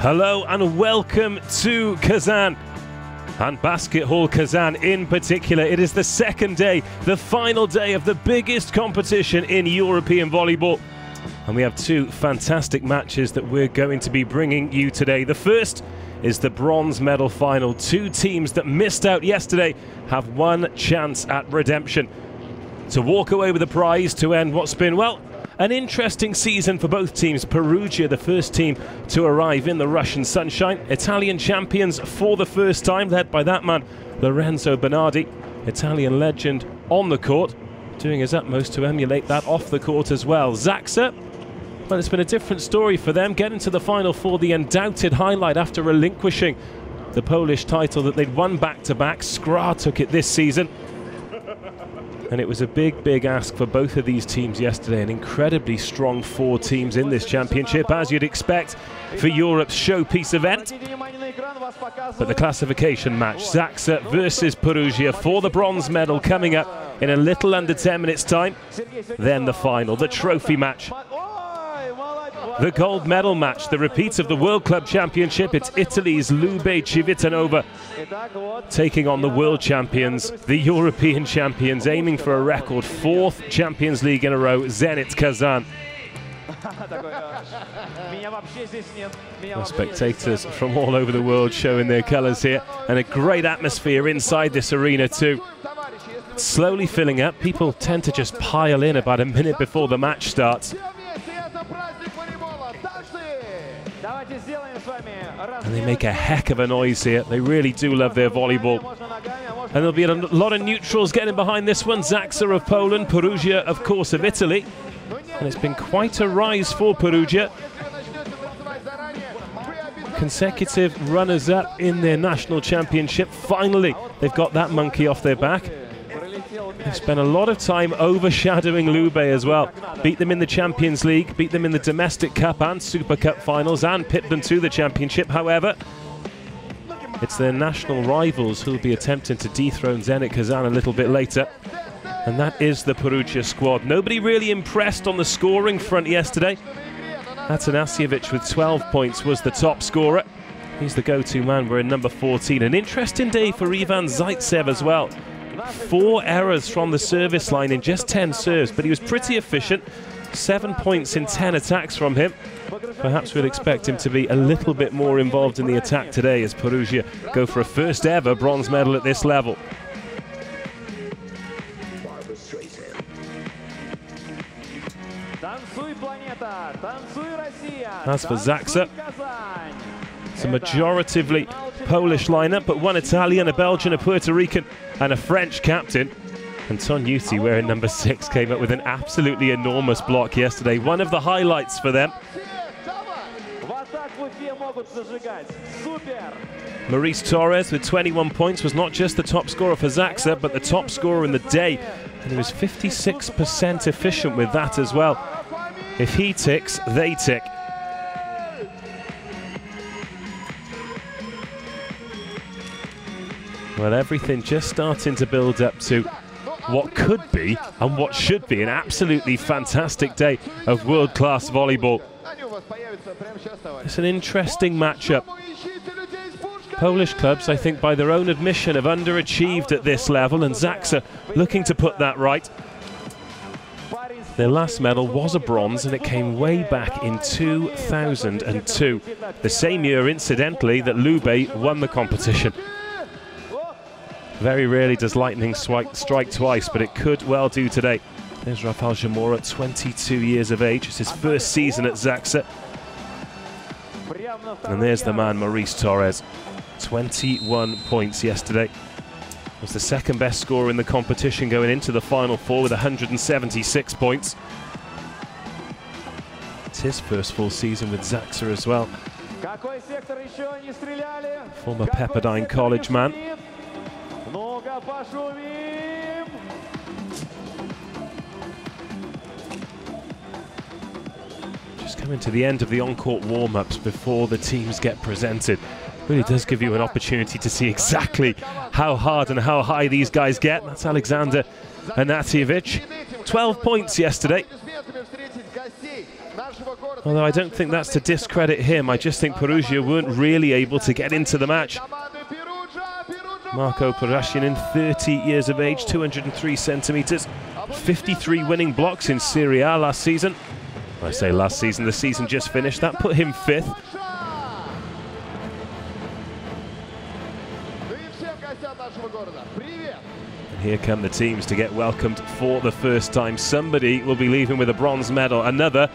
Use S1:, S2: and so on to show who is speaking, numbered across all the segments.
S1: Hello and welcome to Kazan, and Basket Hall Kazan in particular. It is the second day, the final day of the biggest competition in European volleyball. And we have two fantastic matches that we're going to be bringing you today. The first is the bronze medal final. Two teams that missed out yesterday have one chance at redemption to walk away with a prize to end what's been, well, an interesting season for both teams. Perugia, the first team to arrive in the Russian sunshine. Italian champions for the first time, led by that man, Lorenzo Bernardi. Italian legend on the court, doing his utmost to emulate that off the court as well. Zaksa, well, it's been a different story for them, getting to the Final Four, the undoubted highlight after relinquishing the Polish title that they'd won back-to-back. Skra took it this season. And it was a big ask for both of these teams yesterday. An incredibly strong four teams in this championship, as you'd expect for Europe's showpiece event. But the classification match, Zaksa versus Perugia for the bronze medal, coming up in a little under 10 minutes time. Then the final, the trophy match. The gold medal match, the repeat of the World Club Championship. It's Italy's Lube CIVITANOVA taking on the world champions, the European champions, aiming for a record fourth Champions League in a row, Zenit KAZAN. Spectators from all over the world showing their colours here, and a great atmosphere inside this arena too. It's slowly filling up. People tend to just pile in about a minute before the match starts. And they make a heck of a noise here. They really do love their volleyball. And there'll be a lot of neutrals getting behind this one. Zaksa of Poland, Perugia, of course, of Italy. And it's been quite a rise for Perugia. Consecutive runners-up in their national championship. Finally, they've got that monkey off their back. They've spent a lot of time overshadowing Lube as well. Beat them in the Champions League, beat them in the Domestic Cup and Super Cup finals, and pipped them to the championship. However, it's their national rivals who'll be attempting to dethrone Zenit KAZAN a little bit later. And that is the Perugia squad. Nobody really impressed on the scoring front yesterday. Atanasijevic with 12 points was the top scorer. He's the go-to man. We're in number 14. An interesting day for Ivan Zaitsev as well. 4 errors from the service line in just 10 serves, but he was pretty efficient. 7 points in 10 attacks from him. Perhaps we'd expect him to be a little bit more involved in the attack today as Perugia go for a first ever bronze medal at this level. As for Zaksa, it's a majoritively Polish lineup, but one Italian, a Belgian, a Puerto Rican and a French captain. And Tonyuti, wearing number 6, came up with an absolutely enormous block yesterday. One of the highlights for them. Maurice Torres with 21 points was not just the top scorer for Zaksa, but the top scorer in the day. And he was 56% efficient with that as well. If he ticks, they tick. Well, everything just starting to build up to what could be and what should be an absolutely fantastic day of world-class volleyball. It's an interesting matchup. Polish clubs, I think, by their own admission, have underachieved at this level, and Zaksa looking to put that right. Their last medal was a bronze, and it came way back in 2002, the same year, incidentally, that Lube won the competition. Very rarely does lightning strike twice, but it could well do today. There's Rafael Zamora, 22 years of age. It's his first season at Zaksa. And there's the man, Maurice Torres. 21 points yesterday. Was the second best scorer in the competition going into the Final Four with 176 points. It's his first full season with Zaksa as well. Former Pepperdine College man. Just coming to the end of the on-court warm-ups before the teams get presented. Really does give you an opportunity to see exactly how hard and how high these guys get. That's Alexander Atanasijevic. 12 points yesterday. Although I don't think that's to discredit him, I just think Perugia weren't really able to get into the match. Marco Perugin, 30 years of age, 203 centimetres, 53 winning blocks in Serie A last season. I say last season, the season just finished. That put him 5th. And here come the teams to get welcomed for the first time. Somebody will be leaving with a bronze medal. Another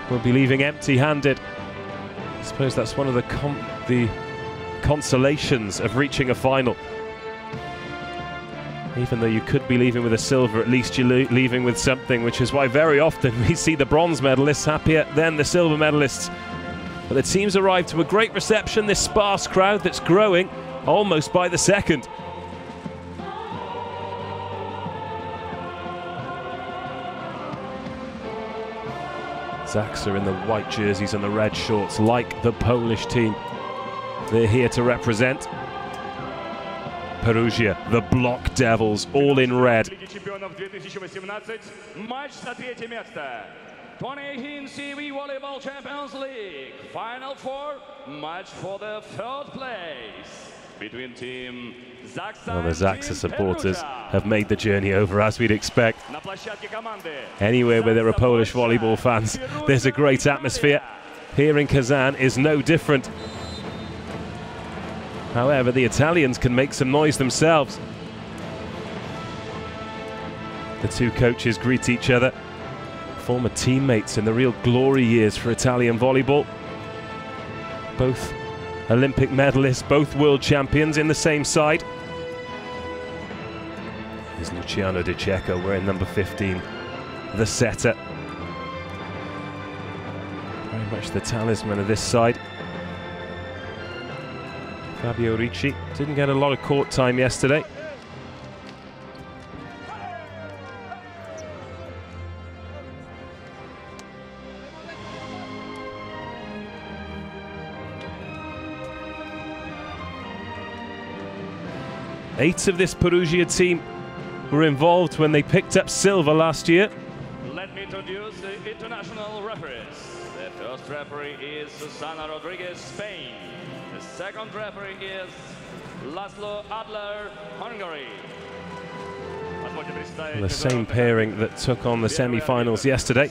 S1: will be leaving empty-handed. I suppose that's one of the consolations of reaching a final. Even though you could be leaving with a silver, at least you're leaving with something, which is why very often we see the bronze medalists happier than the silver medalists. But the teams arrived to a great reception, this sparse crowd that's growing almost by the second. Zaksa in the white jerseys and the red shorts, like the Polish team. They're here to represent. Perugia, the Block Devils, all in red.
S2: 2018 CV Volleyball Champions League Final 4 match for the 3rd place between team Zaksa.
S1: Well, the Zaksa supporters have made the journey over, as we'd expect. Anywhere where there are Polish volleyball fans, there's a great atmosphere. Here in Kazan is no different. However, the Italians can make some noise themselves. The two coaches greet each other. Former teammates in the real glory years for Italian volleyball. Both Olympic medalists, both world champions in the same side. Here's Luciano Di Cecco wearing number 15, the setter. Very much the talisman of this side. Fabio Ricci didn't get a lot of court time yesterday. Eight of this Perugia team were involved when they picked up silver last year.
S2: Let me introduce the international referees. The first referee is Susana Rodriguez, Spain. The second referee is Laszlo Adler, Hungary.
S1: The same pairing that took on the semi-finals yesterday.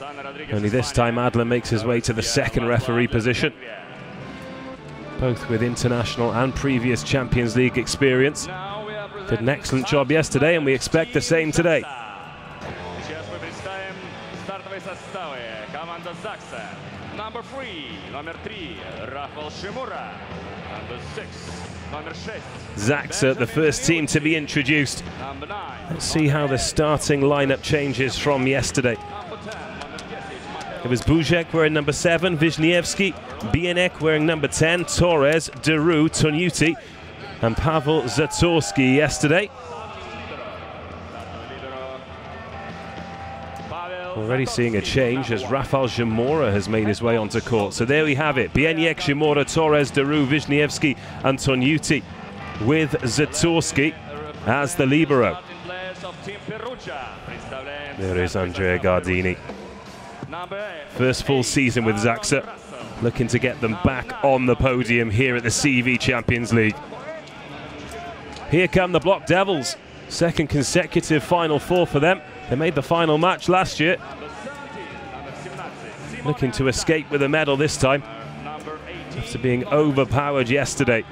S1: Only this time Adler makes his way to the second referee position. Both with international and previous Champions League experience. Did an excellent job yesterday and we expect the same today.
S2: Number 3, Rafał Szymura. Number 6, number 6.
S1: Zaksa, the first team to be introduced. Let's see how the starting lineup changes from yesterday. It was Bujek wearing number 7, Wisniewski, Bienek wearing number 10, Torres, Deru, Tonuti, and Pavel Zatorski yesterday. Already seeing a change as Rafał Szymura has made his way onto court. So there we have it. Bienek, Szymura, Torres, Deru, Wisniewski and Tonuti with Zatorski as the libero. There is Andrea Gardini. First full season with Zaksa, looking to get them back on the podium here at the CV Champions League. Here come the Block Devils. Second consecutive Final 4 for them. They made the final match last year. Looking to escape with a medal this time, after being overpowered yesterday.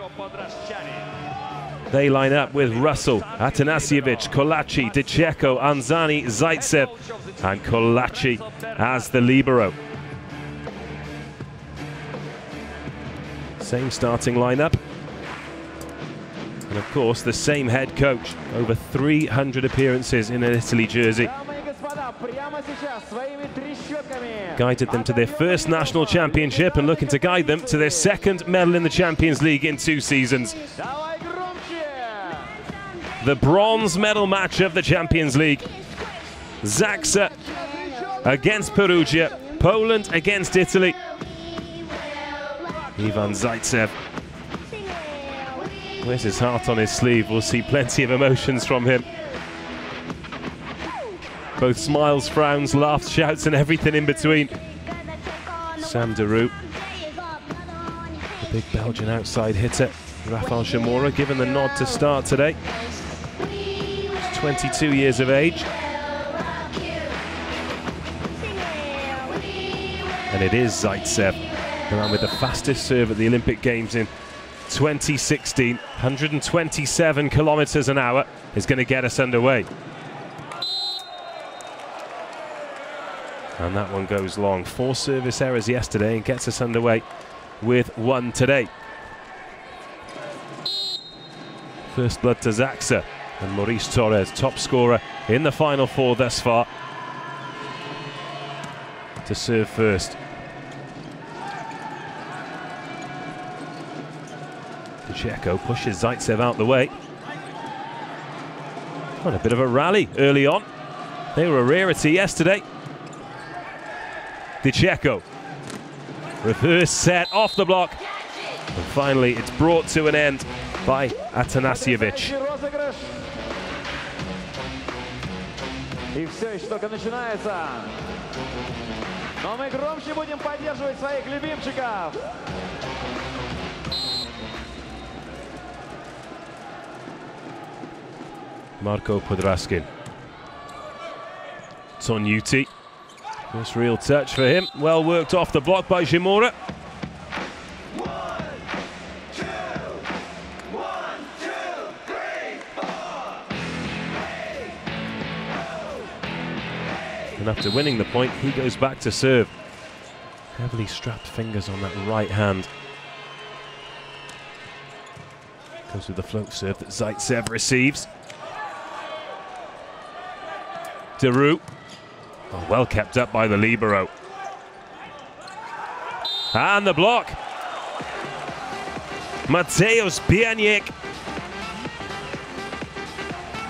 S1: They line up with Russell, Atanasijevic, Colussi, Di Cecco, Anzani, Zaitsev, and Colussi as the libero. Same starting lineup. And of course, the same head coach, over 300 appearances in an Italy jersey. Guided them to their first national championship and looking to guide them to their second medal in the Champions League in 2 seasons. The bronze medal match of the Champions League. Zaksa against Perugia, Poland against Italy. Ivan Zaitsev wears his heart on his sleeve. We'll see plenty of emotions from him. Both smiles, frowns, laughs, shouts and everything in between. Sam Deroux, the big Belgian outside hitter. Rafael Zamora given the nod to start today. He's 22 years of age. And it is Zaitsev, the man with the fastest serve at the Olympic Games in 2016. 127 kilometers an hour is going to get us underway. And that one goes long. 4 service errors yesterday and gets us underway with 1 today. First blood to Zaksa and Maurice Torres, top scorer in the final 4 thus far, to serve first. Pacheco pushes Zaitsev out the way. On a bit of a rally early on. They were a rarity yesterday. Pacheco. Reverse set off the block. And finally it's brought to an end by Atanasijevic.
S3: И все еще только начинается. Но мы громче будем поддерживать своих любимчиков.
S1: Marco Podraskin. Tonyuti. First real touch for him. Well worked off the block by Zamora. And after winning the point, he goes back to serve. Heavily strapped fingers on that right hand. Goes with the float serve that Zaitsev receives. Deroux. Oh, well kept up by the libero. And the block. Mateusz Bieniek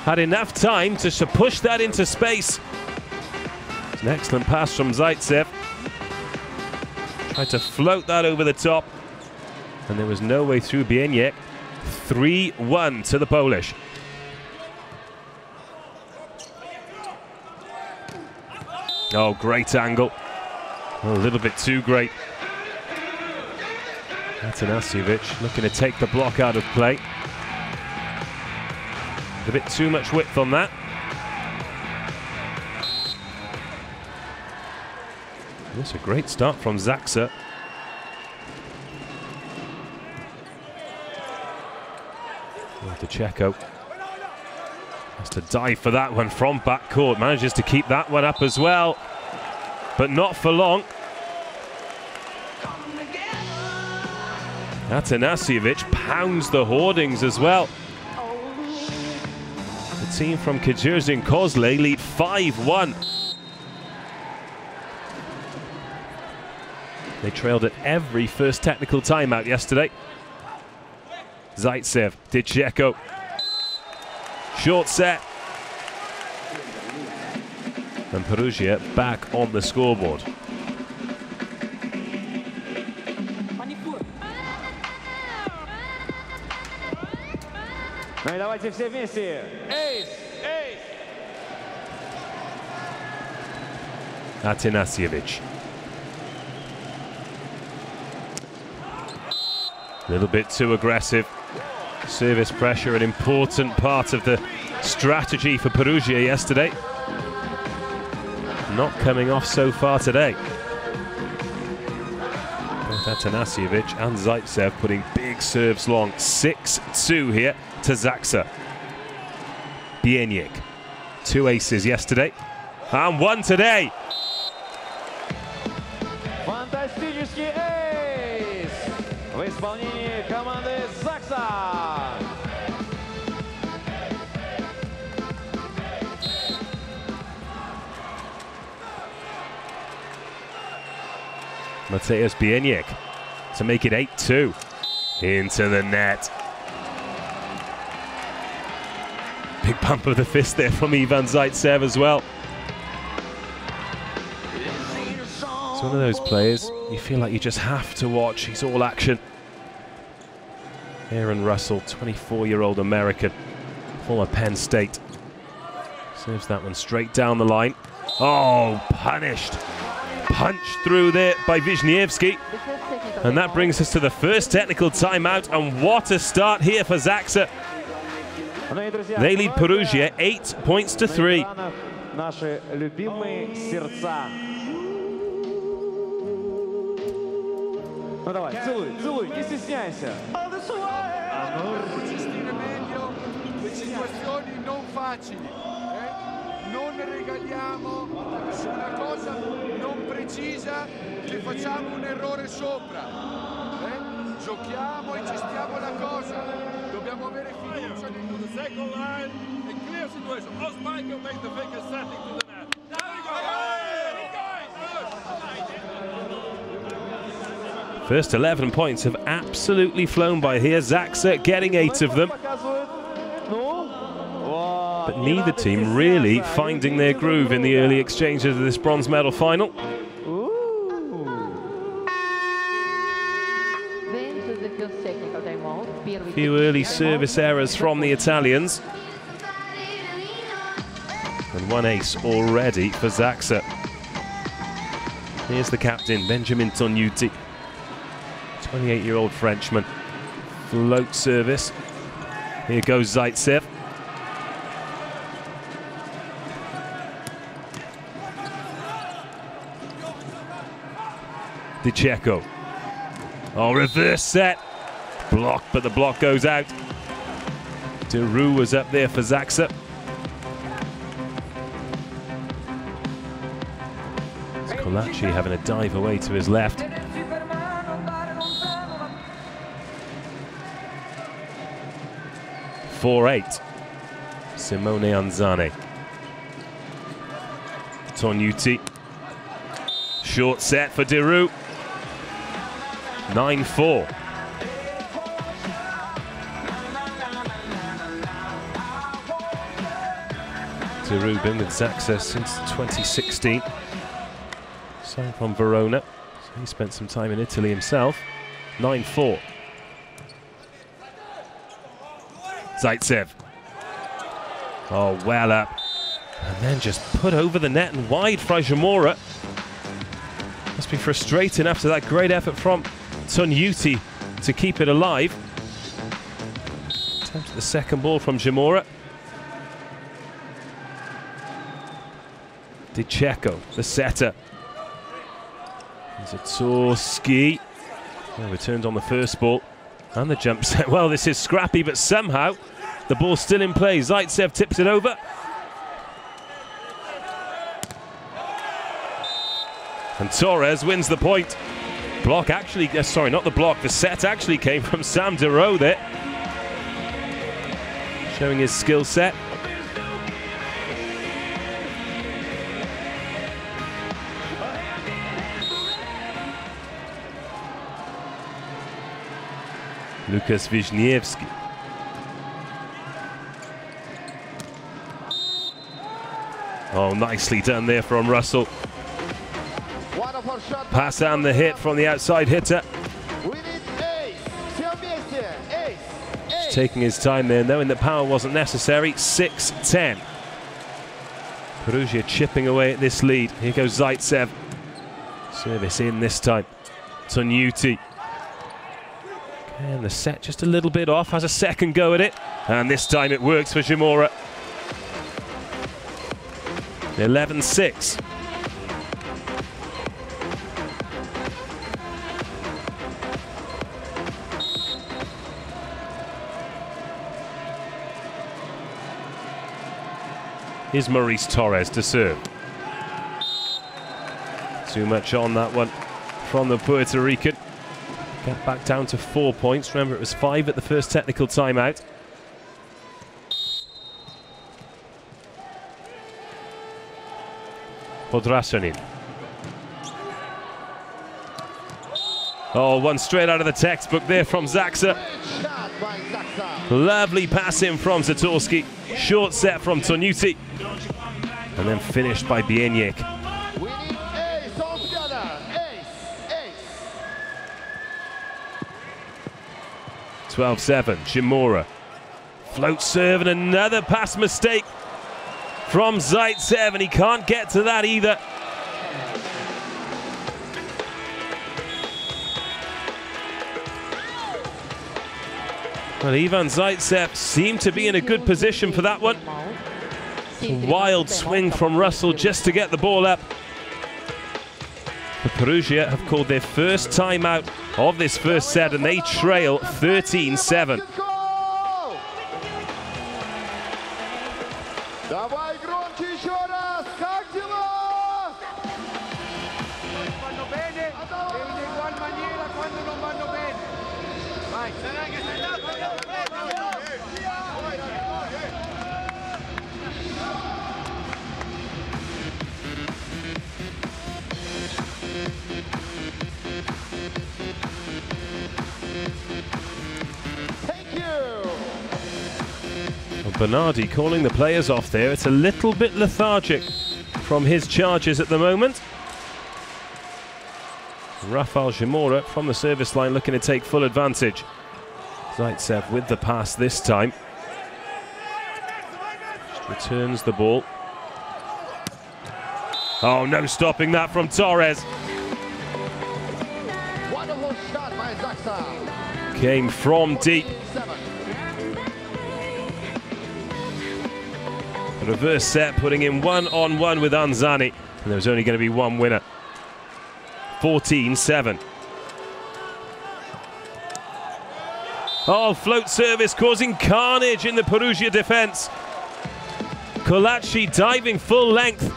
S1: had enough time to push that into space. It's an excellent pass from Zaitsev. Tried to float that over the top, and there was no way through Bieniek. 3-1 to the Polish. Oh, great angle. A little bit too great. Atanasijevic looking to take the block out of play. A bit too much width on that. That's a great start from Zaksa. Pacheco has to dive for that one from backcourt. Manages to keep that one up as well, but not for long. Atanasijevic pounds the hoardings as well. The team from KEDZIERZYN-KOZLE lead 5-1. They trailed at every first technical timeout yesterday. Zaitsev, Pacheco. Short set. And Perugia back on the scoreboard.
S3: Ну и давайте все вместе. Эйс! Эйс!
S1: Atanasijevic. A little bit too aggressive. Service pressure, an important part of the strategy for Perugia yesterday. Not coming off so far today. Both Atanasijevic and Zaitsev putting big serves long. 6-2 here to Zaksa. Bieniek. 2 aces yesterday and 1 today.
S3: Фантастический эйс в исполнении команды Zaksa.
S1: Mateusz Bieniek to make it 8-2. Into the net. Big bump of the fist there from Ivan Zaitsev as well. It's one of those players you feel like you just have to watch. He's all action. Aaron Russell, 24-year-old American, former Penn State. Serves that one straight down the line. Oh, punished. punched through there by Wisniewski. And that brings us to the first technical timeout. And what a start here for Zaksa. They lead Perugia 8 points to 3.
S3: Наши любимые сердца. Ну давай, целуй, целуй, не стесняйся.
S4: Gestire meglio le situazioni non facili, non regaliamo una cosa non precisa, le facciamo un errore sopra, giochiamo e gestiamo la cosa, dobbiamo avere fiducia nel second line, a clear situation. Osmichael makes the figure setting to the net.
S1: First 11 points have absolutely flown by here. Zaksa getting 8 of them. But neither team really finding their groove in the early exchanges of this bronze medal final. A few early service errors from the Italians. And one ace already for Zaksa. Here's the captain, Benjamin Tognuti. 28-year-old Frenchman. Float service. Here goes Zaitsev. Di Cecco. Oh, reverse set. Block, but the block goes out. Deru was up there for Zaksa. Colussi having a dive away to his left. 4-8. Simone Anzane. Tognuti. Short set for Deru. 9-4. Deru been with Zaksa since 2016. Signed from Verona. So he spent some time in Italy himself. 9-4. Zaitsev. Oh, well up. And then just put over the net and wide for Zamora. Must be frustrating after that great effort from Tognuti to keep it alive. Attempt at the second ball from Zamora. Di Cecco, the setter. Zatorski. Returned on the first ball. And the jump set. Well, this is scrappy, but somehow the ball's still in play. Zaitsev tips it over. And Torres wins the point. Block actually, sorry, not the block. The set actually came from Sam Deru there. Showing his skill set. Lukas Wisniewski. Oh, nicely done there from Russell. Pass and the hit from the outside hitter. Just taking his time there, knowing that power wasn't necessary. 6-10. Perugia chipping away at this lead. Here goes Zaitsev. Service in this time. Tognuti. And the set just a little bit off, has a second go at it. And this time it works for Zamora. 11-6. Here's Maurice Torres to serve. Too much on that one from the Puerto Rican. Get back down to 4 points. Remember, it was 5 at the first technical timeout. Podrasonin. Oh, one straight out of the textbook there from Zaksa. Lovely pass in from Zatorski. Short set from Tognuti. And then finished by Bieniek. 12-7, Zamora. Float serve and another pass mistake from Zaitsev, and he can't get to that either. Well, Ivan Zaitsev seemed to be in a good position for that one. Wild swing from Russell just to get the ball up. The Perugia have called their first timeout of this first set, and they trail 13-7. Bernardi calling the players off there. It's a little bit lethargic from his charges at the moment. Rafael Zamora from the service line looking to take full advantage. Zaitsev with the pass this time. Just returns the ball. Oh, no stopping that from Torres.
S3: Wonderful shot by Zaksa.
S1: Came from deep. Reverse set, putting in 1-on-1 with Anzani, and there was only going to be one winner. 14-7. Oh, float service causing carnage in the Perugia defense. Colussi diving full length.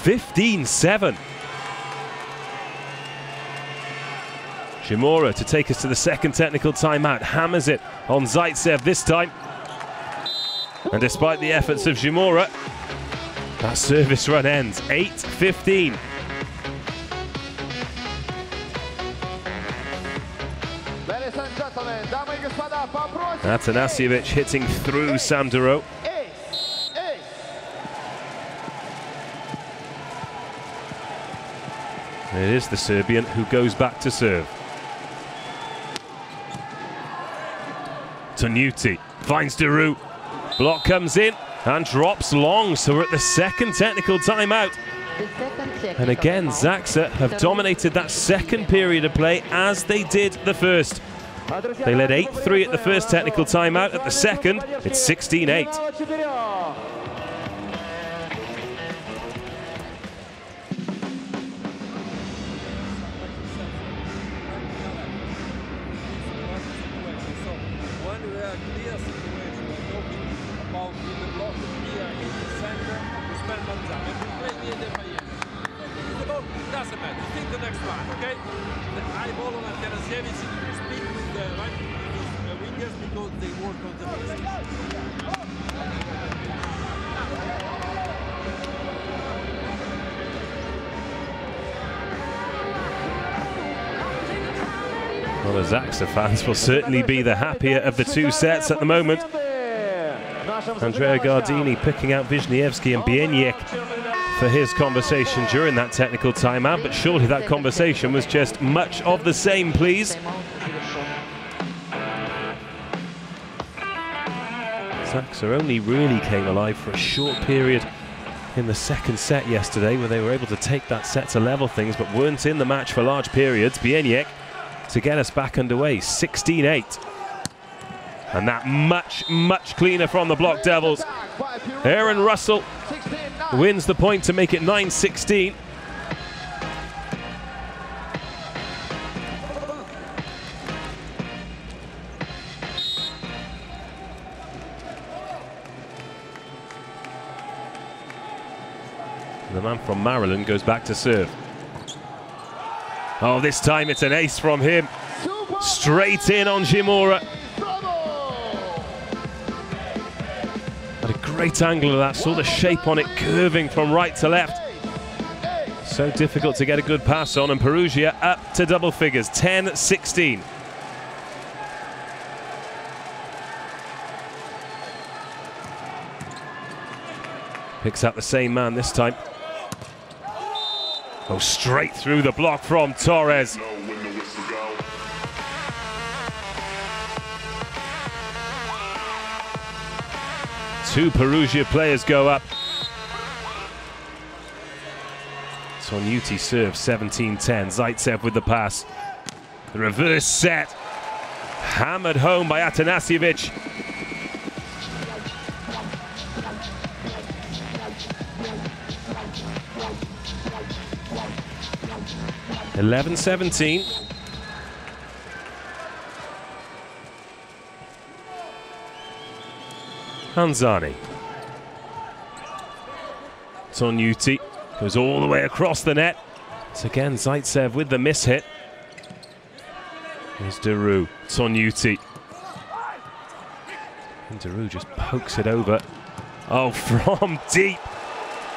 S1: (15-7). Zamora to take us to the second technical timeout. Hammers it on Zaitsev this time. And despite the efforts of Zamora, that service run ends. 8-15. Atanasijevic hitting through Sandero. It is the Serbian who goes back to serve. Tonuti finds Deru. Block comes in and drops long, so we're at the second technical timeout. And again, Zaksa have dominated that second period of play as they did the first. They led 8-3 at the first technical timeout. At the second, it's 16-8.
S5: Doesn't matter. Think the next one, okay? The high ball on Atanasijevic, speak with the wingers because they work on the base.
S1: Well, the Zaksa fans will certainly be the happier of the two sets at the moment. Andrea Gardini picking out Wisniewski and Bieniek for his conversation during that technical timeout, but surely that conversation was just much of the same, please. Zaksa only really came alive for a short period in the second set yesterday, where they were able to take that set to level things, but weren't in the match for large periods. Bieniek to get us back underway, 16-8. And that much cleaner from the block Devils. Aaron Russell wins the point to make it 9-16. The man from Maryland goes back to serve. Oh, this time it's an ace from him. Straight in on Zamora. Had a great angle of that, saw the shape on it curving from right to left. So difficult to get a good pass on, and Perugia up to double figures, 10-16. Picks up the same man this time. Oh, straight through the block from Torres. Two Perugia players go up. Zenit serve 17-10. Zaitsev with the pass. The reverse set. Hammered home by Atanasijevic. (11-17). Hanzani. Zenit goes all the way across the net. It's again Zaitsev with the miss-hit. Here's Deru. Zenit. And Deru just pokes it over. Oh, from deep.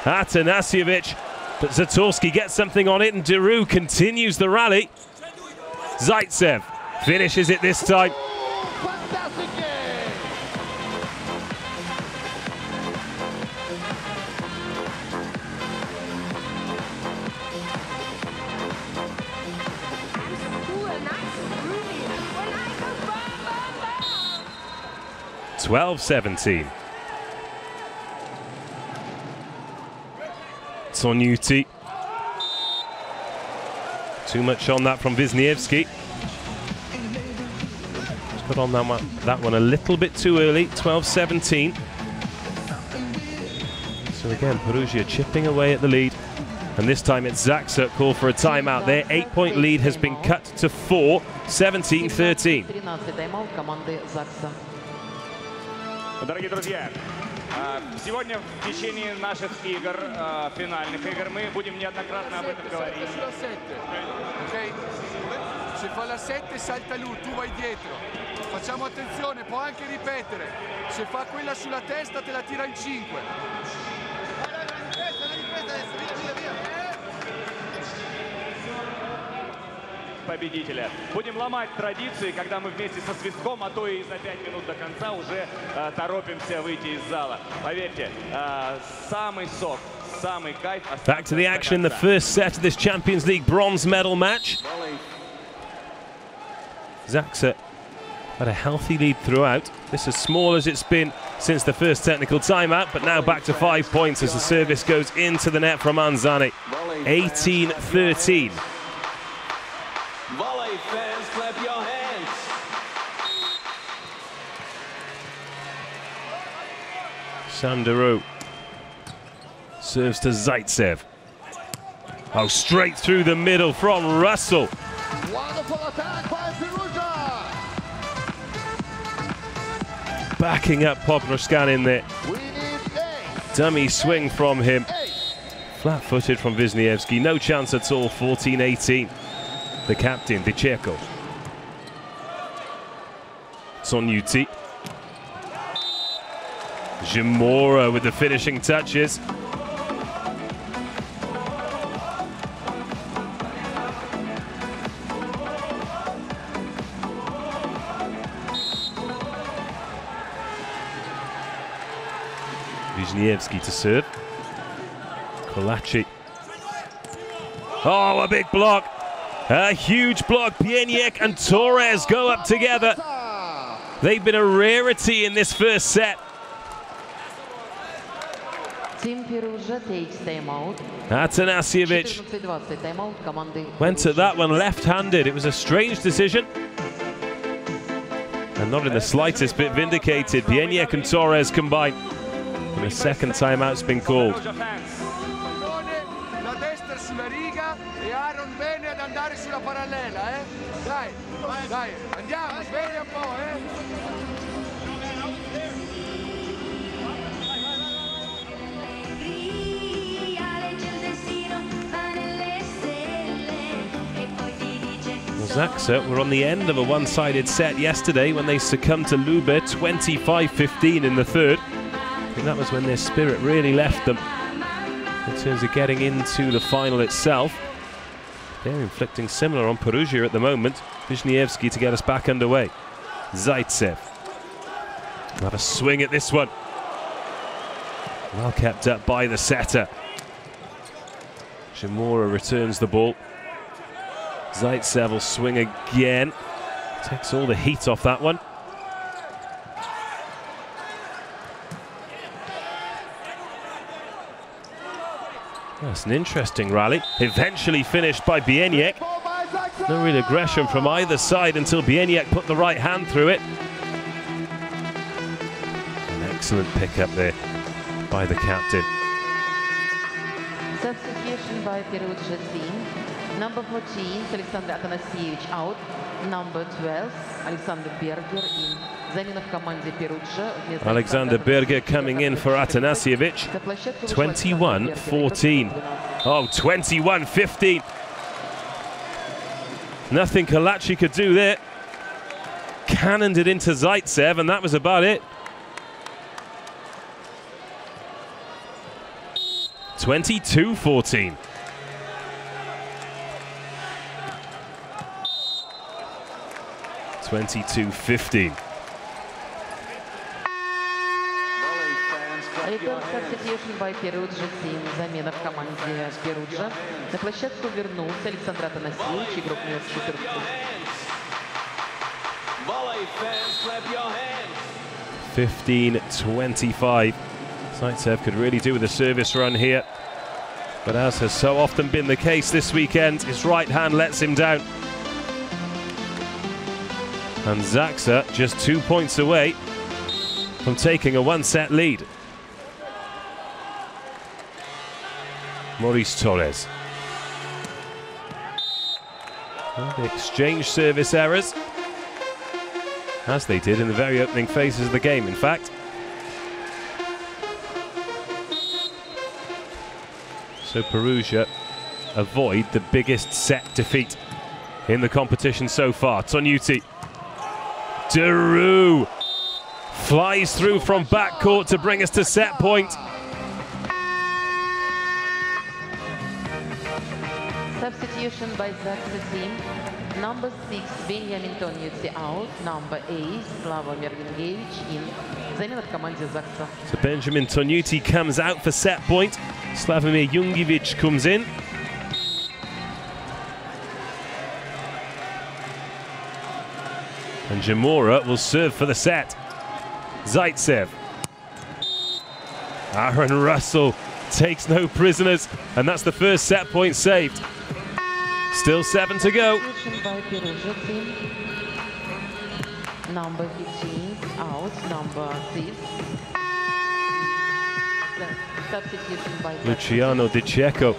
S1: Atanasijevic. But Zatorski gets something on it, and Deru continues the rally. Zaitsev finishes it this time. (12-17). Zenit. Too much on that from Wisniewski. Just put on that one a little bit too early. 12-17. So again, Perugia chipping away at the lead. And this time it's Zaksa call for a timeout. Their 8-point lead has been cut to 4. 17-13.
S2: Дорогие друзья, сегодня в течение наших игр, финальных игр, мы будем неоднократно об этом говорить.
S4: Se fa la 7 salta lui, tu vai dietro. Facciamo attenzione, può anche ripetere. Se fa quella sulla testa te la tira in 5.
S2: Победителя. Будем ломать традиции, когда мы вместе со свистком, а то и за 5 минут до конца уже торопимся выйти из зала. Поверьте, самый сок, самый кайф.
S1: Back to the action in the first set of this Champions League bronze medal match. Zaksa had a healthy lead throughout. This as small as it's been since the first technical timeout, but now back to 5 points as the service goes into the net from Hanzani. 18-13.
S6: Volley fans, clap your hands.
S1: Sandaru serves to Zaitsev. Oh, straight through the middle from Russell.
S4: Wonderful attack by Perugia.
S1: Backing up Popnorskan in there. Dummy swing from him. Flat-footed from Wisniewski. No chance at all. 14-18. The captain, Dicheko. Zenit. Zamora with the finishing touches. Wisniewski to serve. Colussi. Oh, a big block. A huge block. Pieniek and Torres go up together. They've been a rarity in this first set. Atanasijevic went at that one left-handed. It was a strange decision. And not in the slightest bit vindicated. Pieniek and Torres combined. And a second timeout's been called.
S4: Sulla parallela, Dai, dai, andiamo, sveglia un po',
S1: Zaksa were on the end of a one-sided set yesterday when they succumbed to Lube 25-15 in the third. I think that was when their spirit really left them in terms of getting into the final itself. They're inflicting similar on Perugia at the moment. Wisniewski to get us back underway. Zaitsev. We'll have a swing at this one. Well kept up by the setter. Zamora returns the ball. Zaitsev will swing again. Takes all the heat off that one. That's an interesting rally. Eventually finished by Bieniek. No real aggression from either side until Bieniek put the right hand through it. An excellent pickup there by the captain.
S7: Substitution by Perugia team. Number 14, Alexander Atanasijevic out. Number 12, Alexander Berger in. Замена в команде Perugia.
S1: Alexander Berger coming in for Atanasijevic. 21-14. Oh, 21-15. Nothing Colussi could do there. Cannoned it into Zaitsev, and that was about it. 22-14.
S7: Return substitution by Perugia team. Замена в команде Perugia. На площадку вернулся Александр Атанасьевич, игрок номер 14.
S6: Volley fans, clap your hands.
S1: 15-25. Zaitsev could really do with a service run here. But as has so often been the case this weekend, his right hand lets him down. And Zaksa just 2 points away from taking a one-set lead. Maurice Torres. Well, they exchange service errors, as they did in the very opening phases of the game, in fact. So Perugia avoid the biggest set defeat in the competition so far. Tonuti. Deru flies through from backcourt to bring us to set point.
S7: Substitution by Zaksa team. Number 6, Benjamin Tonuti out. Number 8, Slava Merlingevich in. Замена в команде Zaksa.
S1: So Benjamin Tonuti comes out for set point. Slavomir Jungievich comes in. And Jamora will serve for the set. Zaitsev. Aaron Russell takes no prisoners, and that's the first set point saved. Still 7 to go.
S7: By Perugia team. Number 15 out. Number 6. Substitution by
S1: Luciano Di Cecco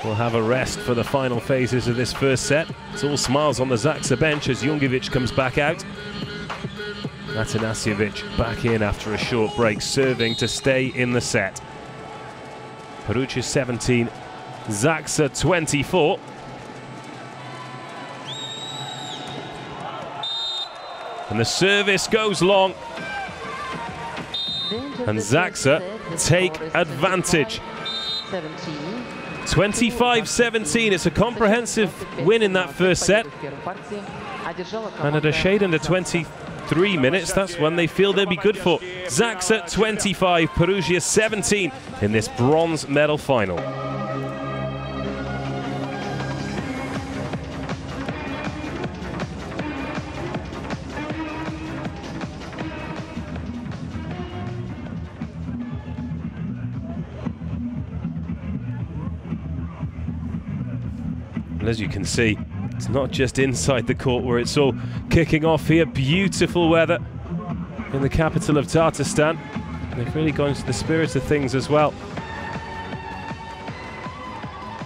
S1: will have a rest for the final phases of this first set. It's all smiles on the Zaksa bench as Jungievich comes back out. Atanasijevic back in after a short break, serving to stay in the set. Perugia 17, Zaksa 24. And the service goes long. And Zaksa take advantage. 25-17, it's a comprehensive win in that first set. And at a shade under 23 minutes, that's when they feel they'll be good for. Zaksa 25, Perugia 17 in this bronze medal final. As you can see, it's not just inside the court where it's all kicking off here. Beautiful weather in the capital of Tatarstan. They've really gone into the spirit of things as well.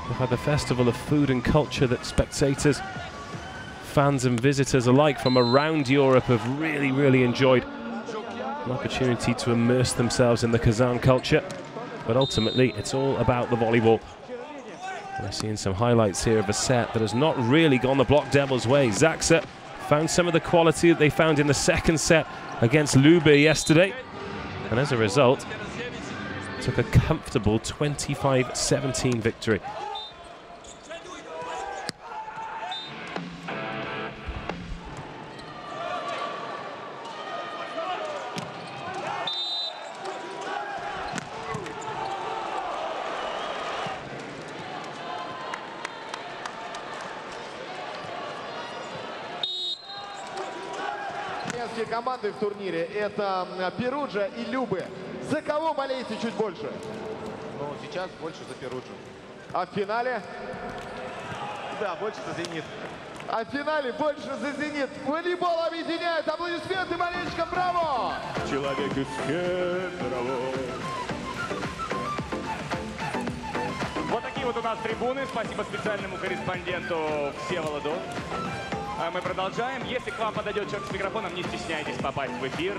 S1: They've had the festival of food and culture that spectators, fans and visitors alike from around Europe have really enjoyed. An opportunity to immerse themselves in the Kazan culture. But ultimately, it's all about the volleyball. We're seeing some highlights here of a set that has not really gone the Block Devils' way. Zaksa found some of the quality that they found in the second set against Lube yesterday. And as a result, took a comfortable 25-17 victory.
S3: Команды в турнире — это Perugia и Lube. За кого болеете чуть больше?
S8: Ну, сейчас больше за Perugia.
S3: А в финале?
S8: Да, больше за «Зенит».
S3: А в финале больше за «Зенит». Волейбол объединяет. Аплодисменты болельщикам. Браво!
S8: Человек из Кедрово.
S2: Вот такие вот у нас трибуны. Спасибо специальному корреспонденту Всеволоду. Мы продолжаем. Если к вам подойдет человек с микрофоном, не стесняйтесь попасть в эфир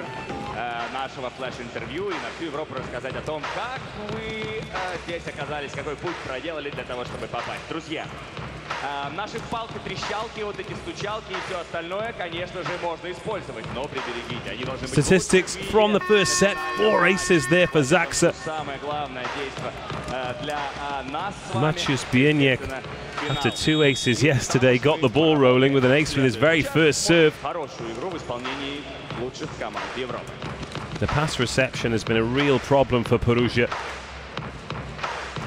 S2: нашего флеш-интервью и на всю Европу рассказать о том, как вы здесь оказались, какой путь проделали для того, чтобы попасть. Друзья, наши палки-трещалки, вот эти стучалки и все остальное, конечно же, можно использовать, но приберегите. Они должны быть...
S1: Statistics from the first set, 4 aces there for Zaksa.
S2: Самое главное действие для нас с вами.
S1: Matthews Bieniek, after 2 aces yesterday, got the ball rolling with an ace with his very first serve.
S2: Хорошую игру в исполнении лучших команд Европы.
S1: The pass reception has been a real problem for Perugia.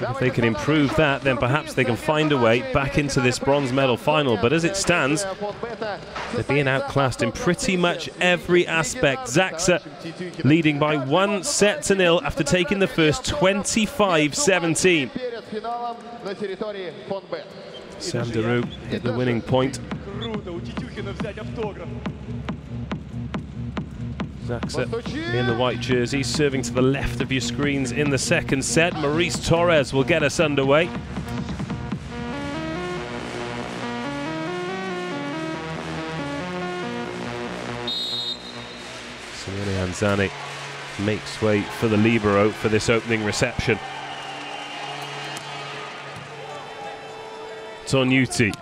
S1: If they can improve that, then perhaps they can find a way back into this bronze medal final. But as it stands, they're being outclassed in pretty much every aspect. Zaksa leading by 1-0 after taking the first 25-17. Sam Deroux hit the winning point. Zaksa in the white jersey, serving to the left of your screens in the second set. Maurice Torres will get us underway. Simone Anzani makes way for the libero for this opening reception. Tonuti,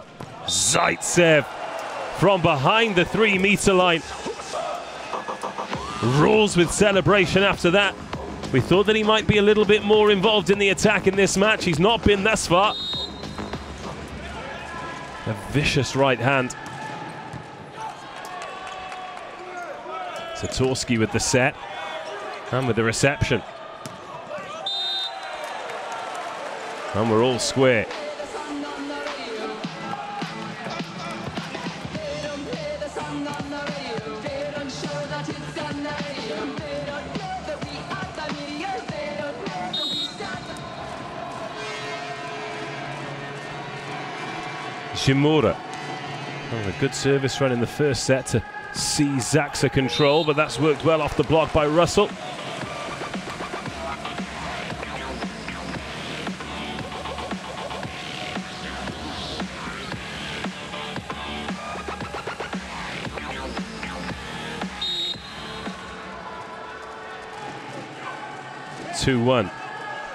S1: Zaitsev from behind the 3-meter line. Rules with celebration after that. We thought that he might be a little bit more involved in the attack in this match. He's not been thus far. A vicious right hand. Satorsky with the set and with the reception. And we're all square. Shimura. Oh, a good service run in the first set to see Zaksa control, but that's worked well off the block by Russell. (2-1).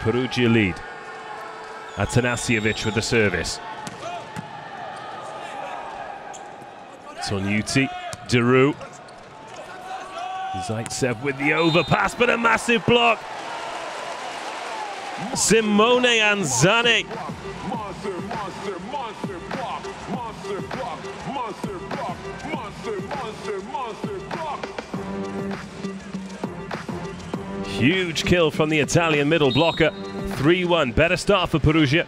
S1: Perugia lead. Atanasijevic with the service. Tonuti, Deroux. Zaitsev with the overpass, but a massive block. Simone Anzani. Huge kill from the Italian middle blocker. 3-1, better start for Perugia.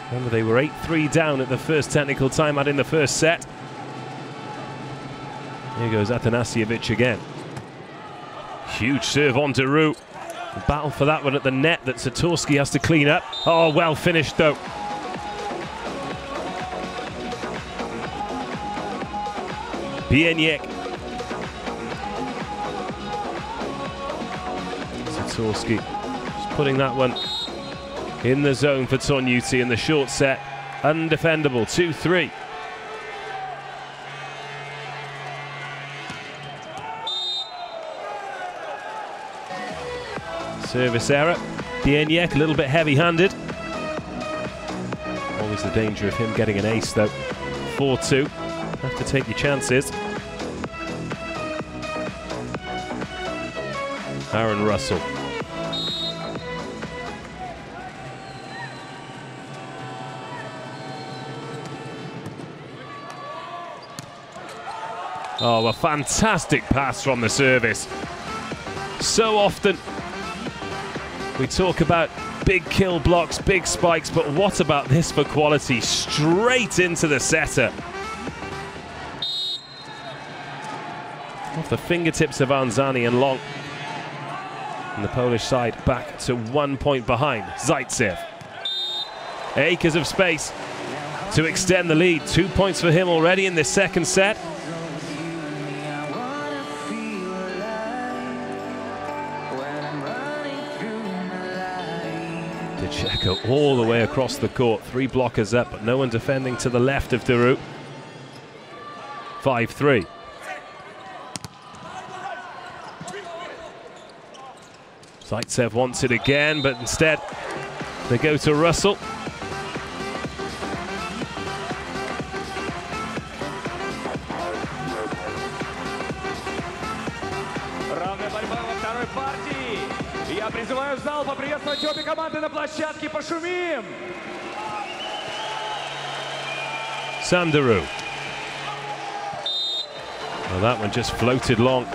S1: Remember, they were 8-3 down at the first technical timeout in the first set. Here goes Atanasijevic again. Huge serve on Deroux. Battle for that one at the net that Satorsky has to clean up. Oh, well finished though. Bieniek. Satorsky just putting that one in the zone for Tonuti in the short set. Undefendable, 2-3. Service error. Bieniek a little bit heavy-handed. Always the danger of him getting an ace though. 4-2. Have to take your chances. Aaron Russell. Oh, a fantastic pass from the service. So often we talk about big kill blocks, big spikes, but what about this for quality? Straight into the setter. Off the fingertips of Anzani and long. And the Polish side back to 1 point behind. Zaitsev. acres of space to extend the lead. 2 points for him already in this second set. Checo all the way across the court. 3 blockers up, but no one defending to the left of Duru. 5-3. Zaitsev wants it again, but instead they go to Russell.
S3: Я призываю зал поприветствовать обе команды на площадке, пошумим!
S1: Sandaru. Well, that one just floated long.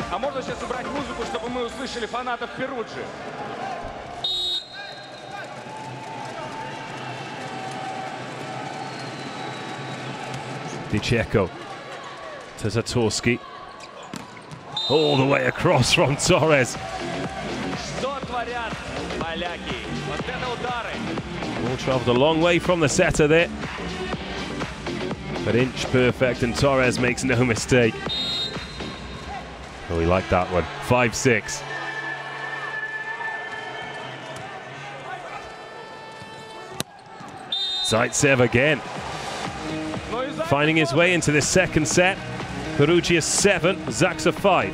S3: А можно сейчас убрать музыку, чтобы мы услышали фанатов Перуджи?
S1: Dicecko to Zatorski. All the way across from Torres.
S3: Что творят поляки? Вот это удары.
S1: All travelled a long way from the setter there. But inch perfect, and Torres makes no mistake. Oh, we like that one. 5-6. Zaitsev again. Finding his way into this second set. Perugia 7, Zaksa 5.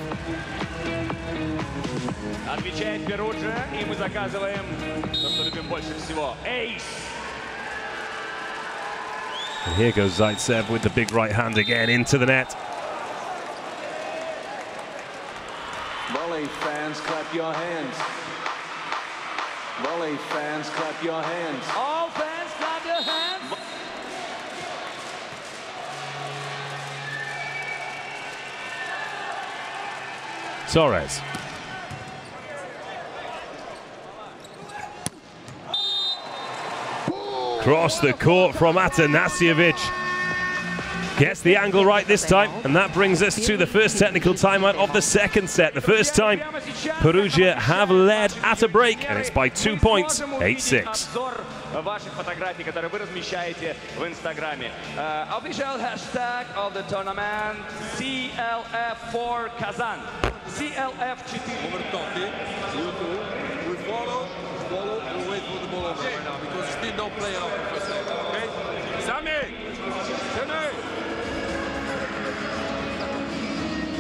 S3: Отвечает Перуджа, и мы заказываем то, что любим больше всего. Эйс!
S1: And here goes Zaitsev with the big right hand again into the net.
S6: Volley fans, clap your hands. Volley fans, clap your hands.
S3: All fans, clap your hands!
S1: Torres. Cross the court from Atanasijevic. Gets the angle right this time, and that brings us to the first technical timeout of the second set. The first time Perugia have led at a break, and it's by 2 points, 8-6.
S3: Ваших фотографий, которые вы размещаете в Инстаграме. Official hashtag of the tournament CLF4 KAZAN. CLF4.
S5: We follow, and wait for the ball over right now because still no player off the first set. Okay? Sami! Sami!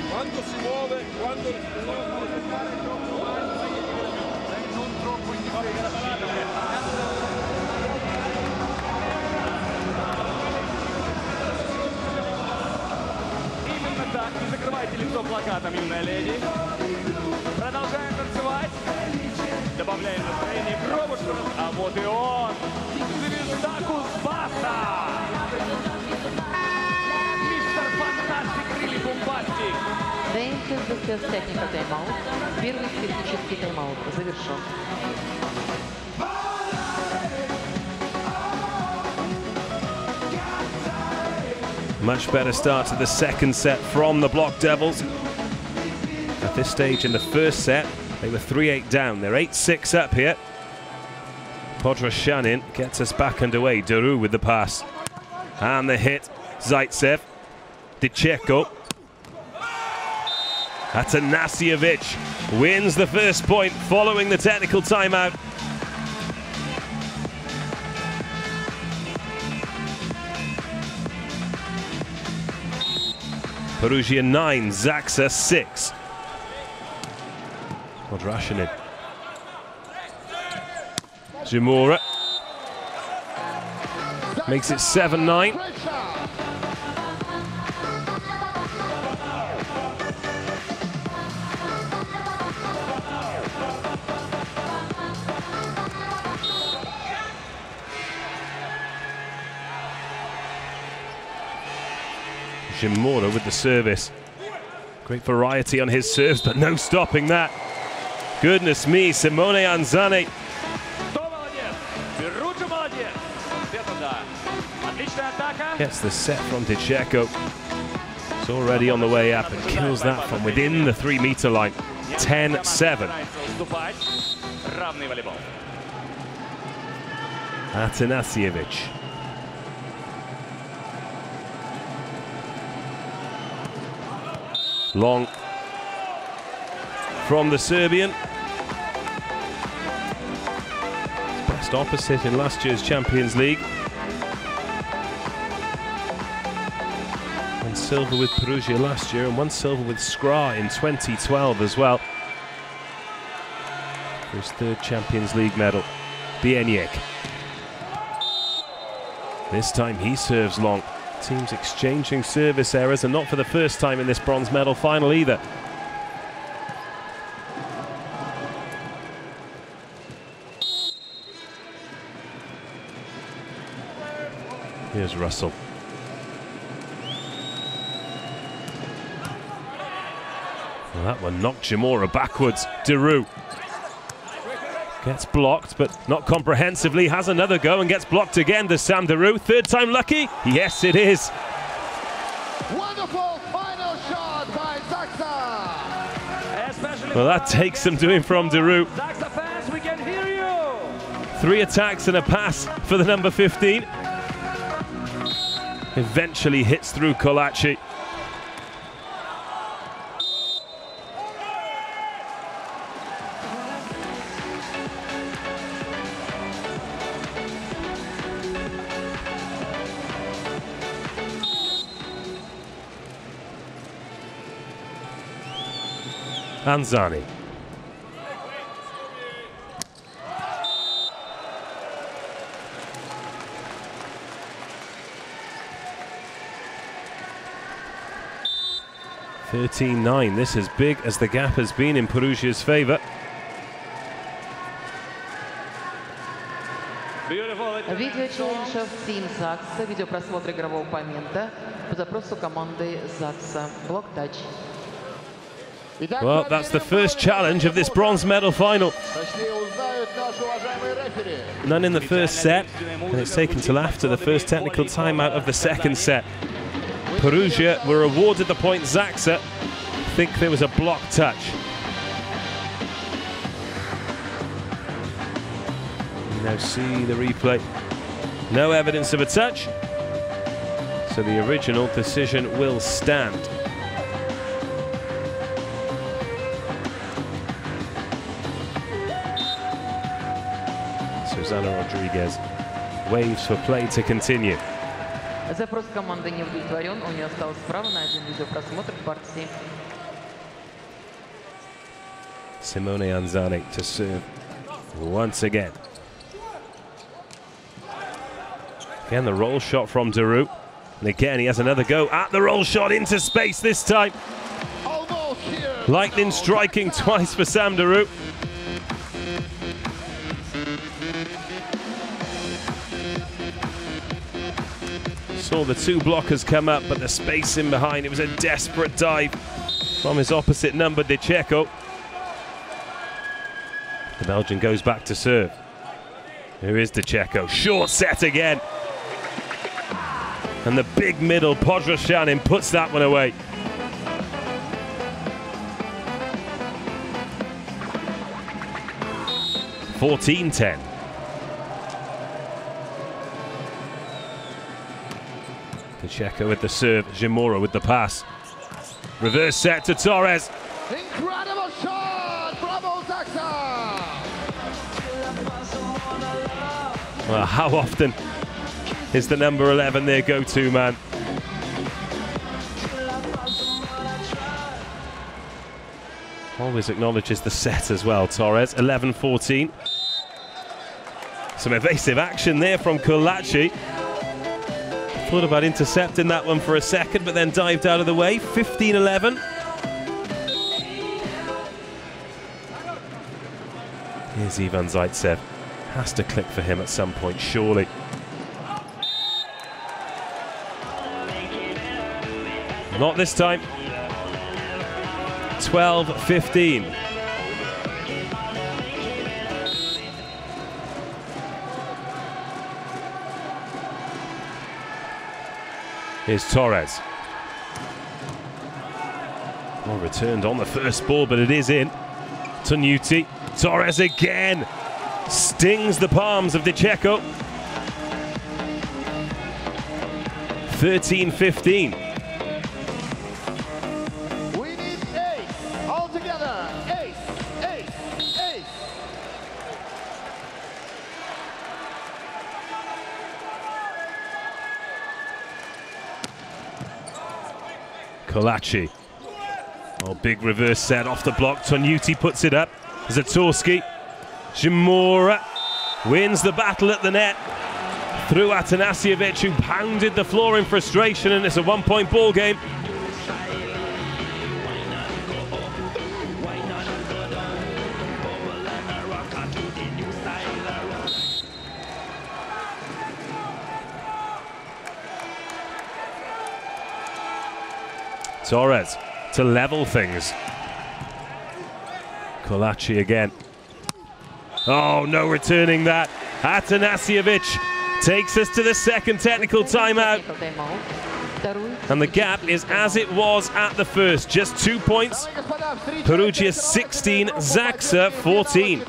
S5: Quando si muove, quando
S4: Non troppo in difesa.
S3: Так, не закрывайте лицо плакатом, юная леди. Продолжаем танцевать. Добавляем настроение кровушку. А вот и он. Звезда Кузбасса. Мистер Фантастик или Бомбастик.
S7: The end of the first technical timeout. Первый технический тайм-аут завершен.
S1: Much better start to the second set from the Block Devils. At this stage in the first set, they were 3-8 down. They're 8-6 up here. Podrashanin gets us back underway. Duru with the pass. And the hit. Zaitsev. Dicecko. Atanasijevic wins the first point following the technical timeout. Perugia 9, Zaksa 6. Podrashanin. Zamora makes it 7-9. Zamora with the service. Great variety on his serves, but no stopping that. Goodness me, Simone Anzani. Gets the set from Dicecko. It's already on the way up and kills that from within the 3-meter line. 10-7.
S2: равный волейбол.
S1: Atanasijevic. Long from the Serbian. Best opposite in last year's Champions League. Won silver with Perugia last year and won silver with Skra in 2012 as well. For his third Champions League medal. Bieniek. This time he serves long. Teams exchanging service errors, and not for the first time in this bronze medal final either. Here's Russell. Well, that one knocked Jamora backwards. Deru gets blocked, but not comprehensively. Has another go and gets blocked again. There's Sam Deru. Third time lucky? Yes, it is.
S9: Wonderful final shot by Zaksa.
S1: Well, that takes some doing from Deru.
S2: Zaksa fans, we can hear you.
S1: 3 attacks and a pass for the number 15. Eventually hits through Colussi. Anzani. (13-9). This is big as the gap has been in Perugia's favour.
S7: Видео-челлендж of Team Zaksa. Видеопросмотр игрового момента по запросу команды Zaksa. Block touch.
S1: Well, that's the first challenge of this bronze medal final. None in the first set, and it's taken till after the first technical timeout of the second set. Perugia were awarded the point. Zaksa think there was a block touch. You now see the replay. No evidence of a touch, so the original decision will stand. Susana Rodriguez waves for play to continue.
S7: Запрос команды не удовлетворен. У нее осталось право на один видеопросмотр партии.
S1: Simone Anzani to serve once again. Again, the roll shot from Deru. And again, he has another go at the roll shot into space this time. Lightning striking twice for Sam Deru. Saw the two blockers come up, but the space in behind, it was a desperate dive from his opposite number, De Checo. The Belgian goes back to serve. Here is De Checo, short set again. And the big middle, Podroshanin puts that one away. (14-10). Checo with the serve, Jamora with the pass. Reverse set to Torres.
S9: Incredible shot! Bravo, Zaksa!
S1: Well, how often is the number 11 their go-to man? Always acknowledges the set as well, Torres. 11-14. Some evasive action there from Colussi. Thought about intercepting that one for a second, but then dived out of the way. 15-11. Here's Ivan Zaitsev. Has to click for him at some point, surely. Not this time. 12-15. Here's Torres. Well, returned on the first ball, but it is in. Tanuti Torres again stings the palms of DeCecco. 13-15.
S9: We need ace. All together. Ace, ace, ace.
S1: Colussi. Oh, big reverse set off the block. Tonuti puts it up. Zatorski. Shimura wins the battle at the net through Atanasijevic, who pounded the floor in frustration, and it's a 1-point ball game. Torres to level things. Colussi again. Oh, no returning that. Atanasijevic takes us to the second technical timeout. And the gap is as it was at the first. Just 2 points. Perugia 16, Zaksa 14.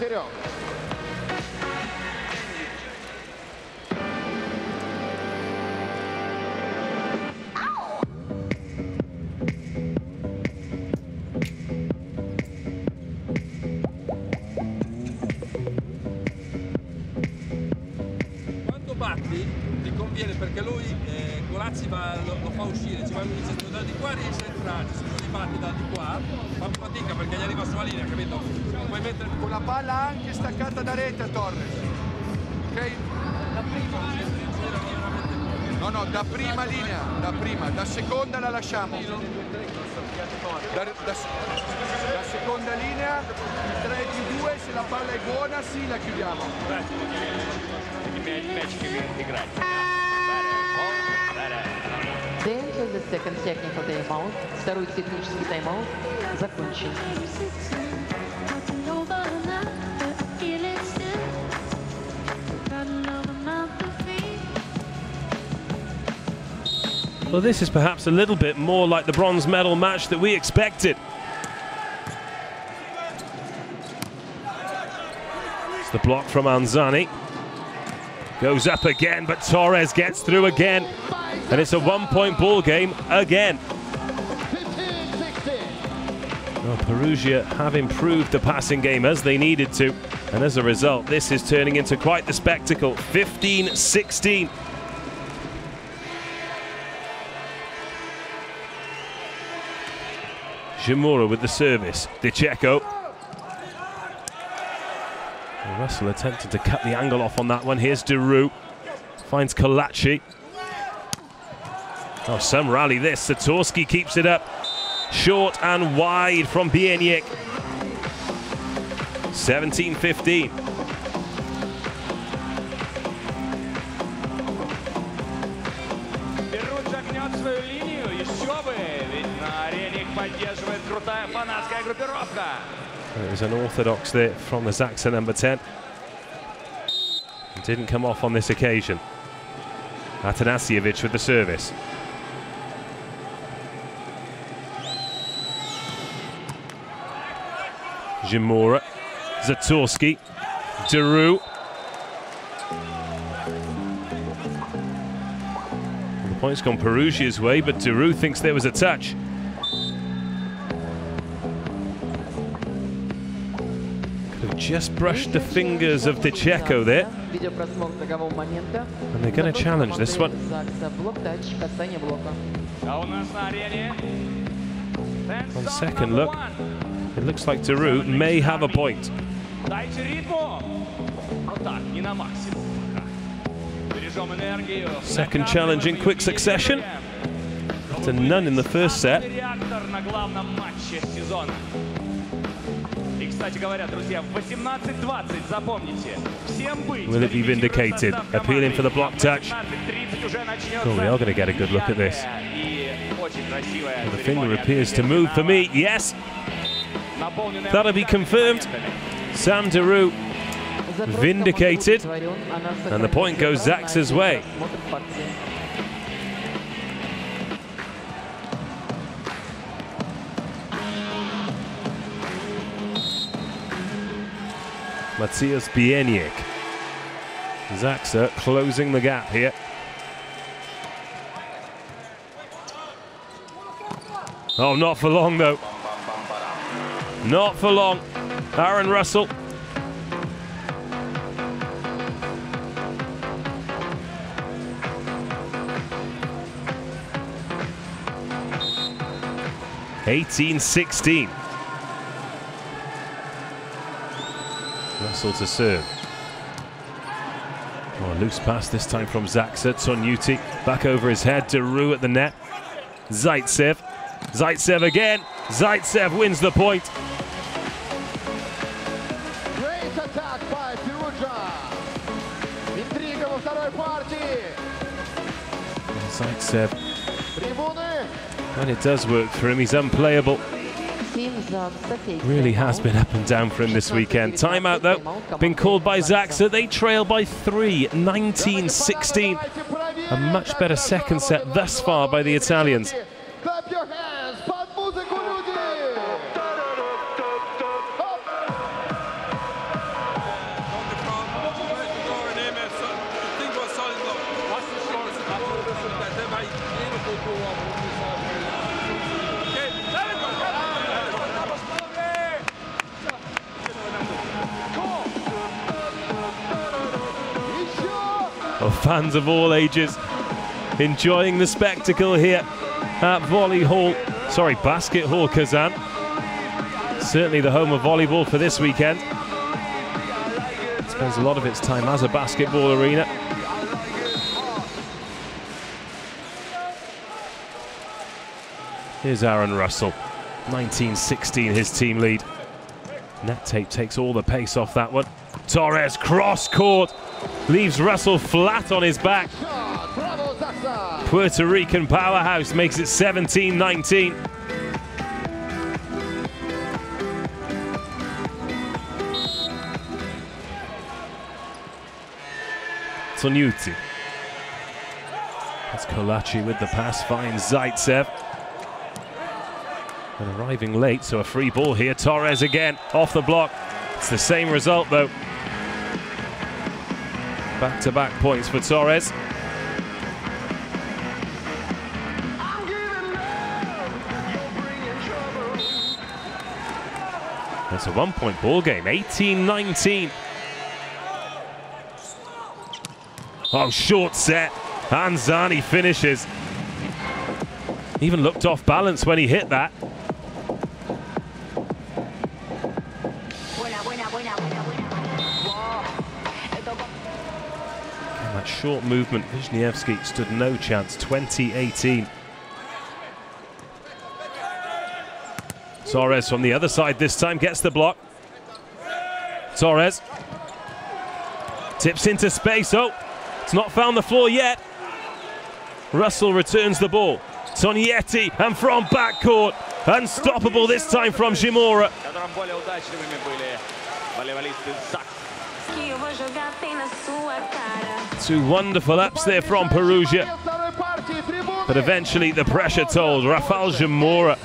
S5: Ti conviene perché lui Colussi lo fa uscire, ci va in iniziativa da di qua, riesce a entrare, se non li batti da di qua fa fatica perché gli arriva sulla linea, capito? Non puoi mettere
S4: con la palla anche staccata da rete Torres, ok?
S5: Da prima
S4: no, da prima linea, da seconda la lasciamo, da seconda linea 3-2, se la palla è buona sì la chiudiamo.
S7: Then the second technical timeout. Второй технический тайм-аут закончен.
S1: Well, this is perhaps a little bit more like the bronze medal match that we expected. It's the block from Anzani. Goes up again, but Torres gets through again. And it's a 1-point ball game again. Well, Perugia have improved the passing game as they needed to. And as a result, this is turning into quite the spectacle. 15-16. Shimura with the service. DeCecco. Russell attempted to cut the angle off on that one. Here's Deru. Finds Colussi. Oh, some rally this. Zatorski keeps it up. Short and wide from Bieniek. 17-15.
S3: Perugia гнет свою линию, еще бы, ведь на арене их поддерживает крутая фанатская группировка.
S1: There's an orthodox there from the Zaksa number 10. It didn't come off on this occasion. Atanasijevic with the service. Shimura, Zatorski, Deru. The point's gone Perugia's way, but Deru thinks there was a touch. Could have just brushed the fingers of DeCecco there. And they're going to challenge this one. On second look, it looks like Deru may have a point. Second challenge in quick succession. After none in the first set. Will it be vindicated? Appealing for the block touch. Oh, we are going to get a good look at this. Well, the finger appears to move for me. Yes! That'll be confirmed. Sam Deru vindicated. And the point goes Zaksa's way. Matthias Bieniek. Zaksa closing the gap here. Oh, not for long though. Not for long. Aaron Russell. (18-16). Russell to serve. Oh, loose pass this time from Zaksa. Tonuti back over his head. Deru at the net. Zaitsev. Zaitsev again. Zaitsev wins the point.
S9: Great attack by Perugia. Intriga во второй партии.
S1: Zaitsev. When it does work for him, he's unplayable. Really has been up and down for him this weekend. Timeout though, been called by Zaksa. They trail by 3, 19-16. A much better second set thus far by the Italians.
S9: Clap your hands, под музыку, люди!
S1: Well, fans of all ages enjoying the spectacle here at Basket Hall Kazan. Certainly the home of volleyball for this weekend. It spends a lot of its time as a basketball arena. Here's Aaron Russell. 19-16 his team lead. Net tape takes all the pace off that one. Torres cross court. Leaves Russell flat on his back. Puerto Rican powerhouse makes it 17-19. Tonuti. That's Colussi with the pass, finds Zaitsev. And arriving late, so a free ball here. Torres again, off the block. It's the same result though. Back-to-back points for Torres. It's a one-point ball game, 18-19. Oh, short set. Anzani finishes. Even looked off balance when he hit that. And that short movement, Wisniewski stood no chance, 20-18. Torres from the other side this time, gets the block. Torres. Tips into space, oh, it's not found the floor yet. Russell returns the ball. Tonietti, and from backcourt, unstoppable this time from Shimura. Two wonderful ups there from Perugia, but eventually the pressure told. Rafael Shimura.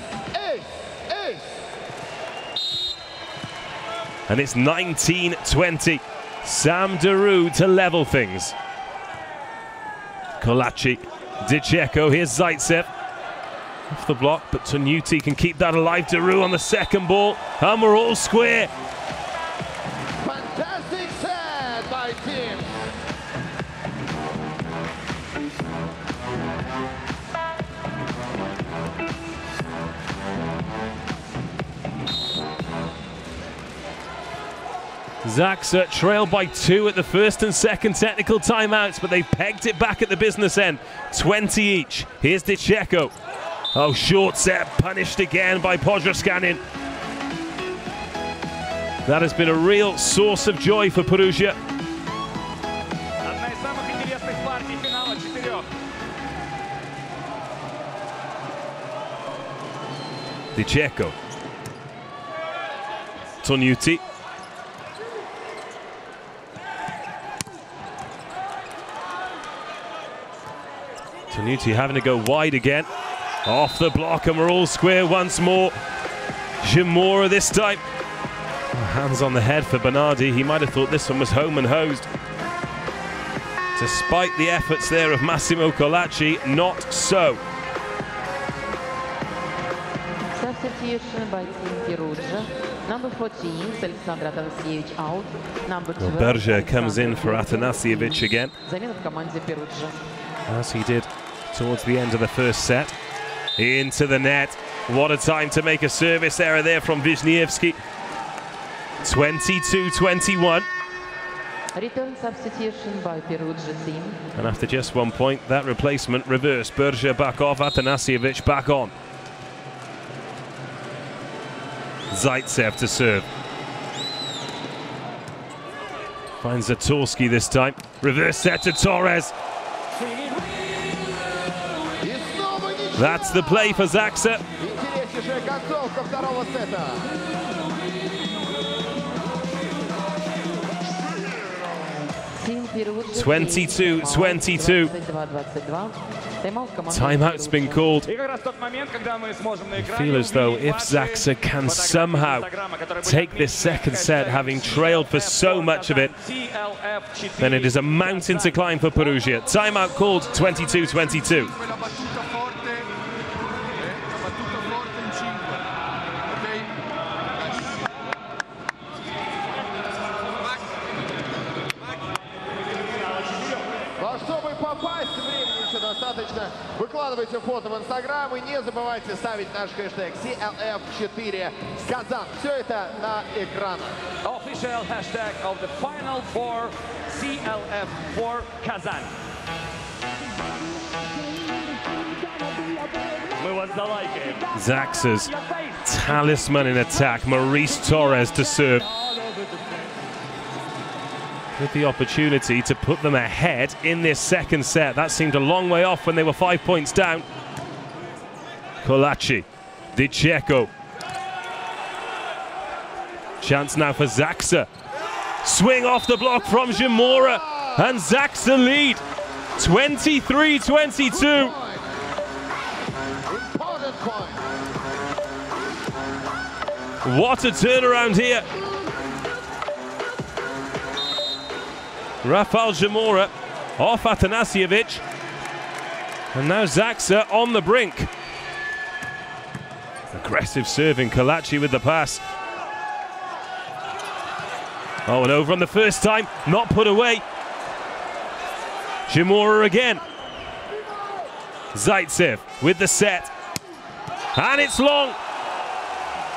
S1: And it's 19-20. Sam Deru to level things. Colussi, Dicheko, here's Zaitsev. Off the block, but Tonuti can keep that alive. Deru on the second ball, and we're all square.
S9: Fantastic set by team.
S1: Zaksa trailed by 2 at the first and second technical timeouts, but they pegged it back at the business end. 20 each. Here's Dicheko. Oh, short set, punished again by Podraskanin. That has been a real source of joy for Perugia.
S3: Одна из самых интересных партий финала 4.
S1: Dicheko. Tonuti. Tonuti having to go wide again. Off the block, and we're all square once more. Shimura this time. Hands on the head for Bernardi. He might have thought this one was home and hosed. Despite the efforts there of Massimo Colussi, not so.
S7: Substitution by Team Perugia. Number 14, Alexander Atanasijevic out. Number 12,
S1: Berger comes in for Atanasijevic again,
S7: Zenit в команде Perugia.
S1: as he did towards the end of the first set. Into the net. What a time to make a service error there from Wisniewski. 22-21.
S7: Return substitution by Perugia team.
S1: And after just 1 point, that replacement reversed. Berger back off, Atanasijevic back on. Zaitsev to serve. Finds Zatorski this time. Reverse set to Torres. That's the play for Zaksa.
S9: Интереснейшая концовка второго сета.
S1: 22-22. Timeout's been called. I feel as though if Zaksa can somehow take this second set, having trailed for so much of it, then it is a mountain to climb for Perugia. Timeout called, 22-22.
S9: Выкладывайте фото в Инстаграм и не забывайте ставить наш хэштег CLF4 Kazan. Все это на экранах.
S3: Official hashtag of the Final Four CLF4 Kazan. Мы вас залайкаем.
S1: Zaksa's talisman in attack, Maurice Torres to serve. With the opportunity to put them ahead in this second set. That seemed a long way off when they were 5 points down. Colussi, Di Cecco. Chance now for Zaksa. Swing off the block from Zamora, and Zaksa lead. 23-22. What a turnaround here. Rafael Zamora off Atanasijevic. And now Zaksa on the brink. Aggressive serving, Colussi with the pass. Oh, and over on the first time, not put away. Zamora again. Zaitsev with the set. And it's long.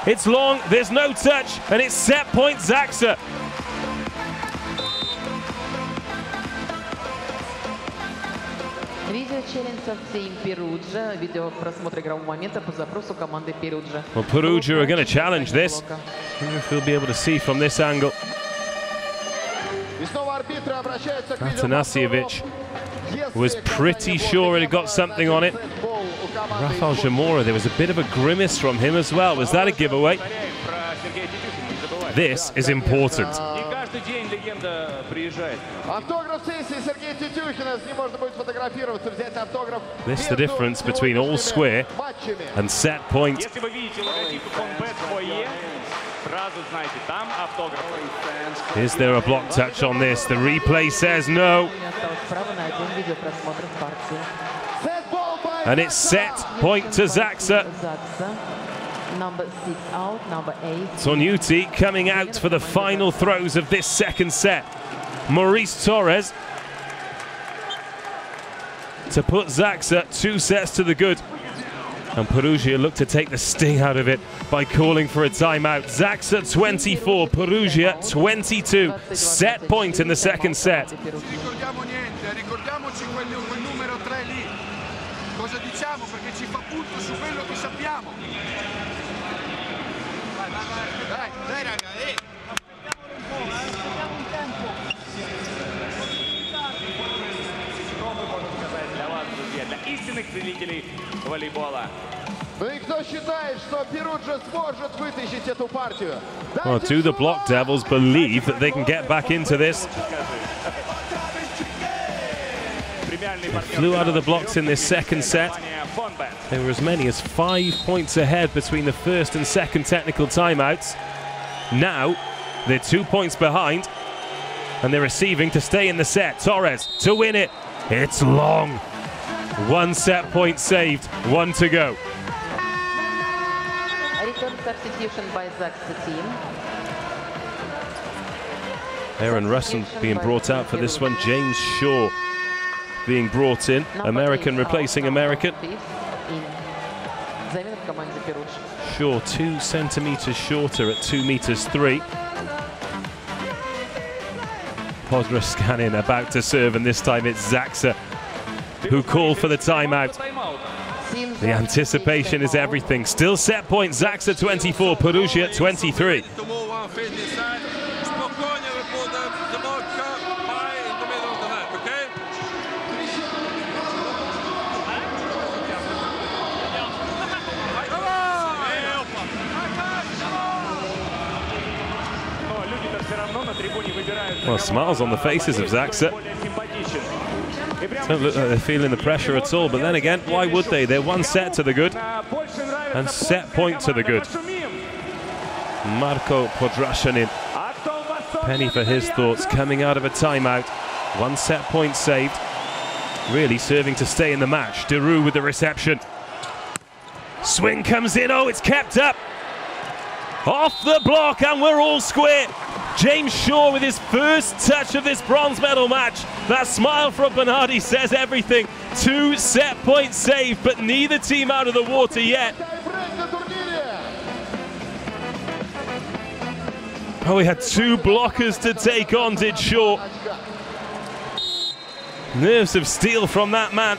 S1: It's long, there's no touch, and it's set point Zaksa.
S7: Видео-челлендж от Team Perugia. Видео просмотра игрового момента по запросу команды Perugia.
S1: Well, Perugia are going to challenge this. I wonder if we'll be able to see from this angle. Atanasijevic was pretty sure it had got something on it. Rafael Zamora, there was a bit of a grimace from him as well. Was that a giveaway? This is important. This is the difference between all square and set point. Is there a block touch on this? The replay says no. And it's set point to Zaksa.
S7: Number 6 out, number 8.
S1: Tonuti coming out for the final throws of this second set. Maurice Torres to put Zaksa 2 sets to the good. And Perugia look to take the sting out of it by calling for a timeout. Zaksa 24, Perugia 22. Set point in the second set.
S4: Ricordiamoci quel numero 3 lì. Cosa diciamo? Perché ci fa punto su quello che sappiamo. Dai raga,
S9: Aspettiamo un tempo.
S3: Для вас, друзья, для истинных ценителей волейбола.
S9: Ну и кто считает, что Perugia сможет вытащить эту партию?
S1: Well, do the Block Devils believe that they can get back into this? They flew out of the blocks in this second set. There were as many as 5 points ahead between the first and second technical timeouts. Now they're 2 points behind, and they're receiving to stay in the set. Torres to win it. It's long. 1 set point saved, 1 to go.
S7: Return substitution by Zaksa team.
S1: Aaron Russell being brought out for this one. James Shaw being brought in. American replacing American. Shaw 2 centimeters shorter at 2 meters 3. Podroskanin about to serve, and this time it's Zaksa who called for the timeout. The anticipation is everything. Still set point, Zaksa 24, Perugia 23. Well, smiles on the faces of Zaksa. Don't look like they're feeling the pressure at all, but then again, why would they? They're 1 set to the good and set point to the good. Marko Podrashanin, penny for his thoughts, coming out of a timeout. 1 set point saved, really serving to stay in the match. Deroux with the reception. Swing comes in, oh, it's kept up. Off the block, and we're all square. James Shaw with his first touch of this bronze medal match. That smile from Bernardi says everything. 2 set points saved, but neither team out of the water yet. Oh, we had 2 blockers to take on, did Shaw. Nerves of steel from that man.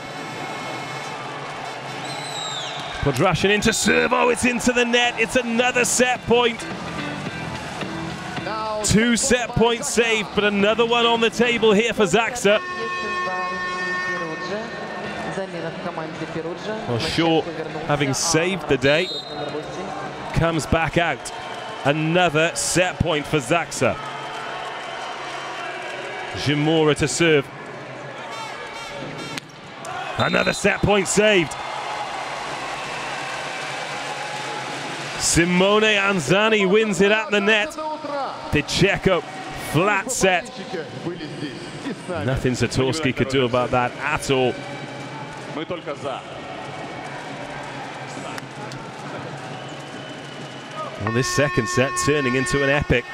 S1: Podrashin into serve, oh, it's into the net. It's another set point. 2 set points saved, but another one on the table here for Zaksa. Well, Shaw, having saved the day, comes back out. Another set point for Zaksa. Jimura to serve. Another set point saved. Simone Anzani wins it at the net. The Checo, flat set. Nothing Zatorski could do about that at all. Well, this second set turning into an epic.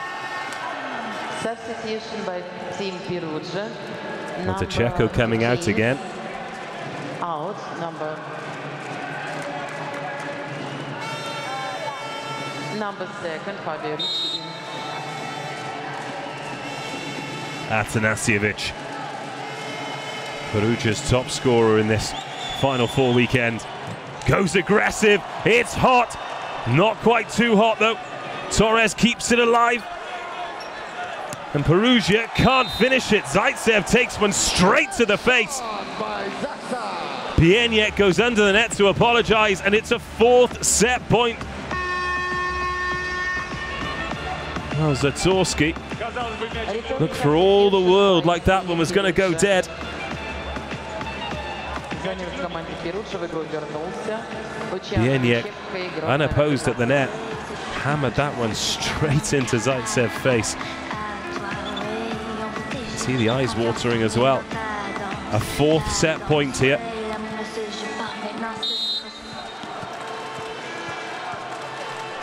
S7: Substitution by Team Perugia.
S1: The Checo coming out again.
S7: Out, number 2, Fabio Ricci.
S1: Atanasijevic, Perugia's top scorer in this Final Four weekend, goes aggressive. It's hot, not quite too hot though. Torres keeps it alive, and Perugia can't finish it. Zaitsev takes one straight to the face. Bieniek goes under the net to apologize, and it's a 4th set point. Well, Zatorski looked for all the world like that one was going to go dead. Bieniek, unopposed at the net, hammered that one straight into Zaitsev's face. See the eyes watering as well. A 4th set point here.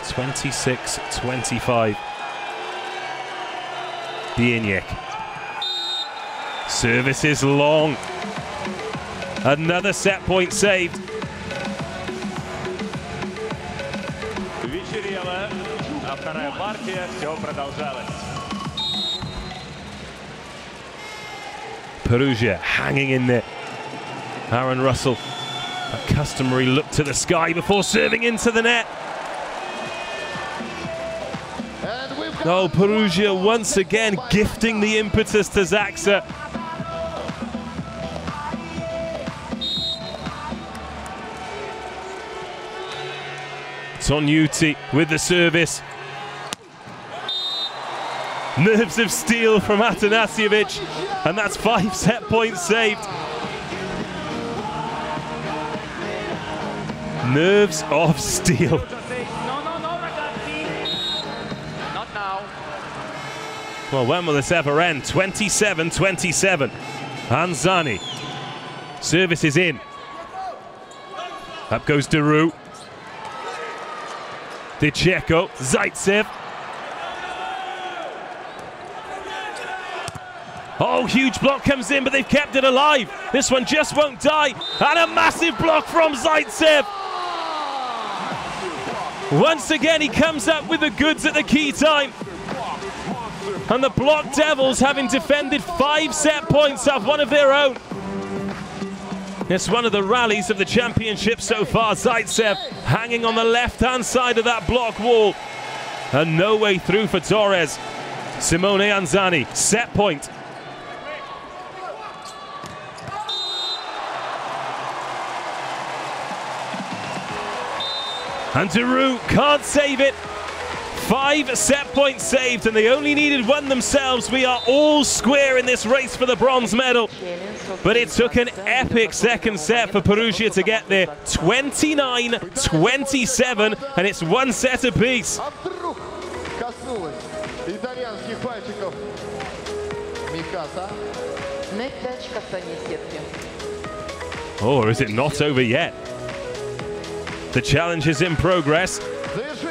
S1: (26-25). Bieniek. Service is long. Another set point saved.
S3: Вечерело, а вторая партия, все продолжалось.
S1: Perugia hanging in there. Aaron Russell, a customary look to the sky before serving into the net. Oh, Perugia once again gifting the impetus to Zaksa. Tonyuti with the service. Nerves of steel from Atanasijevic, and that's 5 set points saved. Nerves of steel.
S9: now.
S1: Well, when will this ever end? 27-27. Anzani. Service is in. Up goes Deru. Dicheko. Zaitsev. Oh, huge block comes in, but they've kept it alive. This one just won't die. And a massive block from Zaitsev. Once again, he comes up with the goods at the key time. And the Block Devils, having defended 5 set points, have one of their own. It's one of the rallies of the championship so far. Zaitsev hanging on the left-hand side of that block wall. And no way through for Torres. Simone Anzani, set point. And Deru can't save it. 5 set points saved, and they only needed 1 themselves. We are all square in this race for the bronze medal. But it took an epic second set for Perugia to get there. 29-27, and it's 1 set apiece. Oh, or is it not over yet? The challenge is in progress.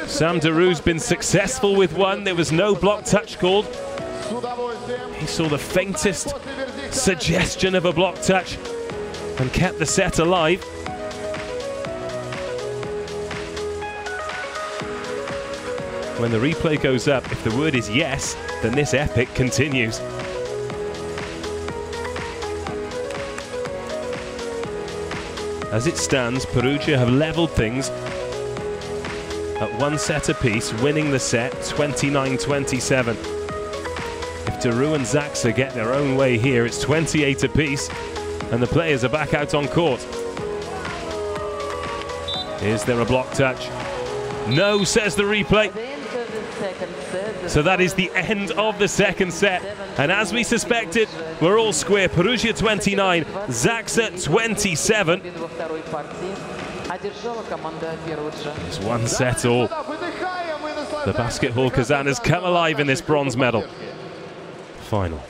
S1: Sam Deru's been successful with 1. There was no block touch called. He saw the faintest suggestion of a block touch and kept the set alive. When the replay goes up, if the word is yes, then this epic continues. As it stands, Perugia have levelled things at 1 set apiece, winning the set 29-27. If Deru and Zaksa get their own way here, it's 28 apiece, and the players are back out on court. Is there a block touch? No, says the replay. So that is the end of the second set. And as we suspected, we're all square. Perugia 29, Zaksa 27. It's 1 set all. The Basket Hall Kazan has come alive in this bronze medal final.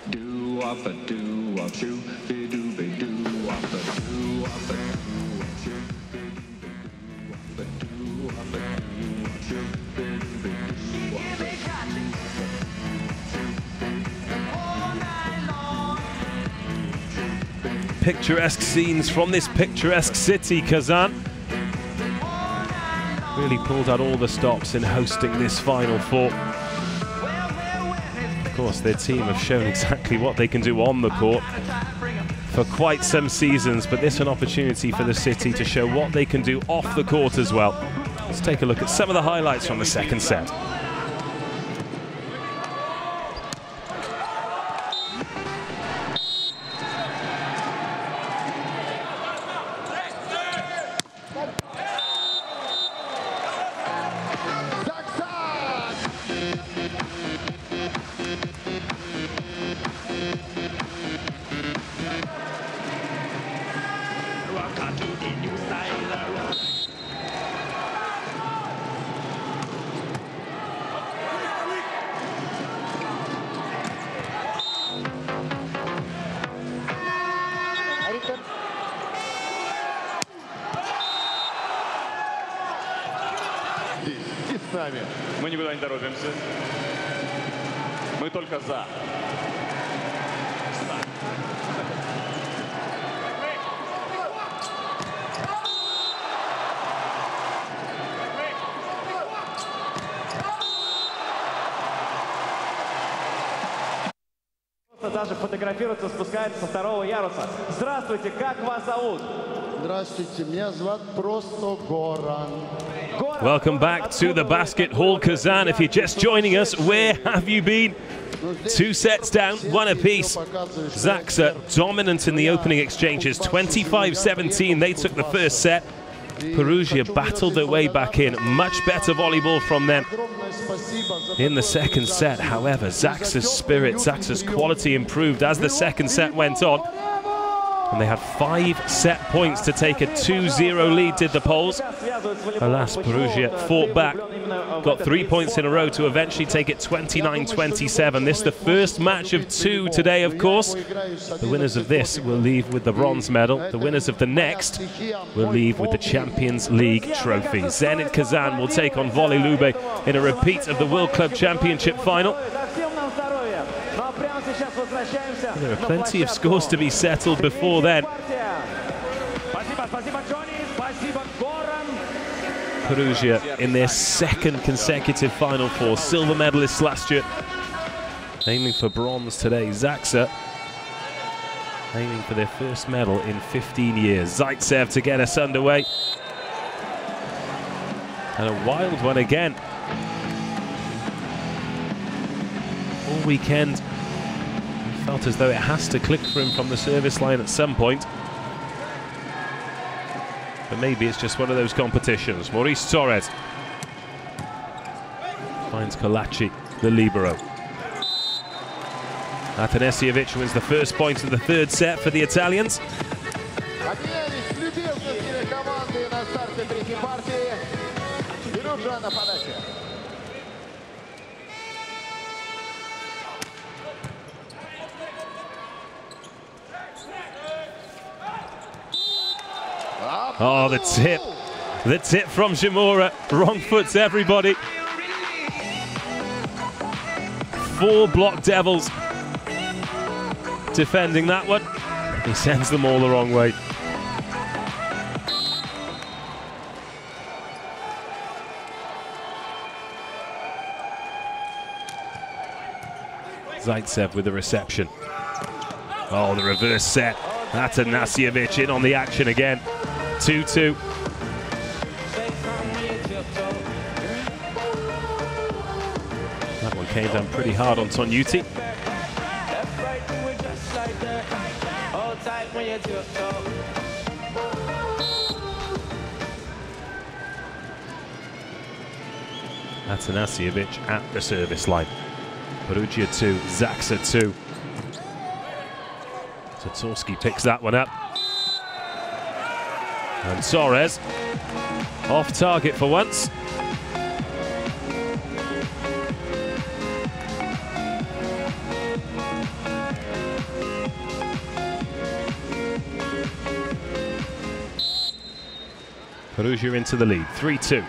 S1: Picturesque scenes from this picturesque city, Kazan. Really pulled out all the stops in hosting this Final Four. Of course, their team have shown exactly what they can do on the court for quite some seasons, but this is an opportunity for the city to show what they can do off the court as well. Let's take a look at some of the highlights from the second set.
S3: Мы никуда не торопимся. Мы только за.
S10: Даже фотографируется, спускается со 2-го яруса. Здравствуйте, как вас зовут?
S11: Здравствуйте, меня зовут просто Горан.
S1: Welcome back to the Basket Hall Kazan. If you're just joining us, where have you been? 2 sets down, 1 apiece. Zaksa dominant in the opening exchanges, 25-17. They took the first set. Perugia battled their way back in. Much better volleyball from them in the second set. However, Zaksa's spirit, Zaksa's quality improved as the second set went on. And they had 5 set points to take a 2-0 lead, did the Poles. Alas, Perugia fought back, got 3 points in a row to eventually take it 29-27. This is the first match of 2 today, of course. The winners of this will leave with the bronze medal. The winners of the next will leave with the Champions League trophy. Zenit Kazan will take on Volley Lube in a repeat of the World Club Championship final. There are plenty of scores to be settled before then. Perugia in their 2nd consecutive Final Four. Silver medalists last year. Aiming for bronze today. Zaksa aiming for their first medal in 15 years. Zaitsev to get us underway. And a wild one again. All weekend, felt as though it has to click for him from the service line at some point. But maybe it's just one of those competitions. Maurice Torres finds Colussi, the libero. Atanasijevic wins the first point of the 3rd set for the Italians. Oh, the tip from Shimura, wrong foots everybody. 4 block devils defending that one. He sends them all the wrong way. Zaitsev with the reception. Oh, the reverse set. Atanasijevic in on the action again. 2-2. That one came down pretty hard on Tognuti. Atanasijevic at the service line. Perugia 2, Zaksa 2. Satorski picks that one up. And Torres off target for once. Perugia into the lead, 3-2.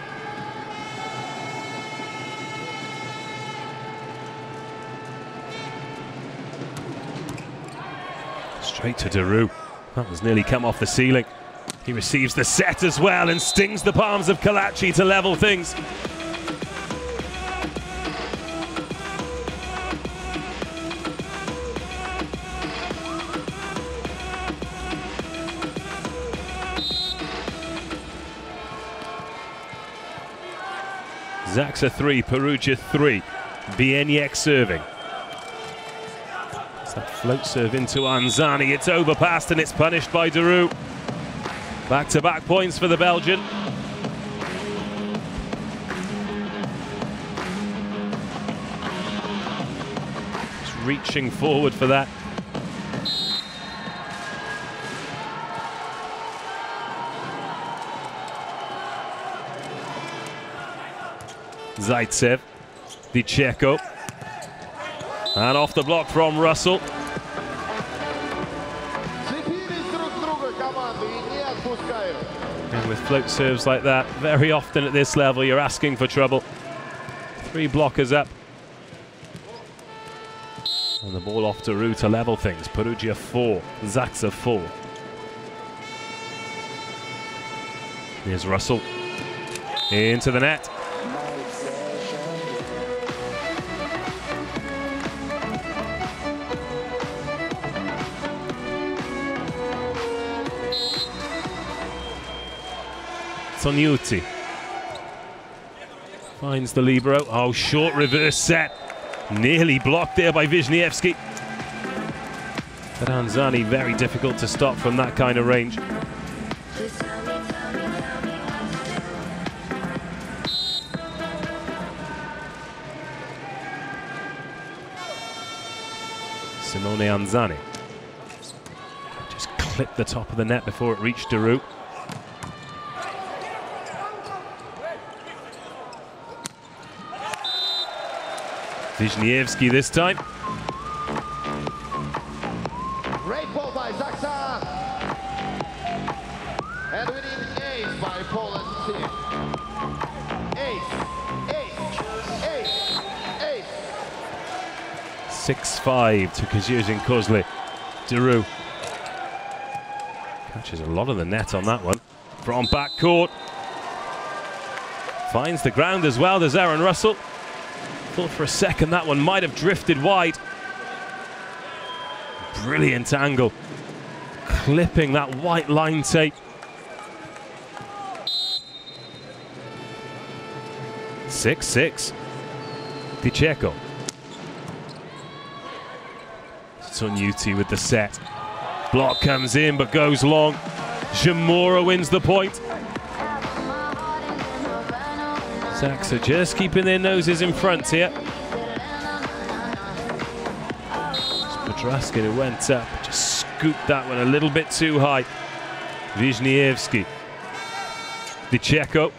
S1: Straight to Daru. That was nearly come off the ceiling. He receives the set as well and stings the palms of Colussi to level things. Zaksa 3, Perugia 3. Bieniek serving. It's that float serve into Anzani. It's overpassed and it's punished by Daru. Back-to-back points for the Belgian. Just reaching forward for that. Zaitsev, the Checo. And off the block from Russell. And with float serves like that, very often at this level, you're asking for trouble. 3 blockers up. And the ball off to Daru to level things. Perugia 4, Zaksa 4. Here's Russell. Into the net. Tognuti finds the libero. Oh, short reverse set. Nearly blocked there by Wisniewski. But Anzani very difficult to stop from that kind of range. Simone Anzani just clipped the top of the net before it reached Daru. Wisniewski this time.
S9: Great ball by Zaksa. And we need ace by Poland team. Ace, ace, ace, ace.
S1: 6-5 to KEDZIERZYN-KOZLE. Daru catches a lot of the net on that one. From backcourt. Finds the ground as well. There's Aaron Russell. Thought for a second that one might have drifted wide. Brilliant angle. Clipping that white line tape. 6-6. Dicheko. Sunyuti with the set. Block comes in but goes long. Jamora wins the point. Zaksa just keeping their noses in front here. Petraskin who went up, just scooped that one a little bit too high. Wisniewski. Dicheko.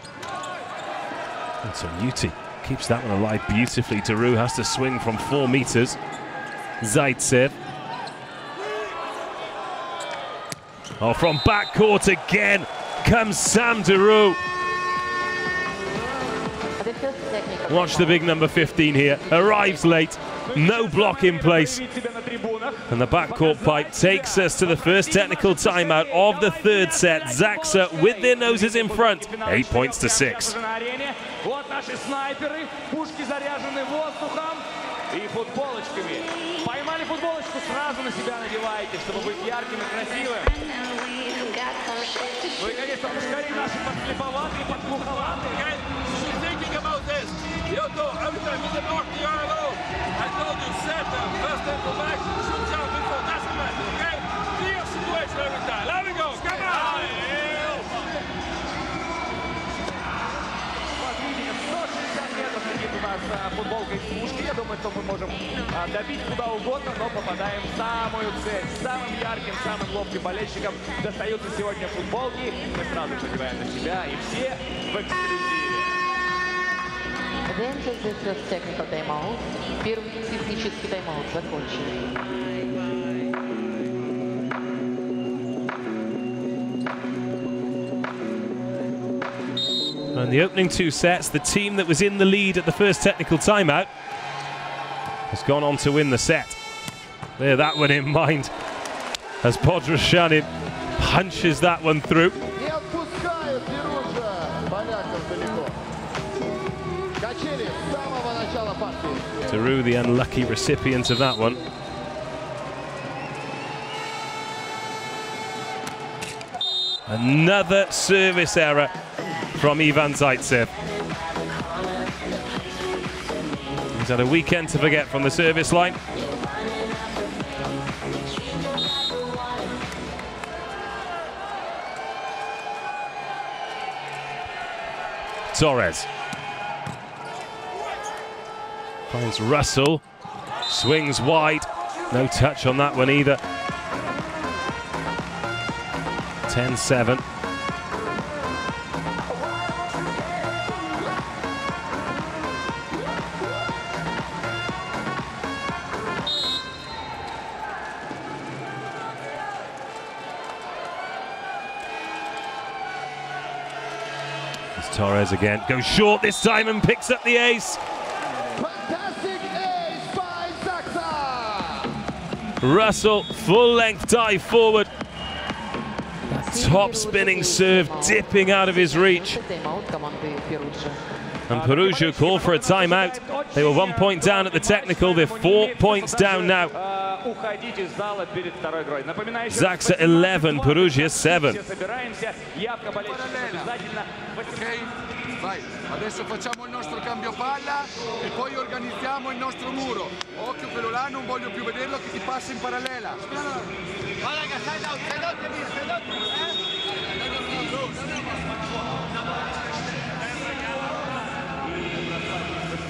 S1: And Sunyuti keeps that one alive beautifully. Daru has to swing from 4 meters. Zaitsev. Oh, from backcourt again comes Sam Daru. Watch the big number 15 here. Arrives late, no block in place. And the backcourt pipe takes us to the first technical timeout of the third set. Zaksa with their noses in front, 8 points to 6.
S3: И футболочками. Поймали футболочку, сразу на себя надеваете, чтобы быть ярким и красивым. Ну и, конечно, пушкари наши подслеповатые, подглуховатые. Футболка из пушки. Я думаю, что мы можем добить куда угодно, но попадаем в самую цель. Самым ярким, самым ловким болельщикам достаются сегодня футболки. Мы сразу надеваем на себя, и все в эксклюзиве.
S7: Техника тайм-аут. Первый технический тайм-аут закончен.
S1: In the opening 2 sets, the team that was in the lead at the first technical timeout has gone on to win the set. Bear that one in mind as Podrashanin punches that one through. Daru, the unlucky recipient of that one. Another service error from Ivan Zaitsev. He's had a weekend to forget from the service line. Torres. Finds Russell. Swings wide. No touch on that one either. 10-7. Torres again, goes short this time and picks up the ace.
S9: Fantastic ace by Zaksa.
S1: Russell, full length dive forward. That top spinning serve dipping out of his reach. And Perugia called for a timeout. They were 1 point down at the technical, they're 4 points down now. Zaksa 11, Perugia 7.
S4: Ok? Vai, adesso facciamo il nostro cambio palla e poi organizziamo il nostro muro. Occhio quello là, non voglio più vederlo che ti passa in parallela.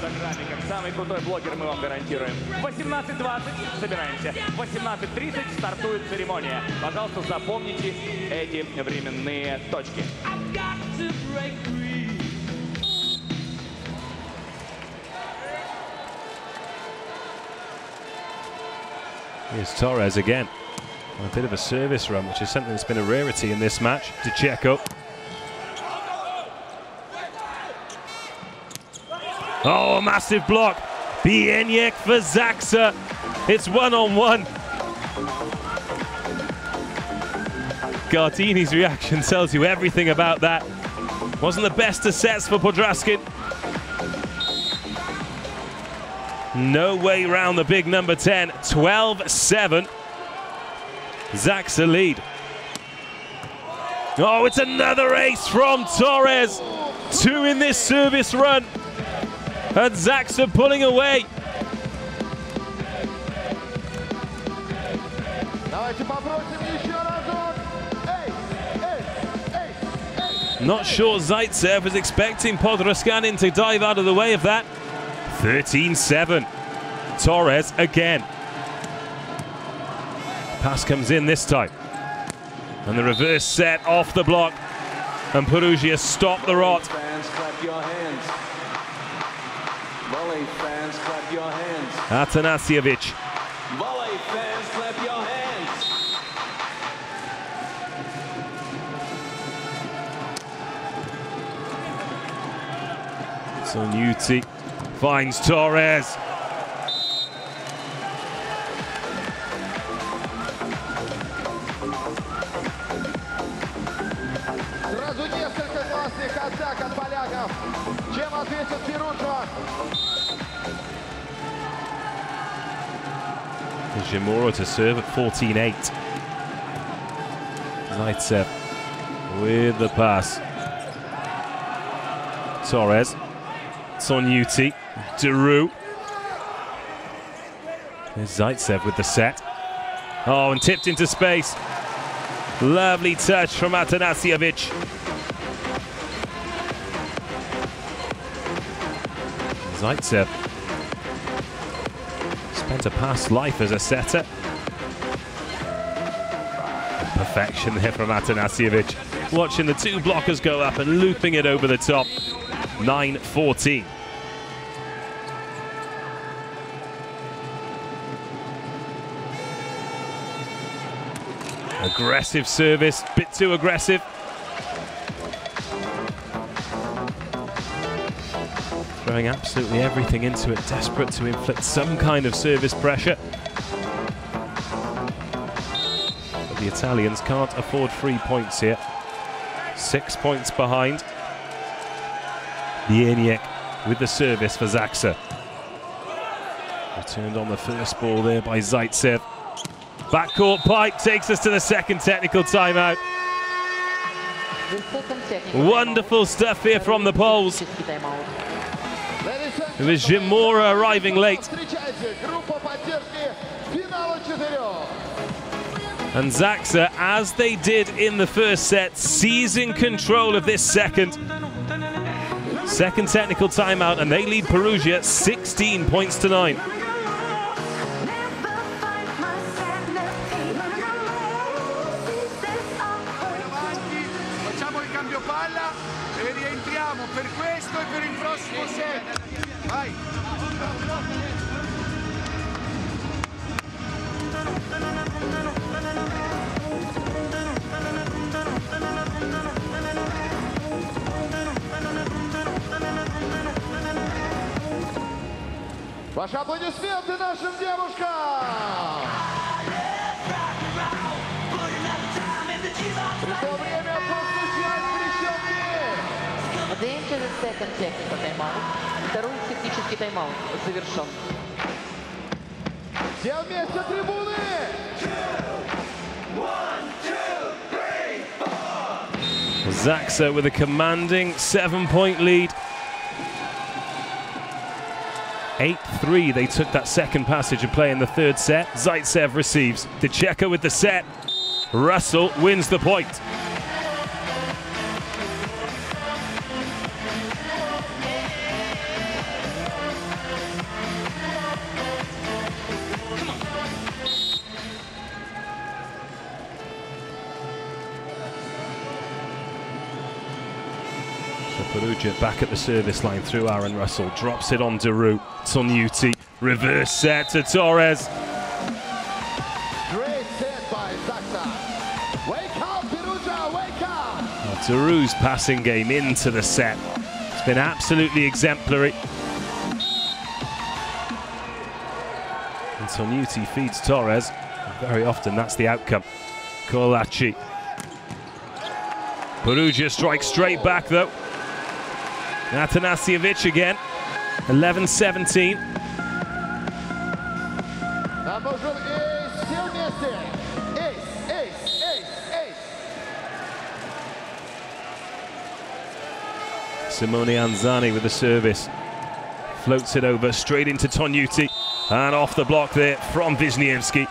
S3: программе, как самый крутой блогер, мы вам гарантируем. 18:20 собираемся. 18:30 стартует церемония. Пожалуйста, запомните эти временные точки.
S1: Here's Torres again. A bit of a service run, which is something that's been a rarity in this match. To Checo. Oh, a massive block. Bieniek for Zaksa. It's 1-on-1. Gardini's reaction tells you everything about that. Wasn't the best of sets for Podraskin. No way round the big number 10. 12-7. Zaksa lead. Oh, it's another ace from Torres. 2 in this service run. And Zaksa pulling away. Not sure Zaitsev was expecting Podraskin to dive out of the way of that. 13-7. Torres again. Pass comes in this time. And the reverse set off the block. And Perugia stop the rot.
S6: Fans, clap your hands. Volley fans, clap your hands.
S1: Atanasijevic.
S6: Volley fans, clap your hands.
S1: Zenit finds Torres.
S9: Сразу несколько классных атак от поляков. Чем ответит Перуджа?
S1: Zimura to serve at 14-8. Zaitsev with the pass. Torres. Zenit. Deru. There's Zaitsev with the set. Oh, and tipped into space. Lovely touch from Atanasijevic. Zaitsev spent a past life as a setter. Perfection there from Atanasijevic. Watching the 2 blockers go up and looping it over the top. 9-14. Aggressive service, bit too aggressive. Throwing absolutely everything into it, desperate to inflict some kind of service pressure. But the Italians can't afford 3 points here. 6 points behind. Bieniek with the service for Zaksa. Returned on the first ball there by Zaitsev. Backcourt pipe takes us to the second technical timeout. Wonderful stuff here from the Poles. It was Zimura arriving late. And Zaksa, as they did in the first set, seizing control of this second. Second technical timeout, and they lead Perugia 16 points to 9.
S4: Facciamo il cambio palla e rientriamo per questo e per il prossimo set. Vai.
S9: Ваши аплодисменты нашим девушкам! Пришло время постучать в трещотки!
S7: The end of the second technical timeout. Второй технический тайм-аут завершен.
S9: Все вместе трибуны!
S1: Zaksa with a commanding 7-point lead. 8-3, they took that second passage of play in the third set. Zaitsev receives. Checo with the set. Russell wins the point. Perugia back at the service line through Aaron Russell. Drops it on Daru. Tonuti. Reverse set to Torres.
S9: Great set by Zaksa. Wake up, Perugia, wake up!
S1: Daru's passing game into the set. It's been absolutely exemplary. And Tonuti feeds Torres. Very often that's the outcome. Colussi. Perugia strikes straight back though. Atanasijevic again. 11-17. Simone Anzani with the service. Floats it over straight into Tonuti. And off the block there from Wisniewski.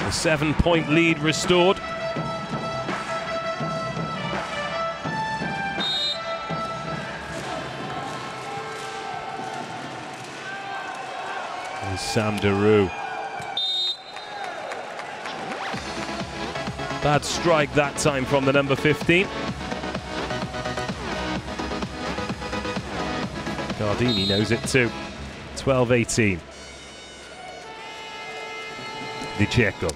S1: A 7-point lead restored. And Sam Daru. Bad strike that time from the number 15. Gardini knows it too. 12-18. Di Cecco.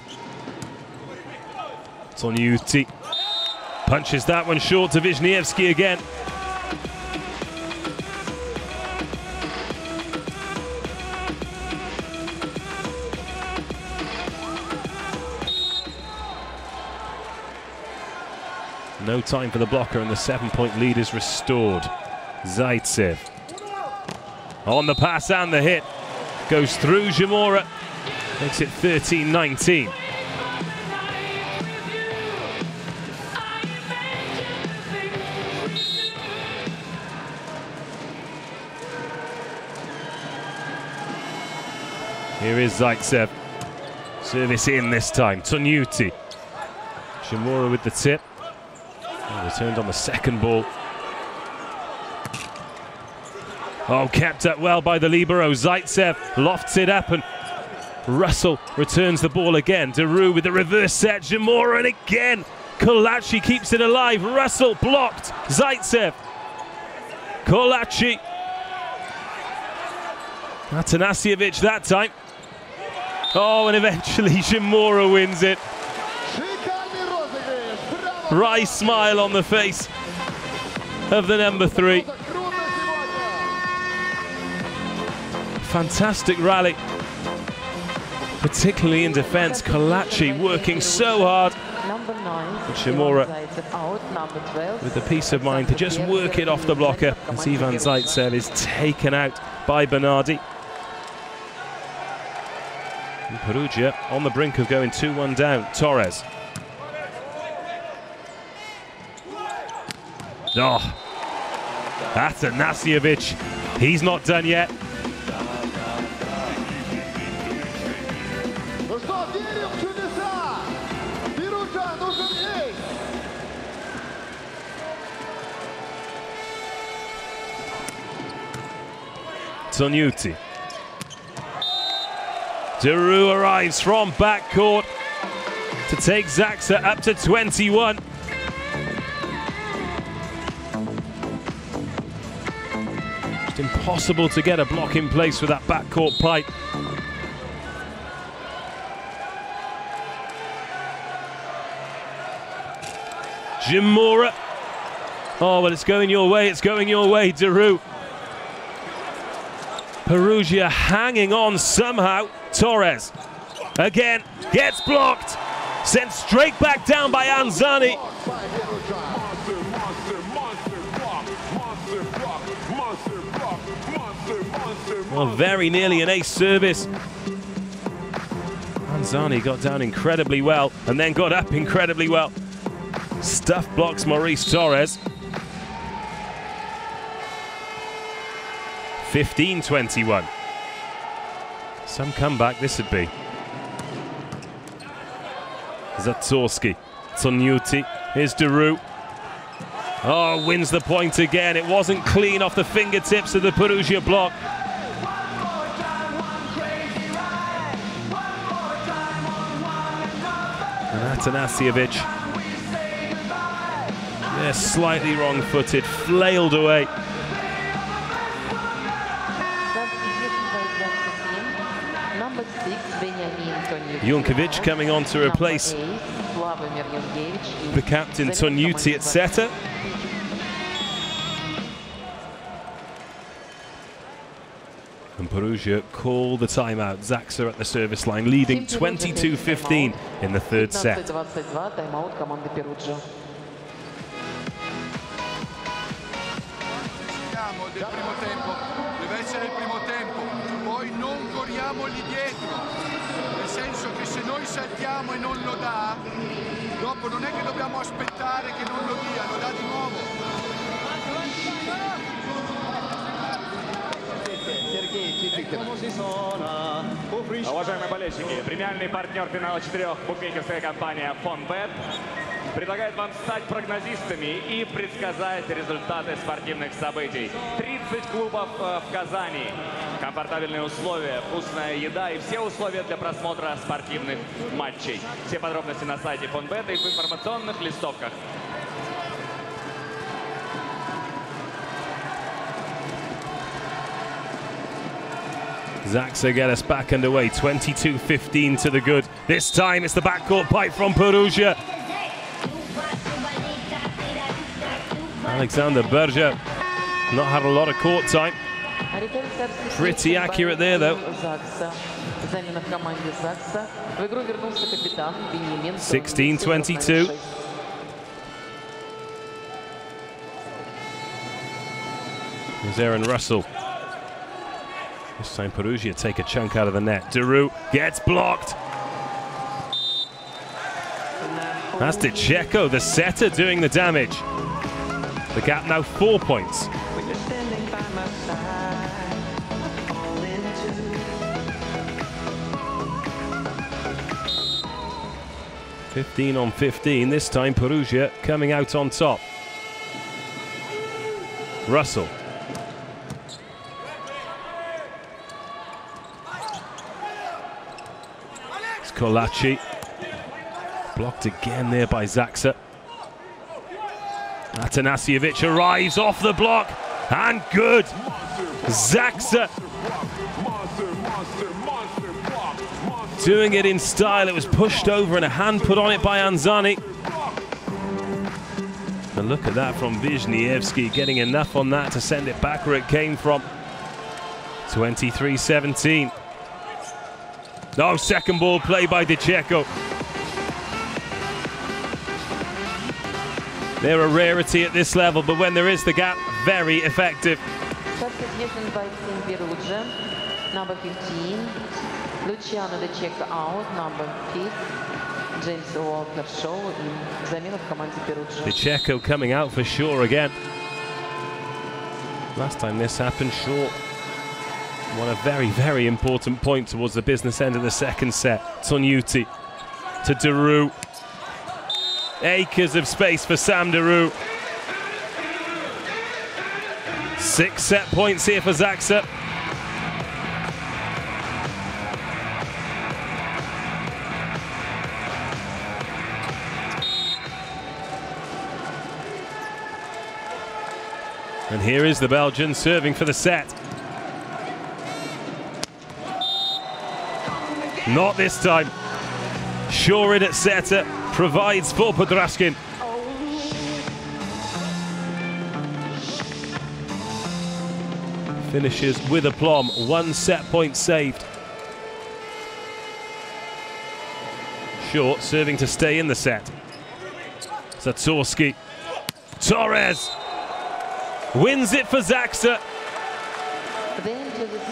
S1: Tonuti punches that one short to Wisniewski again. No time for the blocker and the 7-point lead is restored. Zaitsev. On the pass and the hit. Goes through Zamora. Makes it 13-19. Here is Zaitsev. Service in this time. Tonuti. Zamora with the tip. Returned on the second ball. Oh, kept up well by the libero. Zaitsev lofts it up and Russell returns the ball again. Daru with the reverse set. Zamora and again. Colussi keeps it alive. Russell blocked. Zaitsev. Colussi. Atanasijevic that time. Oh, and eventually Zamora wins it. Wry smile on the face of the number 3. Fantastic rally, particularly in defence. Colussi working so hard. Zamora with the peace of mind to just work it off the blocker as Ivan Zaitsev is taken out by Bernardi. And Perugia on the brink of going 2-1 down. Torres. Oh, Atanasijevic, he's not done yet. Tonuti. Daru arrives from backcourt to take Zaksa up to 21. Just impossible to get a block in place with that backcourt pipe. Zamora. Oh, well, it's going your way, Daru. Perugia hanging on somehow. Torres again gets blocked, sent straight back down by Anzani. Well, very nearly an ace service. Anzani got down incredibly well and then got up incredibly well. Stuff blocks Maurice Torres. 15-21. Some comeback this would be. Zatorski. Tonuti. Here's Daru. Oh, wins the point again. It wasn't clean off the fingertips of the Perugia block. And Atanasijevic They're slightly wrong-footed, flailed away. Junkovic coming on to replace the captain Tonuti at setter. And Perugia call the timeout. Zaksa at the service line, leading 22-15 in the third set.
S4: Del primo tempo, deve essere il primo tempo, poi non corriamo lì dietro, nel senso che se noi saltiamo e non lo dà, dopo non è che dobbiamo aspettare che non lo dia, lo dà di nuovo.
S3: Уважаемые болельщики, премиальный партнер финала 4 букмекерская компания «Фонбет» предлагает вам стать прогнозистами и предсказать результаты спортивных событий. 30 клубов в Казани, комфортабельные условия, вкусная еда и все условия для просмотра спортивных матчей. Все подробности на сайте Фонбет и в информационных листовках.
S1: Zaksa get us back underway, 22-15 to the good. This time it's the backcourt pipe from Perugia. Alexander Berger not had a lot of court time. Pretty accurate there though. 16-22. Here's Aaron Russell. This time Perugia take a chunk out of the net. Deru gets blocked. That's DeCecco, the setter, doing the damage. The gap now 4 points. (15 on 15). This time Perugia coming out on top. Russell. Colussi. Blocked again there by Zaksa. Atanasijevic arrives off the block, and good. Zaksa doing it in style. It was pushed over and a hand put on it by Anzani. And look at that from Wisniewski, getting enough on that to send it back where it came from. 23-17. Oh, second ball play by DeCecco. They're a rarity at this level, but when there is the gap, very effective.
S7: Substitution by Team Perugia, number 15. Luciano DeCecco out, number 5. James Walker Show in замена в команде Perugia.
S1: DeCecco coming out for sure again. Last time this happened, short. Won a very, very important point towards the business end of the second set. Tonuti to Deru. Acres of space for Sam Deru. 6 set points here for Zaksa. And here is the Belgian serving for the set. Not this time. Shorin at setter provides for Podraskin. Finishes with aplomb. 1 set point saved. Short serving to stay in the set. Zatorski. Torres wins it for Zaksa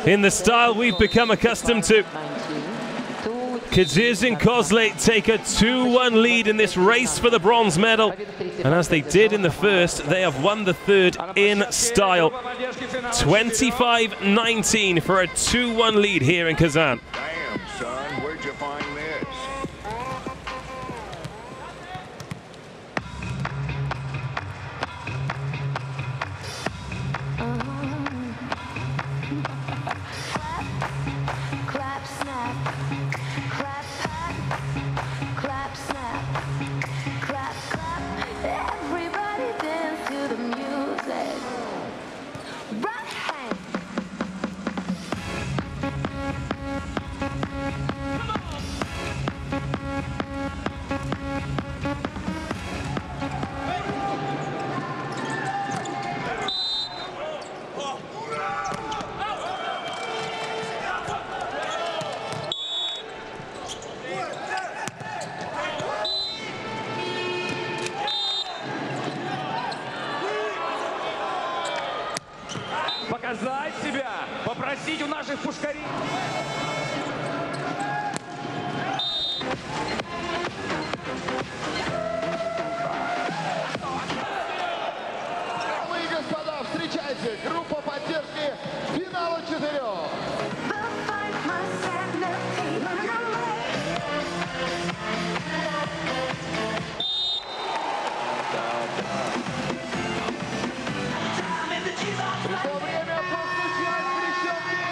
S1: in the style we've become accustomed to. KEDZIERZYN-KOZLE take a 2-1 lead in this race for the bronze medal. And as they did in the first, they have won the third in style. 25-19 for a 2-1 lead here in Kazan.
S12: Damn, son, where'd you find this?
S13: Clap, snap. Clap, pat. Clap, snap. Clap, clap. Everybody
S3: Показать себя, попросить у наших пушкарей.
S9: Дамы и господа, встречайте, группа поддержки финала 4. Пришло время постучать трещотки.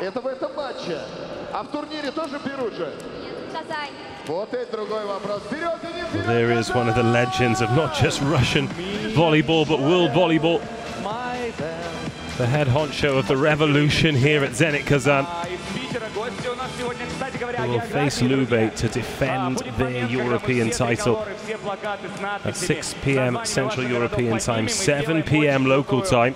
S9: Это в этом матче. А в турнире тоже Перуджа? Вот это другой вопрос. Вперед,
S1: Well, there is one of the legends of not just Russian volleyball, but world volleyball. The head honcho of the revolution here at Zenit Kazan. Who will face Lube to defend their European title at 6 p.m. Central European time, 7 p.m. local time.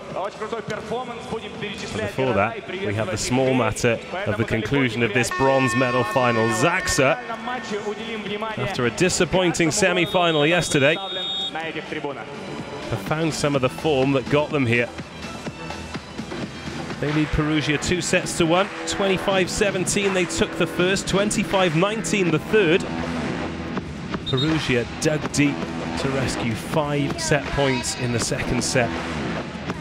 S1: Before that, we have the small matter of the conclusion of this bronze medal final. Zaksa, after a disappointing semi-final yesterday, have found some of the form that got them here. They lead Perugia 2-1, 25-17 they took the first, 25-19 the third. Perugia dug deep to rescue 5 set points in the second set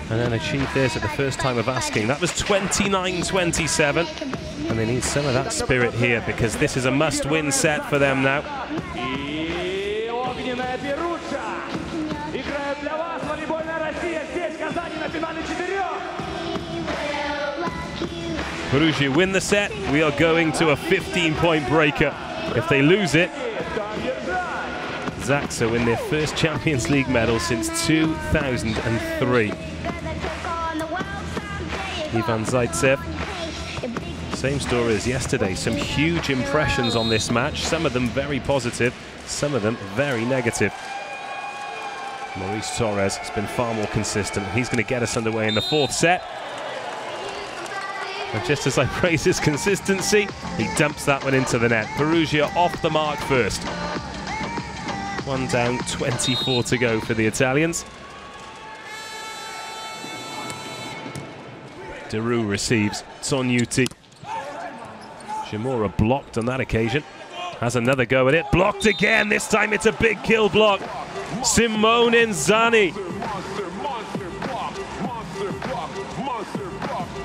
S1: and then achieved this at the first time of asking. That was 29-27, and they need some of that spirit here because this is a must-win set for them now. Perugia win the set, we are going to a 15-point breaker. If they lose it, Zaksa win their first Champions League medal since 2003. Ivan Zaitsev, same story as yesterday. Some huge impressions on this match, some of them very positive, some of them very negative. Maurice Torres has been far more consistent. He's going to get us underway in the fourth set. And just as I praise his consistency, he dumps that one into the net. Perugia off the mark first. 1 down, 24 to go for the Italians. Deru receives. Tsonyuti. Shimura blocked on that occasion. Has another go at it. Blocked again. This time it's a big kill block. Simone Inzaghi.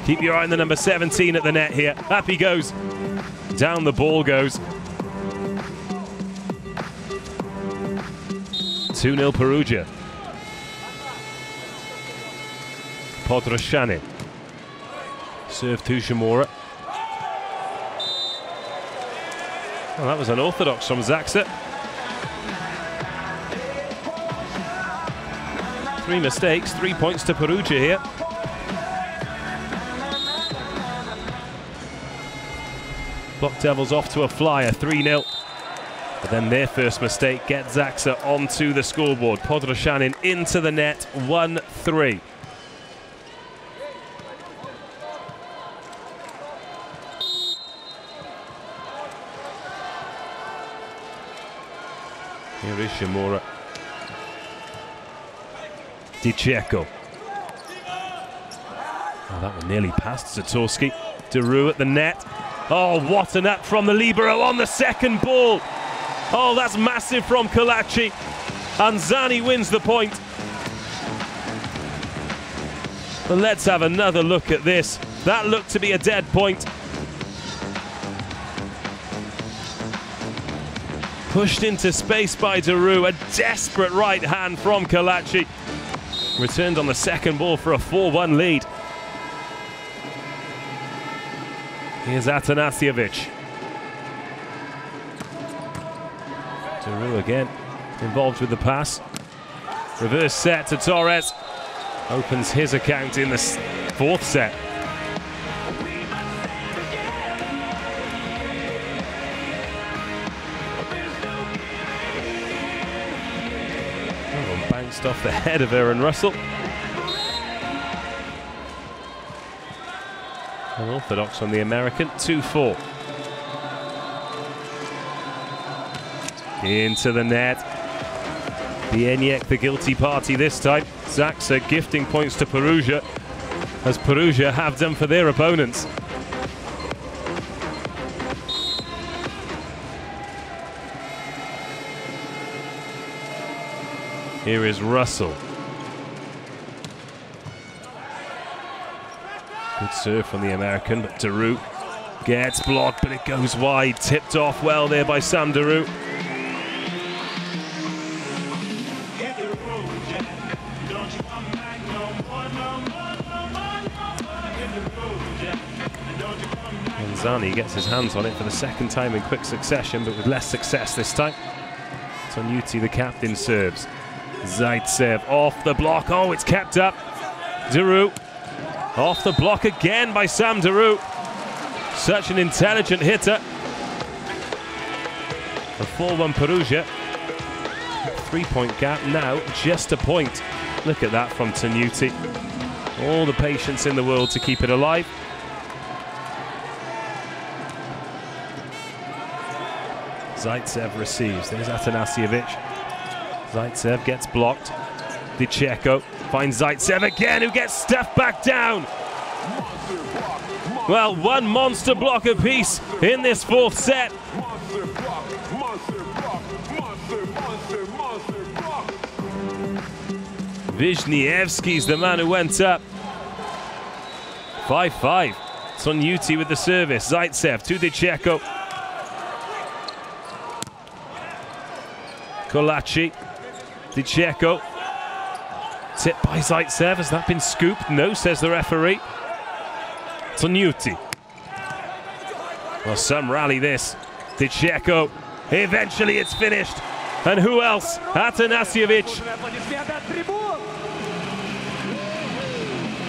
S1: Keep your eye on the number 17 at the net here. Up he goes. Down the ball goes. 2-0 Perugia. Podroshani. Serve to Shimura. Well, that was unorthodox from Zaksa. 3 mistakes, 3 points to Perugia here. Block Devils off to a flyer, 3-0. But then their first mistake gets Zaksa onto the scoreboard. Podroshani into the net, 1-3. Here is Shimura. Di Cecco. Oh, that one nearly passed Zatorski. Deru at the net. Oh, what an up from the libero on the second ball. Oh, that's massive from Colussi. And Zani wins the point. But let's have another look at this. That looked to be a dead point. Pushed into space by Deru. A desperate right hand from Colussi. Returned on the second ball for a 4-1 lead. Here's Atanasijevic. Deru again, involved with the pass. Reverse set to Torres. Opens his account in the fourth set. Bounced off the head of Aaron Russell. Unorthodox on the American, 2-4. Into the net. Bieniek, the guilty party this time. Zaksa gifting points to Perugia, as Perugia have done for their opponents. Here is Russell. Good serve from the American, but Daru gets blocked, but it goes wide. Tipped off well there by Sam Daru. Zani gets his hands on it for the second time in quick succession, but with less success this time. Tonuti, the captain, serves. Zaitsev off the block. Oh, it's kept up. Daru off the block again by Sam Daru. Such an intelligent hitter. A 4-1 Perugia. 3-point gap now, just a point. Look at that from Tonuti. All the patience in the world to keep it alive. Zaitsev receives. There's Atanasijevic. Zaitsev gets blocked. Dicheko finds Zaitsev again, who gets stuffed back down. Well, one monster block apiece in this fourth set. Wisniewski's the man who went up. 5-5. Tonuti with the service. Zaitsev to Dicheko. Colussi. Dicheko. Tipped by Zaitsev. Has that been scooped? No, says the referee. Tonuti. Well, some rally this. Dicheko. Eventually it's finished. And who else? Atanasijevic.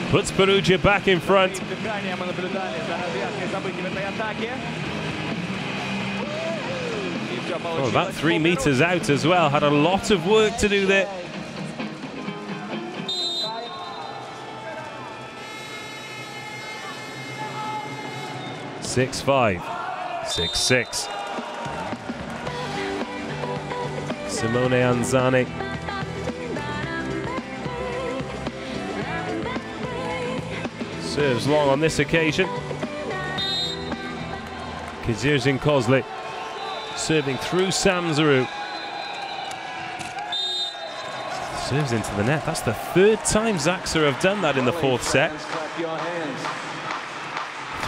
S1: Puts Perugia back in front. Oh, about 3 meters out as well. Had a lot of work to do there. (6-5), 6-6. Simone Anzani. Serves long on this occasion. KEDZIERZYN-KOZLE serving through Sam Daru. Serves into the net. That's the third time Zaksa have done that in the fourth set.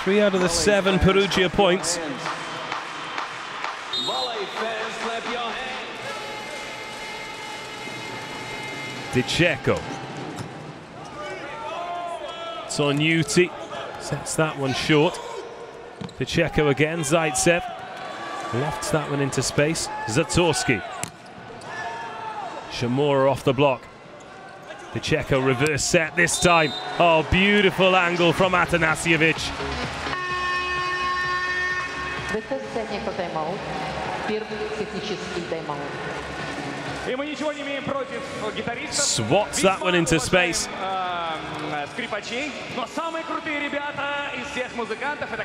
S1: 3 out of the 7 Perugia points. Dicheko. Tonuti sets that one short. Dicheko again. Zaitsev lofts that one into space. Zatorski. Shamura off the block. Dicheko reverse set this time. Oh, beautiful angle from Atanasijevic. Swats that one into space.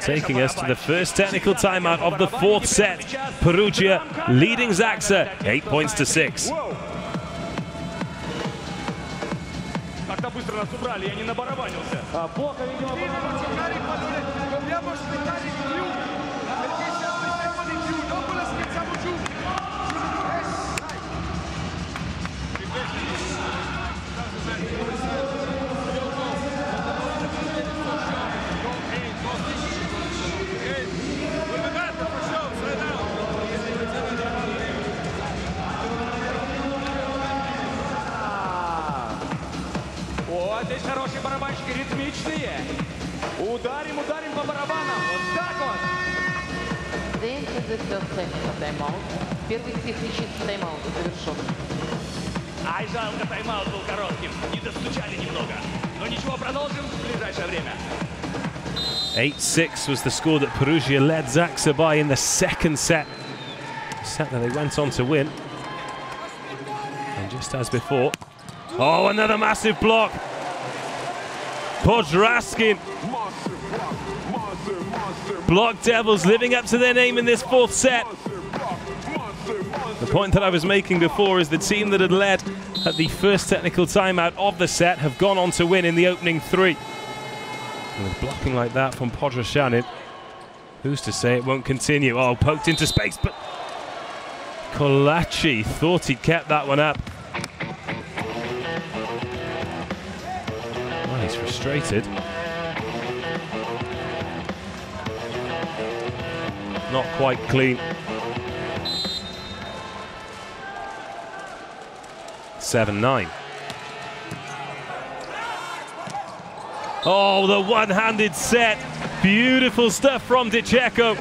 S1: Taking us to the first technical timeout of the fourth set. Perugia leading Zaksa 8 points to 6.
S3: Здесь хорошие барабанщики, ритмичные. Ударим по барабанам. Вот так вот.
S7: This is the first technical timeout. Первый технический тайм-аут завершен.
S3: Ай, жалко, тайм-аут был коротким. Не достучали немного. Но ничего, продолжим в ближайшее время.
S1: 8-6 was the score that Perugia led Zaksa by in the second set. A set that they went on to win. And just as before, Oh, another massive block. Podraskin. Block Devils living up to their name in this fourth set. The point that I was making before is the team that had led at the first technical timeout of the set have gone on to win in the opening three. And with blocking like that from Podraskin, who's to say it won't continue? Oh, poked into space, but Colussi thought he kept that one up. Well, he's frustrated. Not quite clean. 7-9. Oh, the one-handed set. Beautiful stuff from DiCecco.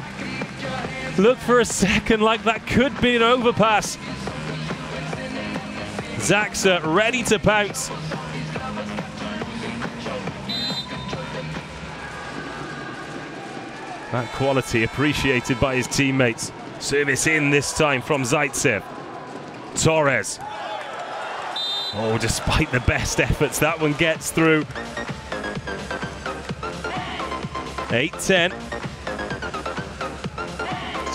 S1: Look for a second like that could be an overpass. Zaksa ready to pounce. That quality appreciated by his teammates. Service in this time from Zaitsev. Torres. Oh, despite the best efforts, that one gets through. 8-10.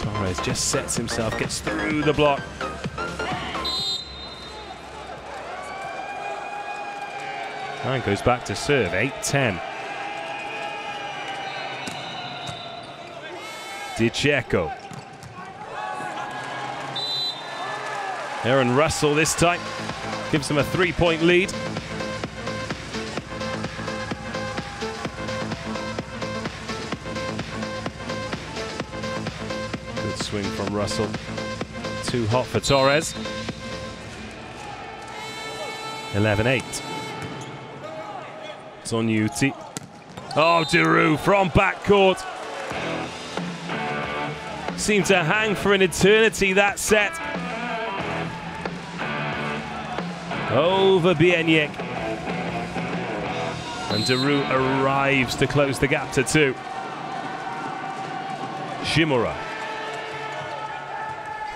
S1: Torres just sets himself, gets through the block. And goes back to serve. 8-10. DiCecco. Aaron Russell this time gives him a 3-point lead. Good swing from Russell. Too hot for Torres. 11-8. Zenit. Oh, Deru from backcourt. Seemed to hang for an eternity, that set. Over Bieniek. And Deru arrives to close the gap to 2. Shimura.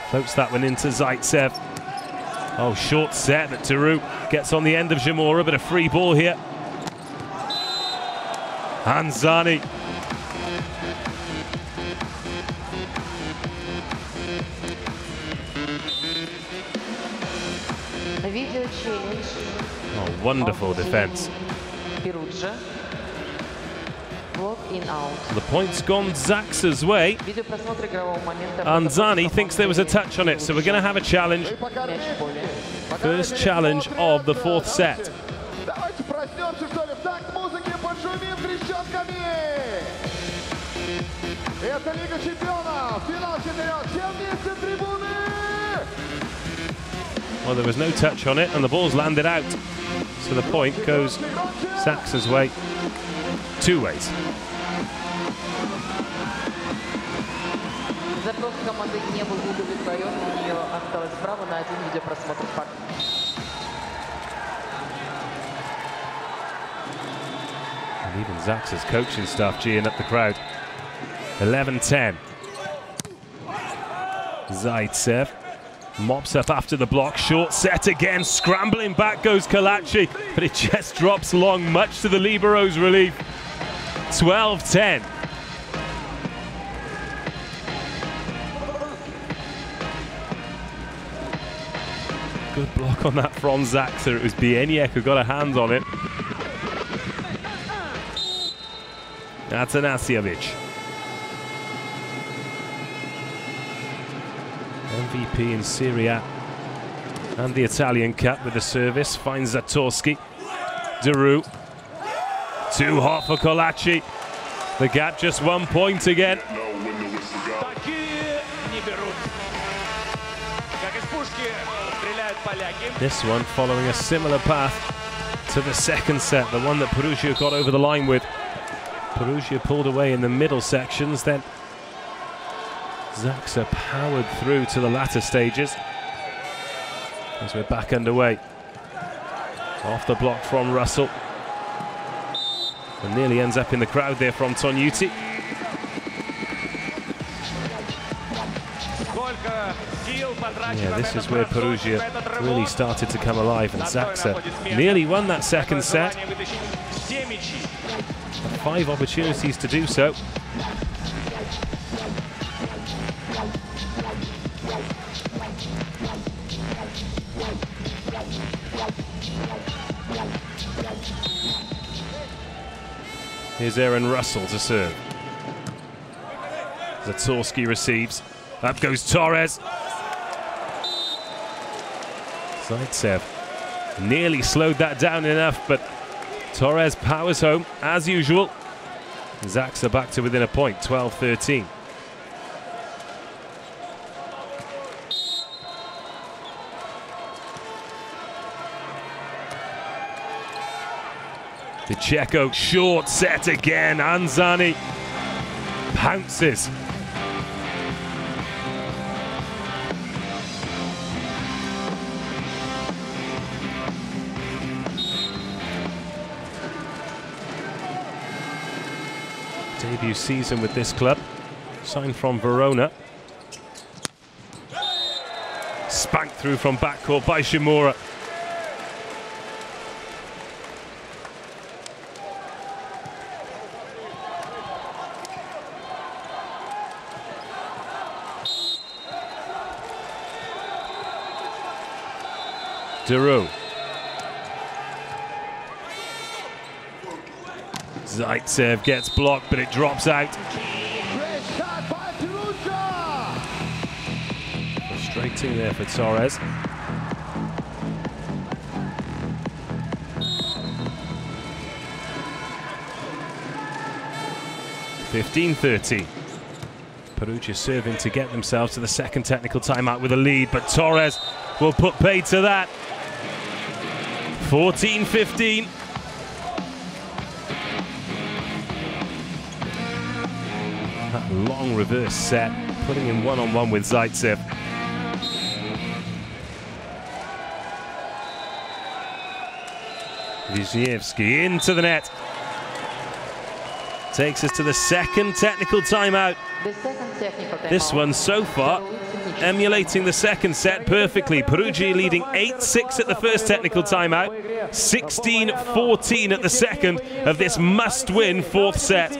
S1: Floats that one into Zaitsev. Oh, short set, but Deru gets on the end of Shimura, but a free ball here. Hanzani. Oh, wonderful defense.
S7: Perugia. Block in out.
S1: The point's gone Zaksa's way. Hanzani thinks there was a touch on it, so we're going to have a challenge. First challenge of the fourth set. Well, there was no touch on it, and the ball's landed out. So the point goes Zaksa's way. 2 ways.
S7: Запрос команды не был удовлетворен, у нее осталось право на 1 видеопросмотр.
S1: And even Zaksa's coaching staff geeing up the crowd. 11-10. Zaitsev mops up after the block. Short set again. Scrambling back goes Colussi, but it just drops long, much to the libero's relief. 12-10. Good block on that from Zaksa. It was Bieniek who got a hand on it. Atanasijevic. MVP in Serie A and the Italian Cup with the service. Finds Zatorski. Deru. Too hot for Colussi. The gap just 1 point again. This one following a similar path to the second set, the one that Perugia got over the line with. Perugia pulled away in the middle sections, then Zaksa powered through to the latter stages as we're back underway. Off the block from Russell. And nearly ends up in the crowd there from Zenit. Yeah, this is where Perugia really started to come alive, and Zaksa nearly won that second set. 5 opportunities to do so. Here's Aaron Russell to serve. Zatorski receives. Up goes Torres. Zaitsev nearly slowed that down enough, but Torres powers home as usual. Zaksa back to within a point, 12-13. The Checo short set again. Anzani pounces. Debut season with this club. Signed from Verona. Spanked through from backcourt by Shimura. Deru. Zaitsev gets blocked, but it drops out. Frustrating there for Torres. (15-13). Perugia serving to get themselves to the second technical timeout with a lead, but Torres will put paid to that. 14-15. That long reverse set, putting in one-on-one with Zaitsev. Wisniewski into the net. Takes us to the second technical timeout. This one so far emulating the second set perfectly. Perugia leading 8-6 at the first technical timeout, 16-14 at the second of this must-win fourth set.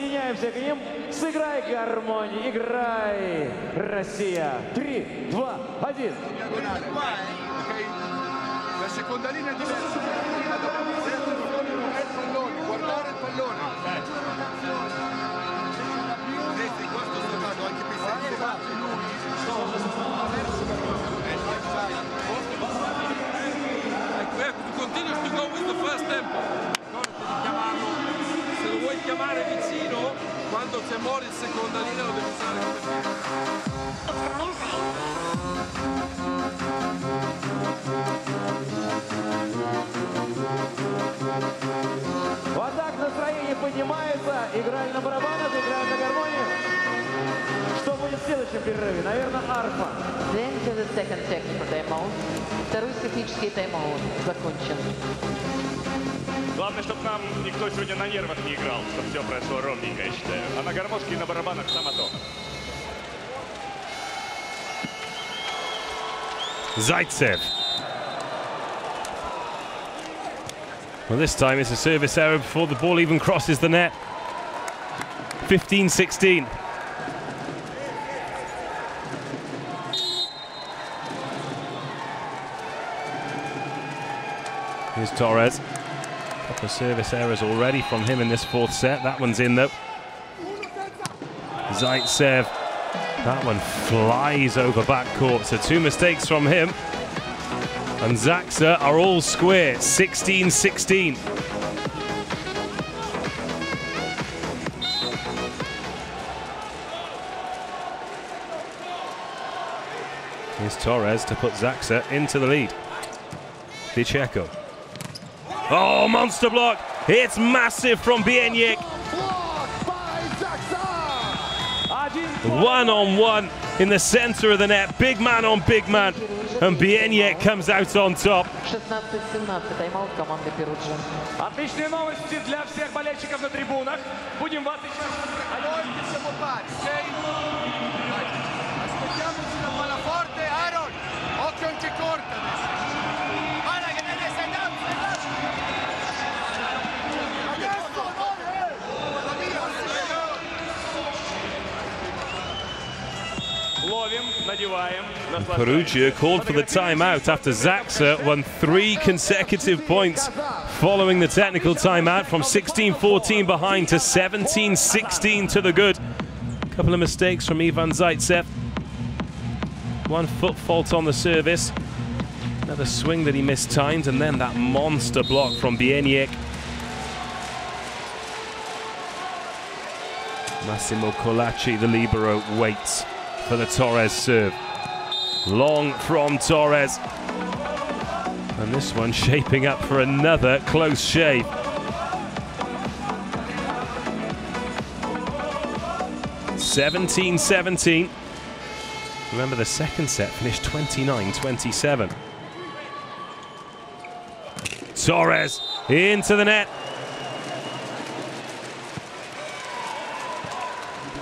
S5: Continues to go with the first tempo. Se lo vuoi chiamare vicino, quando c'è Mori in seconda linea lo devi usare come
S10: Вот так настроение поднимается. Играли на барабанах, играют на гармонии. Что будет в следующем перерыве? Наверное, арфа.
S7: Then to the second technical timeout. Второй технический тайм-аут закончен.
S3: Главное, чтобы нам никто сегодня на нервах не играл, чтобы все прошло ровненько, я считаю. А на гармошке и на барабанах само то.
S1: Zaitsev. Well, this time it's a service error before the ball even crosses the net. 15-16. Here's Torres. Couple of service errors already from him in this fourth set. That one's in though. Zaitsev. That one flies over backcourt. So 2 mistakes from him. And Zaksa are all square. 16-16. Here's Torres to put Zaksa into the lead. The Checo. Oh, monster block! It's massive from Bieniek. One-on-one in the center of the net. Big man on big man. And Bieniek comes out on top.
S7: 16-17 тайм-аут команды Перуджа.
S3: Отличные новости для всех болельщиков на трибунах. Будем вас еще...
S1: Perugia called for the timeout after Zaksa won 3 consecutive points following the technical timeout, from 16-14 behind to 17-16 to the good. A couple of mistakes from Ivan Zaitsev. 1 foot fault on the service. Another swing that he mistimed, and then that monster block from Bieniek. Massimo Colacci, the libero, waits for the Torres serve. Long from Torres. And this one shaping up for another close shave. (17-17). Remember, the second set finished 29-27. Torres into the net.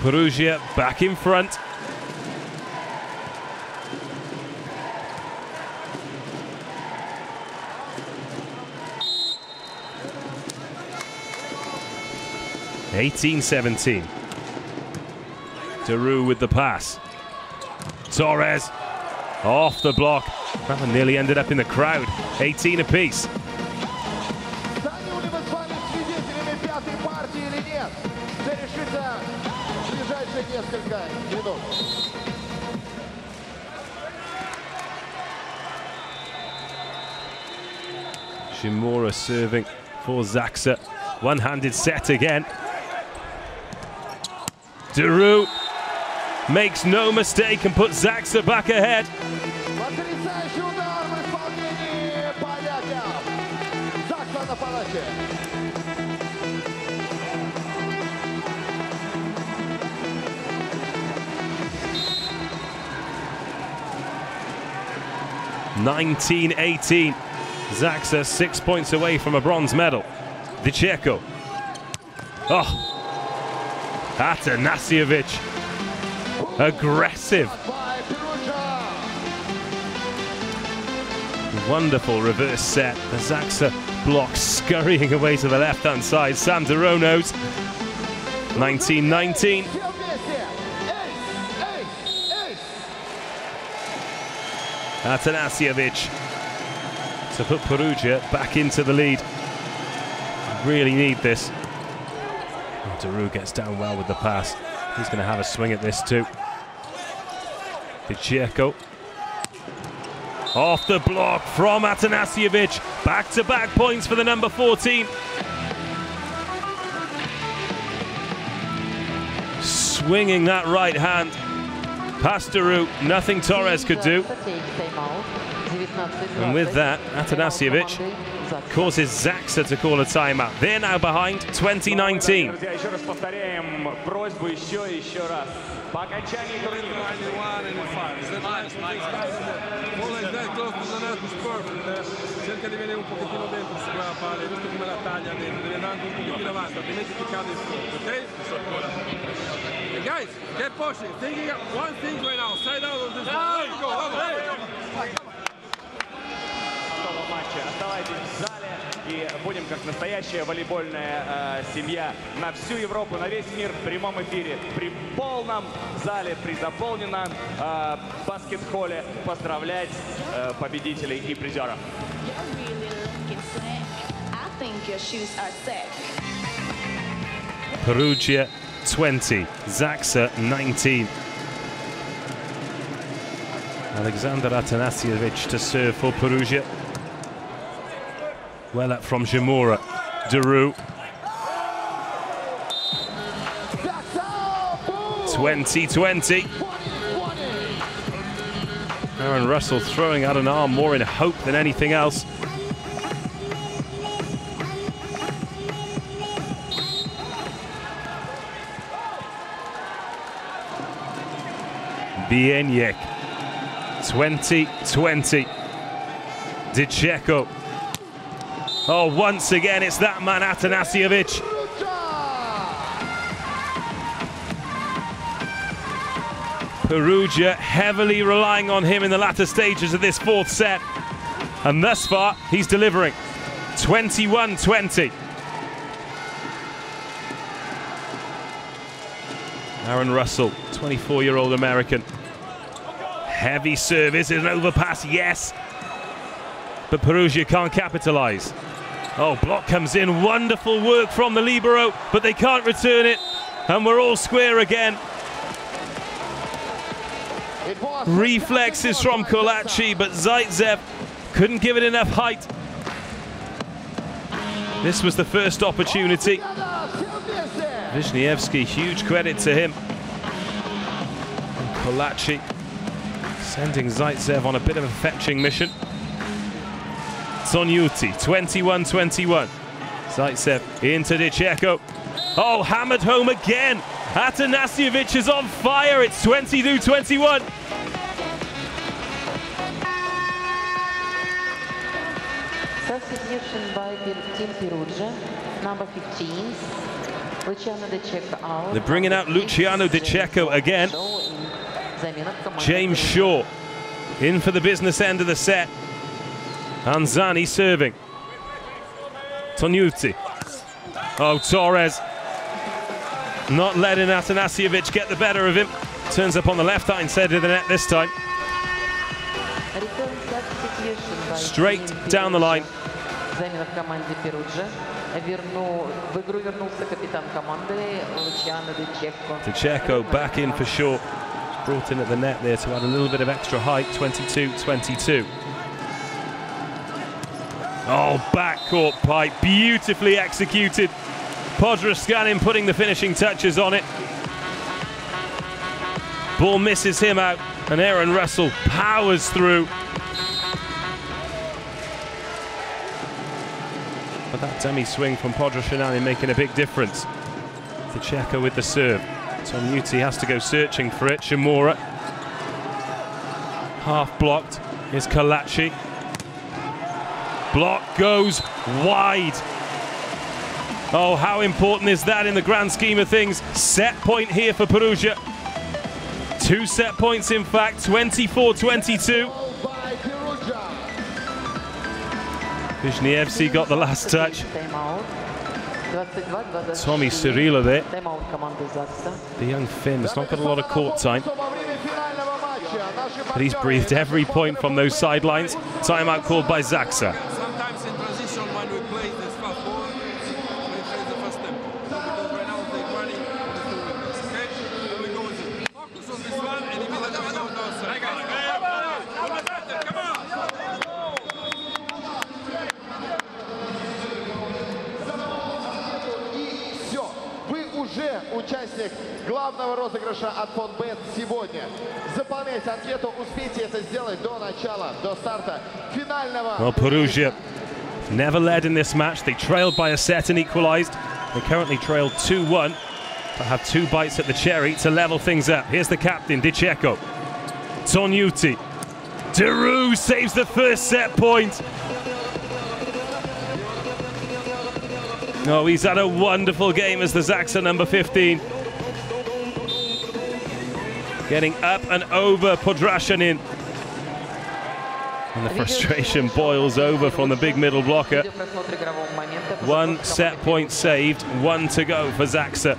S1: Perugia back in front. (18-17). Deru with the pass. Torres off the block. That one nearly ended up in the crowd. 18 apiece. Shimura serving for Zaksa. One-handed set again. Deru makes no mistake and puts Zaksa back ahead. 19-18. Zaksa 6 points away from a bronze medal. Vicheko. Oh, Atanasijevic. Aggressive. Wonderful reverse set. The Zaksa block scurrying away to the left-hand side. Sam Dero knows. 19-19. Atanasijevic to put Perugia back into the lead. Really need this. Oh, Deru gets down well with the pass. He's going to have a swing at this too. Vicheko. Off the block from Atanasijevic. Back-to-back points for the number 14. Swinging that right hand. Past Deru, nothing Torres could do. And with that, Atanasijevic causes Zaksa to call a timeout. They're now behind 20-19.
S5: Cerca di venire un pochettino dentro su quella palla, visto come la taglia dentro, deve andare anche un pochettino avanti, altrimenti ti cade il fronte, ok? Hey guys, get pushing, thinking one thing right now, side out of this one, let's go,
S3: Оставайтесь в зале и будем как настоящая волейбольная семья на всю Европу, на весь мир в прямом эфире, при полном зале, при заполненном баскет-холле поздравлять победителей и призеров.
S1: Perugia 20, Zaksa 19. Alexander Atanasijevic to serve for Perugia. Well up from Shimura. Deru. 20-20. Aaron Russell throwing out an arm more in hope than anything else. Bieniek. 20-20. Vicheko. Oh, once again, it's that man, Atanasijevic. Perugia heavily relying on him in the latter stages of this fourth set. And thus far, he's delivering. 21-20. Aaron Russell, 24-year-old American. Heavy serve. Is it an overpass? Yes. But Perugia can't capitalize. Oh, block comes in. Wonderful work from the libero, but they can't return it. And we're all square again. Reflexes from Colussi, but Zaitsev couldn't give it enough height. This was the first opportunity. Wisniewski, huge credit to him. And Colussi sending Zaitsev on a bit of a fetching mission. Zoniuti, 21-21. Zaitsev into Diceko. Oh, hammered home again. Atanasijevic is on fire. It's 22-21.
S7: Substitution by Team Perugia, number 15. Luciano Diceko out.
S1: They're bringing out Luciano Diceko again. James Shaw in for the business end of the set. Anzani serving. Zoniuti. Oh, Torres. Not letting Atanasijevic get the better of him. Turns up on the left-hand side of the net this time. Straight down the line. Diceko back in for Shaw. Brought in at the net there to add a little bit of extra height. 22-22. Oh, backcourt pipe. Beautifully executed. Podroskanin putting the finishing touches on it. Ball misses him out, and Aaron Russell powers through. But that dummy swing from Podroskanin making a big difference. Diceko with the serve. Zoniuti has to go searching for it. Shimura. Half blocked. Here's Colussi. Block goes wide. Oh, how important is that in the grand scheme of things? Set point here for Perugia. 2 set points, in fact, 24-22. Wisniewski got the last touch. Tommy Cirilo there. The young Finn has not got a lot of court time. But he's breathed every point from those sidelines. Timeout called by Zaksa.
S5: Sometimes in transition when we play this fast ball, we play the first tempo. Because right now they're running the 2 wingers. Okay? Here we go with it. Focus on this one and immediately we go down. Come on!
S9: Все, вы уже участник главного розыгрыша от Фонбет сегодня. Заполняйте анкету, успейте это сделать до старта финального.
S1: Well, Perugia never led in this match. They trailed by a set and equalized. They currently trailed 2-1, but have 2 bites at the cherry to level things up. Here's the captain, Diceko. Zoniuti. Deru saves the first set point. Oh, he's had a wonderful game as the Zaksa number 15. Getting up and over Podroskanin. And the frustration boils over from the big middle blocker. 1 set point saved, 1 to go for Zaksa.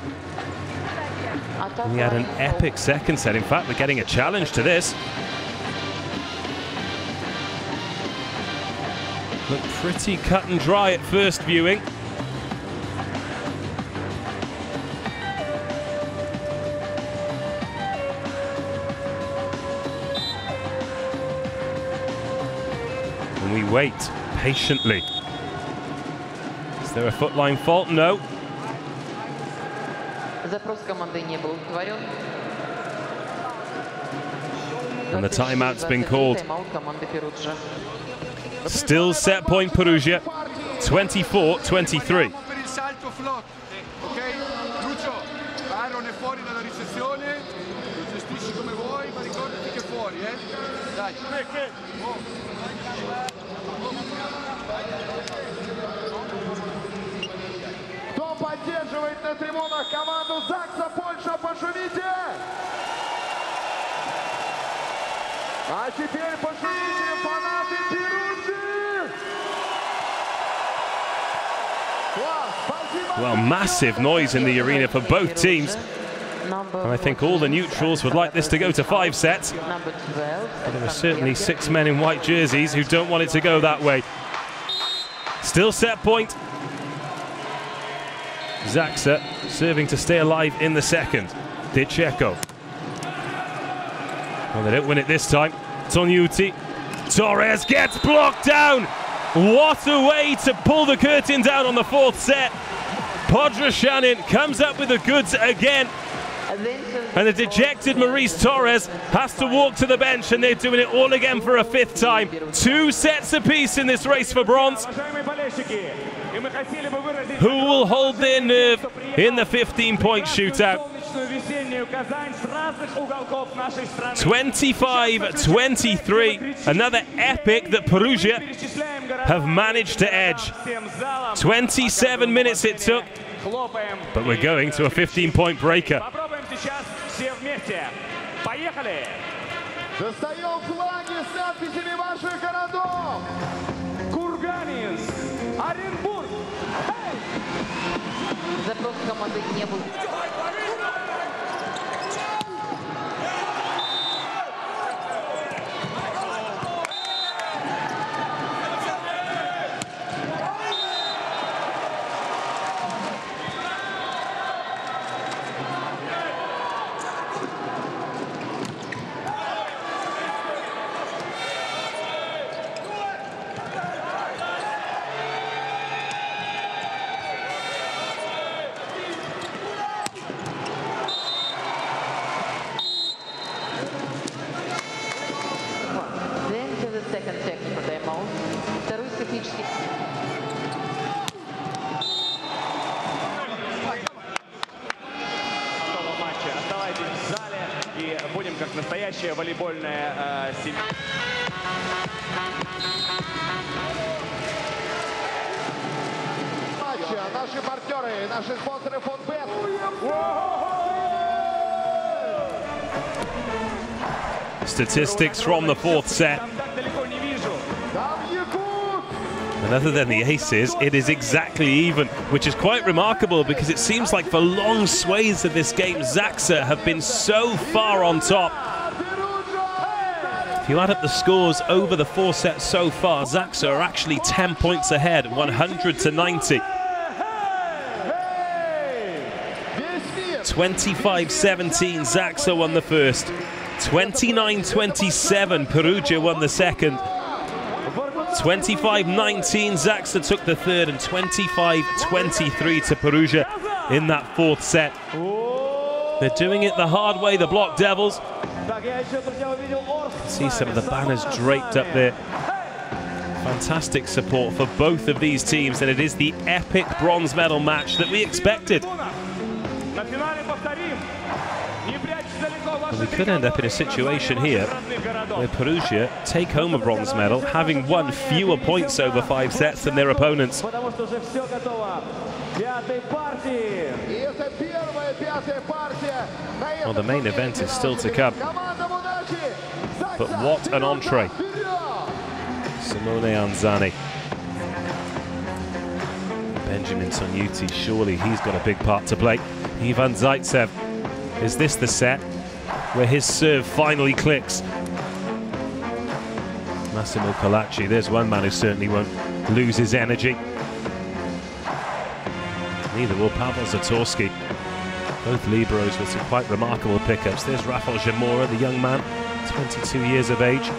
S1: We had an epic second set. In fact, we're getting a challenge to this. Looked pretty cut and dry at first viewing. And we wait patiently. Is there a footline fault? No. And the timeout's been called. Still set point Perugia, 24-23.
S9: Кто поддерживает на трибунах команду Закса Польша, пошумите! А теперь пошумите, фанаты Перуджи!
S1: Well, massive noise in the arena for both teams. And I think all the neutrals would like this to go to 5 sets.
S7: Number 12.
S1: But there are certainly 6 men in white jerseys who don't want it to go that way. Still set point. Zaksa serving to stay alive in the second. Diceko. Well, they don't win it this time. Tonuti. Torres gets blocked down. What a way to pull the curtain down on the 4th set. Podrashanin comes up with the goods again. And the dejected Maurice Torres has to walk to the bench, and they're doing it all again for a 5th time. 2 sets apiece in this race for bronze. Who will hold their nerve in the 15-point shootout? 25-23, another epic that Perugia have managed to edge. 27 minutes it took, but we're going to a 15-point breaker.
S9: Достаем флаги с надписями ваших городов.
S3: Курганинск, Оренбург.
S7: Запрос команды не был. Second check for the amount. Второй статический.
S3: Оставайтесь в зале и будем как настоящая волейбольная семья.
S9: Наши партнеры, наши спонсоры фонбет.
S1: Statistics from the 4th set. And other than the aces, it is exactly even, which is quite remarkable because it seems like for long swathes of this game, Zaksa have been so far on top. If you add up the scores over the 4 sets so far, Zaksa are actually 10 points ahead, 100-90. 25-17, Zaksa won the first. 29-27, Perugia won the second. 25-19, Zaksa took the third, and 25-23 to Perugia in that 4th set. They're doing it the hard way, the Block Devils. See some of the banners draped up there. Fantastic support for both of these teams, and it is the epic bronze medal match that we expected. And we could end up in a situation here where Perugia take home a bronze medal, having won fewer points over 5 sets than their opponents.
S10: Well,
S1: the main event is still to come. But what an entree. Simone Anzani. Benjamin Tonuti, surely he's got a big part to play. Ivan Zaitsev. Is this the set where his serve finally clicks? Massimo Colacci, there's one man who certainly won't lose his energy. Neither will Pavel Zatorsky. Both Liberos with some quite remarkable pickups. There's Rafael Zamora, the young man, 22 years of age.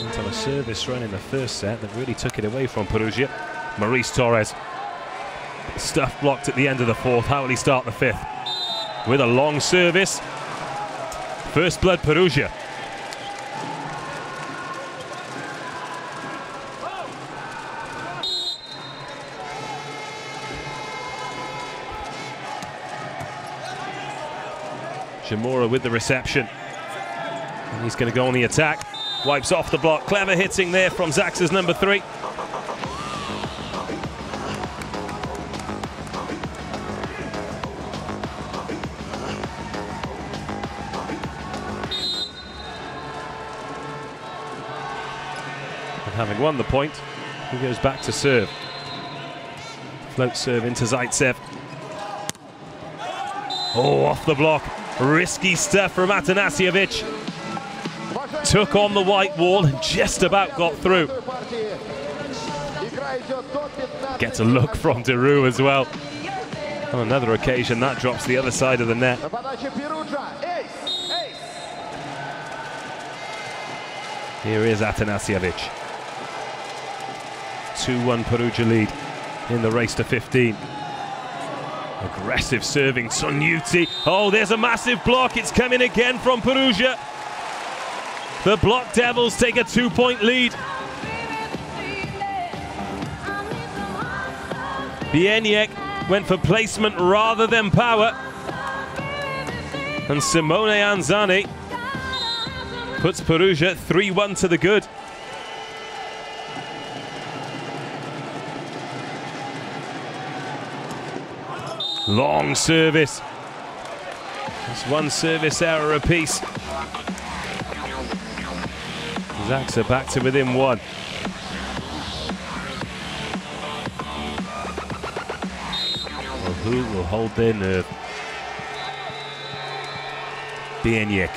S1: Went on a service run in the first set that really took it away from Perugia. Maurice Torres. Stuff blocked at the end of the 4th. How will he start the 5th? With a long service. First blood, Perugia. Zamora with the reception. And he's going to go on the attack. Wipes off the block. Clever hitting there from Zaksa's number 3. Having won the point, he goes back to serve. Float serve into Zaitsev. Oh, off the block. Risky stuff from Atanasijevic. Took on the white wall and just about got through. Gets a look from Deru as well. On another occasion, that drops the other side of the net. Here is Atanasijevic. 2-1 Perugia lead in the race to 15. Aggressive serving, Sonuti. Oh, there's a massive block. It's coming again from Perugia. The Block Devils take a 2-point lead. Bieniek went for placement rather than power. And Simone Anzani puts Perugia 3-1 to the good. Long service. It's one service error apiece. Zaksa back to within one. Well, who will hold their nerve? Bieniek.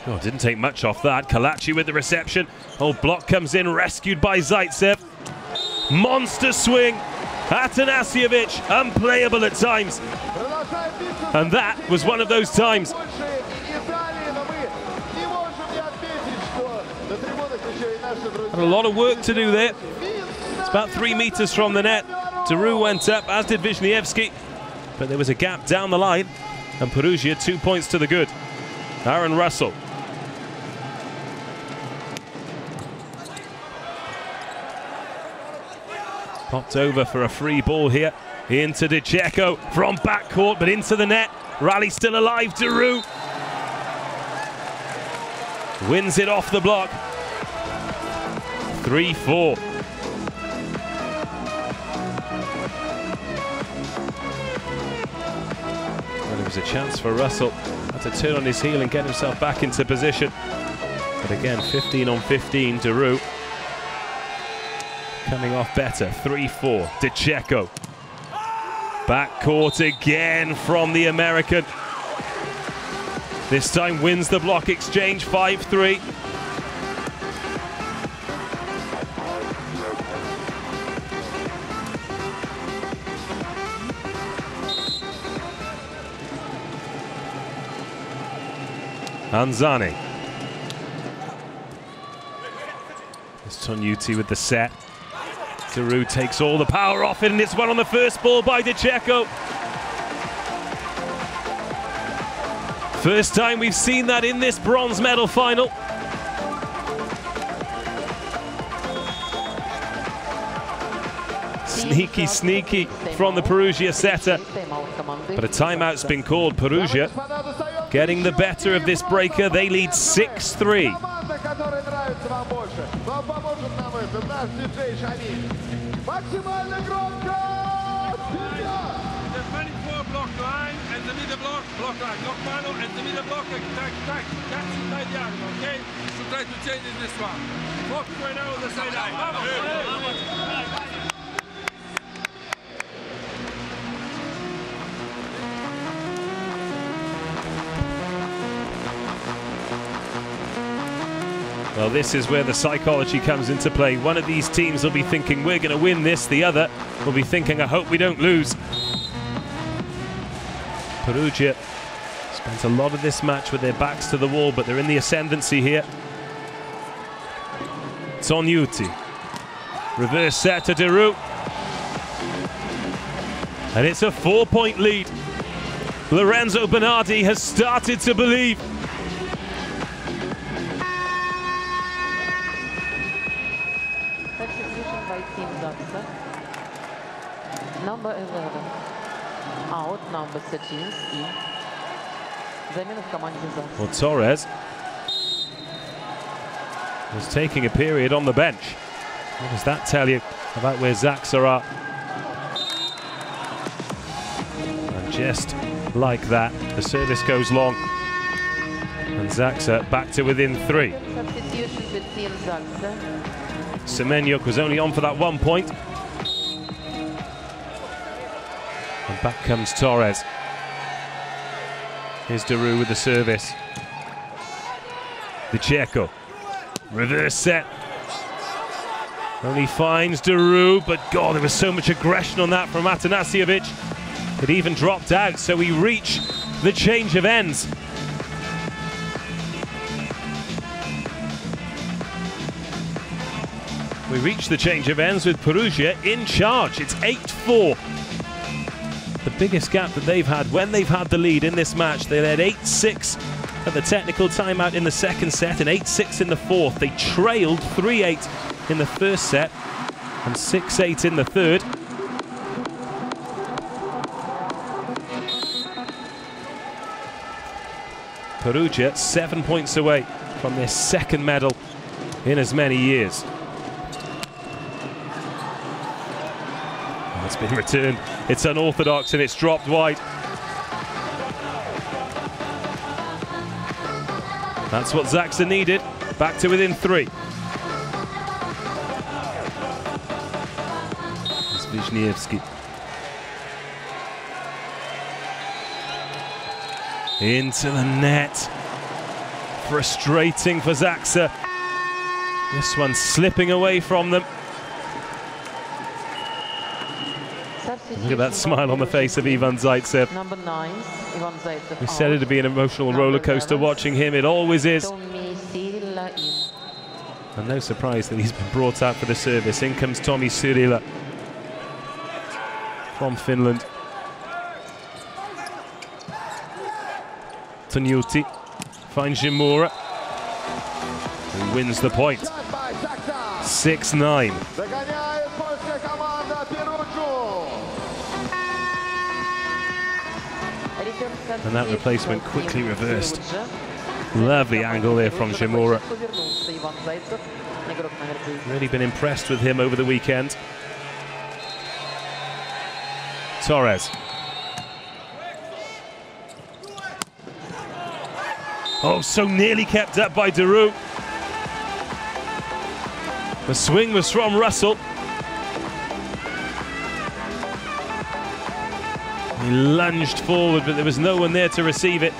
S1: Oh, didn't take much off that. Colussi with the reception. Oh, block comes in, rescued by Zaitsev. Monster swing. Atanasijevic, unplayable at times. And that was one of those times. Had a lot of work to do there. It's about 3 meters from the net. Deru went up, as did Wisniewski. But there was a gap down the line. And Perugia 2 points to the good. Aaron Russell. Popped over for a free ball here. Into De Cecco from backcourt, but into the net. Rally still alive, Deru. Wins it off the block. 3-4. Well, it was a chance for Russell. Had to turn on his heel and get himself back into position. But again, 15 on 15, Deru. Coming off better, 3-4, De Cecco. Backcourt again from the American. This time wins the block exchange, 5-3. Anzani. It's Tonuti with the set. Deru takes all the power off it, and it's one on the first ball by De Cecco. First time we've seen that in this bronze medal final. Sneaky, sneaky from the Perugia setter. But a timeout's been called. Perugia getting the better of this breaker. They lead 6-3.
S5: Block line and the middle block line, block panel and the middle block, tack, that's inside the arm, okay? So try to change in this one. Focus right now on the side line.
S1: Well, this is where the psychology comes into play. One of these teams will be thinking, we're going to win this. The other will be thinking, I hope we don't lose. Perugia spent a lot of this match with their backs to the wall, but they're in the ascendancy here. Tonuti. Reverse set to Deru. And it's a 4-point lead. Lorenzo Bernardi has started to believe.
S7: Substitution by Team Zaksa. Number 11. Out number 13. Замена в команде Zaksa.
S1: Well, Torres was taking a period on the bench. What does that tell you about where Zaksa are? And just like that, the service goes long. And Zaksa back to within 3.
S7: Substitution with Team Zaksa.
S1: Semenyuk was only on for that 1 point. Back comes Torres. Here's Deru with the service. The Checo. Reverse set. Only finds Deru, but God, there was so much aggression on that from Atanasijevic. It even dropped out, so we reach the change of ends. We reach the change of ends with Perugia in charge. It's 8-4. The biggest gap that they've had when they've had the lead in this match. They led 8-6 at the technical timeout in the second set and 8-6 in the fourth. They trailed 3-8 in the first set and 6-8 in the third. Perugia 7 points away from their second medal in as many years. It's been returned. It's unorthodox and it's dropped wide. That's what Zaksa needed. Back to within 3. It's Wisniewski. Into the net. Frustrating for Zaksa. This one slipping away from them. Look at that smile on the face of Ivan Zaitsev.
S7: Number 9, Ivan Zaitsev.
S1: We said it'd be an emotional roller coaster watching him. It always is. And no surprise that he's been brought out for the service. In comes Tommy Syrila from Finland. Tonyuti finds Jimura, who wins the point. 6-9. And that replacement quickly reversed. Lovely angle there from Jimura. Really been impressed with him over the weekend. Torres. Oh, so nearly kept up by Deru. The swing was from Russell. He lunged forward, but there was no one there to receive it.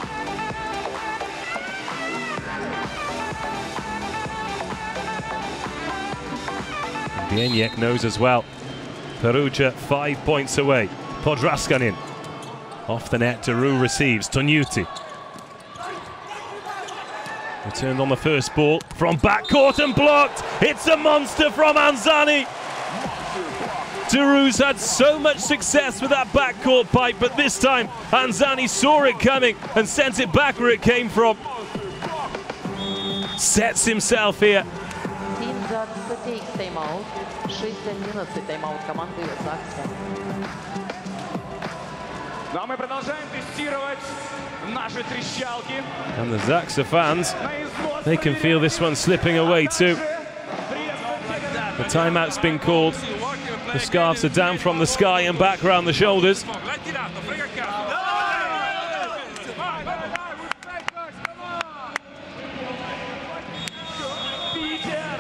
S1: Bieniek knows as well. Perugia 5 points away. Podraskanin. Off the net, Deru receives. Tonyuti. Returned on the first ball from backcourt and blocked. It's a monster from Anzani. Deru's had so much success with that backcourt pipe, but this time Anzani saw it coming and sent it back where it came from. Sets himself here.
S3: Но мы продолжаем тестировать наши трещалки.
S1: And the Zaksa fans, they can feel this one slipping away too. The timeout's been called. The scarves are down from the sky and back around the shoulders.
S3: Питер,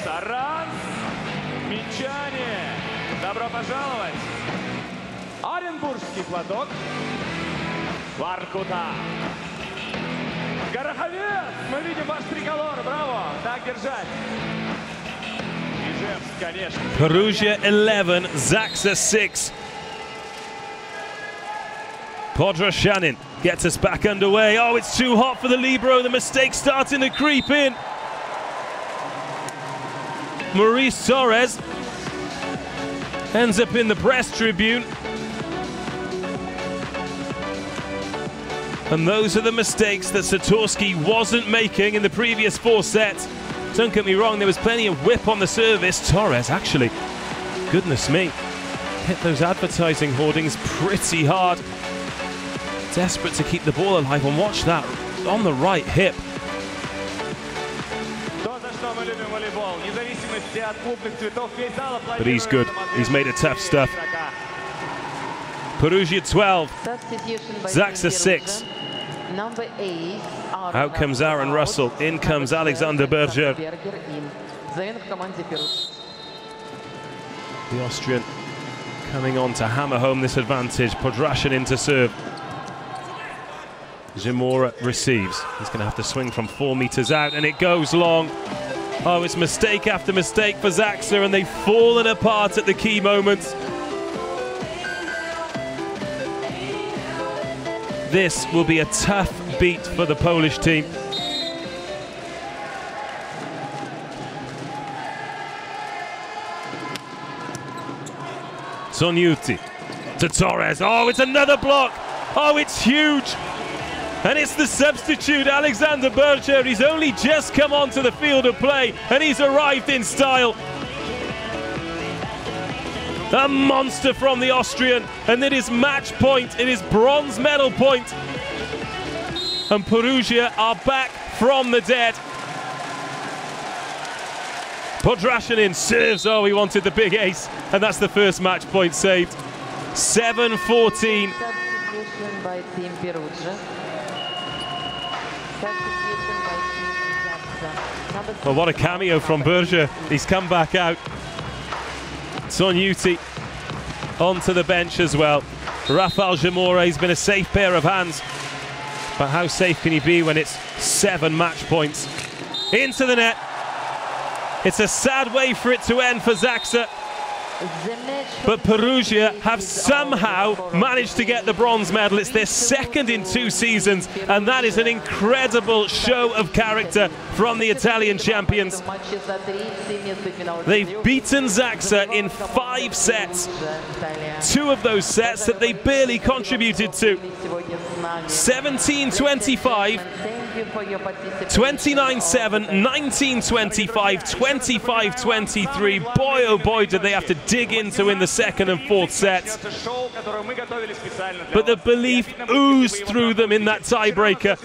S3: Саран, Минчане, добро пожаловать. Оренбургский платок, Воркута. Гороховец, мы видим ваш триколор, браво, так держать. Ижевск, конечно.
S1: Perugia 11, Zaksa 6. Podraskanin gets us back underway. Oh, it's too hot for the libero. The mistake's starting to creep in. Maurice Torres ends up in the press tribune. And those are the mistakes that Satorsky wasn't making in the previous 4 sets. Don't get me wrong, there was plenty of whip on the service. Torres, actually, goodness me, hit those advertising hoardings pretty hard. Desperate to keep the ball alive, and watch that, on the right hip. But he's good, he's made it tough stuff. Perugia 12, Zaksa 6.
S7: Number 8.
S1: Out comes Aaron Russell, in comes Alexander Berger. The Austrian coming on to hammer home this advantage. Podrashin in to serve. Zamora receives. He's going to have to swing from 4 meters out, and it goes long. Oh, it's mistake after mistake for Zaksa, and they've fallen apart at the key moments. This will be a tough beat for the Polish team. Zoniuti to Torres. Oh, it's another block. Oh, it's huge. And it's the substitute, Alexander Berger. He's only just come onto the field of play, and he's arrived in style. A monster from the Austrian, and it is match point. It is bronze medal point. And Perugia are back from the dead. Podrashin in serves. Oh, he wanted the big ace, and that's the first match point saved. 7-14.
S7: Substitution by Team Perugia. Substitution by Team Zaksa.
S1: Well, what a cameo from Berger. He's come back out. Zoniuti onto the bench as well. Rafael Zamora, he's been a safe pair of hands. But how safe can he be when it's 7 match points? Into the net. It's a sad way for it to end for Zaksa. But Perugia have somehow managed to get the bronze medal. It's their second in 2 seasons, and that is an incredible show of character from the Italian champions. They've beaten Zaksa in 5 sets. 2 of those sets that they barely contributed to. 17-25, 29-7, 19-25, 25-23. Boy, oh boy, did they have to dig into in the second and fourth sets. But the belief oozed through them in that tiebreaker.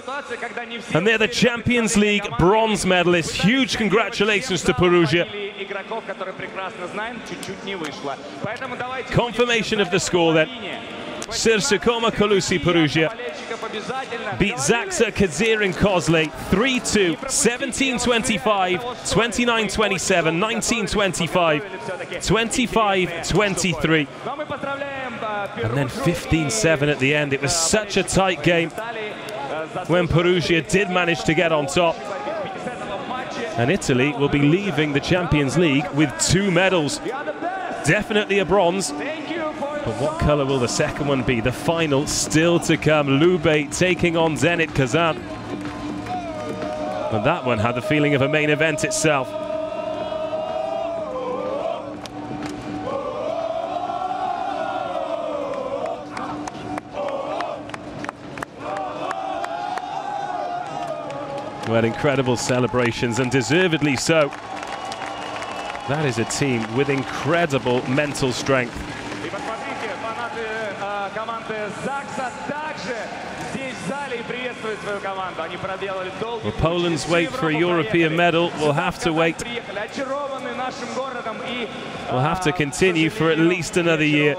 S1: And they're the Champions League bronze medalists. Huge congratulations to Perugia. Confirmation of the score then. Sicoma Colussi Perugia beat Zaksa KEDZIERZYN-KOZLE 3-2, 17-25, 29-27, 19-25, 25-23. And then 15-7 at the end. It was such a tight game when Perugia did manage to get on top. And Italy will be leaving the Champions League with 2 medals. Definitely a bronze. But what colour will the second one be? The final still to come. Lube taking on Zenit KAZAN. And that one had the feeling of a main event itself. Well, incredible celebrations, and deservedly so. That is a team with incredible mental strength. Well, Poland's wait for a European medal will have to wait. We'll have to continue for at least another year.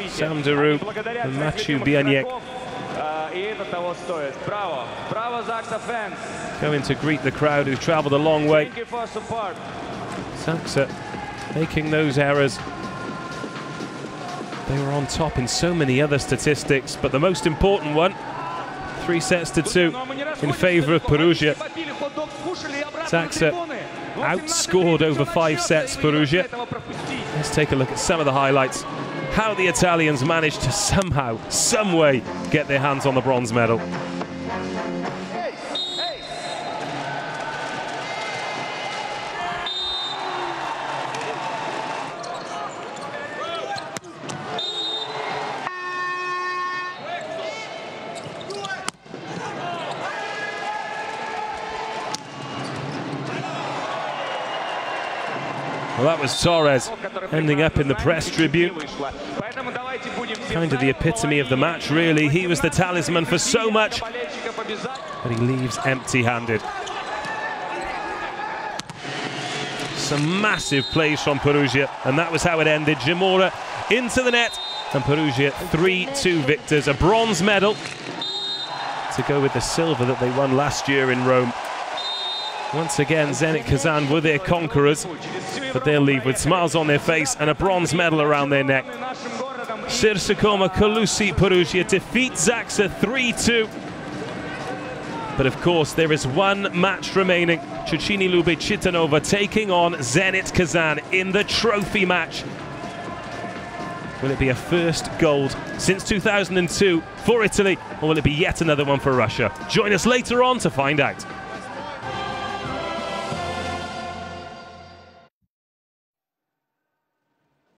S1: Sam Daru and Maciej Bianiek going to greet the crowd who travelled a long way. Zaksa making those errors. They were on top in so many other statistics, but the most important one, 3-2 in favour of Perugia. Zaksa outscored over 5 sets Perugia. Let's take a look at some of the highlights. How the Italians managed to somehow, some way, get their hands on the bronze medal. Well, that was Torres ending up in the press tribune. Kind of the epitome of the match, really. He was the talisman for so much, but he leaves empty-handed. Some massive plays from Perugia, and that was how it ended. Zamora into the net, and Perugia 3-2 victors. A bronze medal to go with the silver that they won last year in Rome. Once again, Zenit Kazan were their conquerors, but they'll leave with smiles on their face and a bronze medal around their neck. Sicoma, Colussi, Perugia defeat Zaksa 3-2. But of course, there is one match remaining. Cucine, Lube, CIVITANOVA taking on Zenit Kazan in the trophy match. Will it be a first gold since 2002 for Italy, or will it be yet another one for Russia? Join us later on to find out.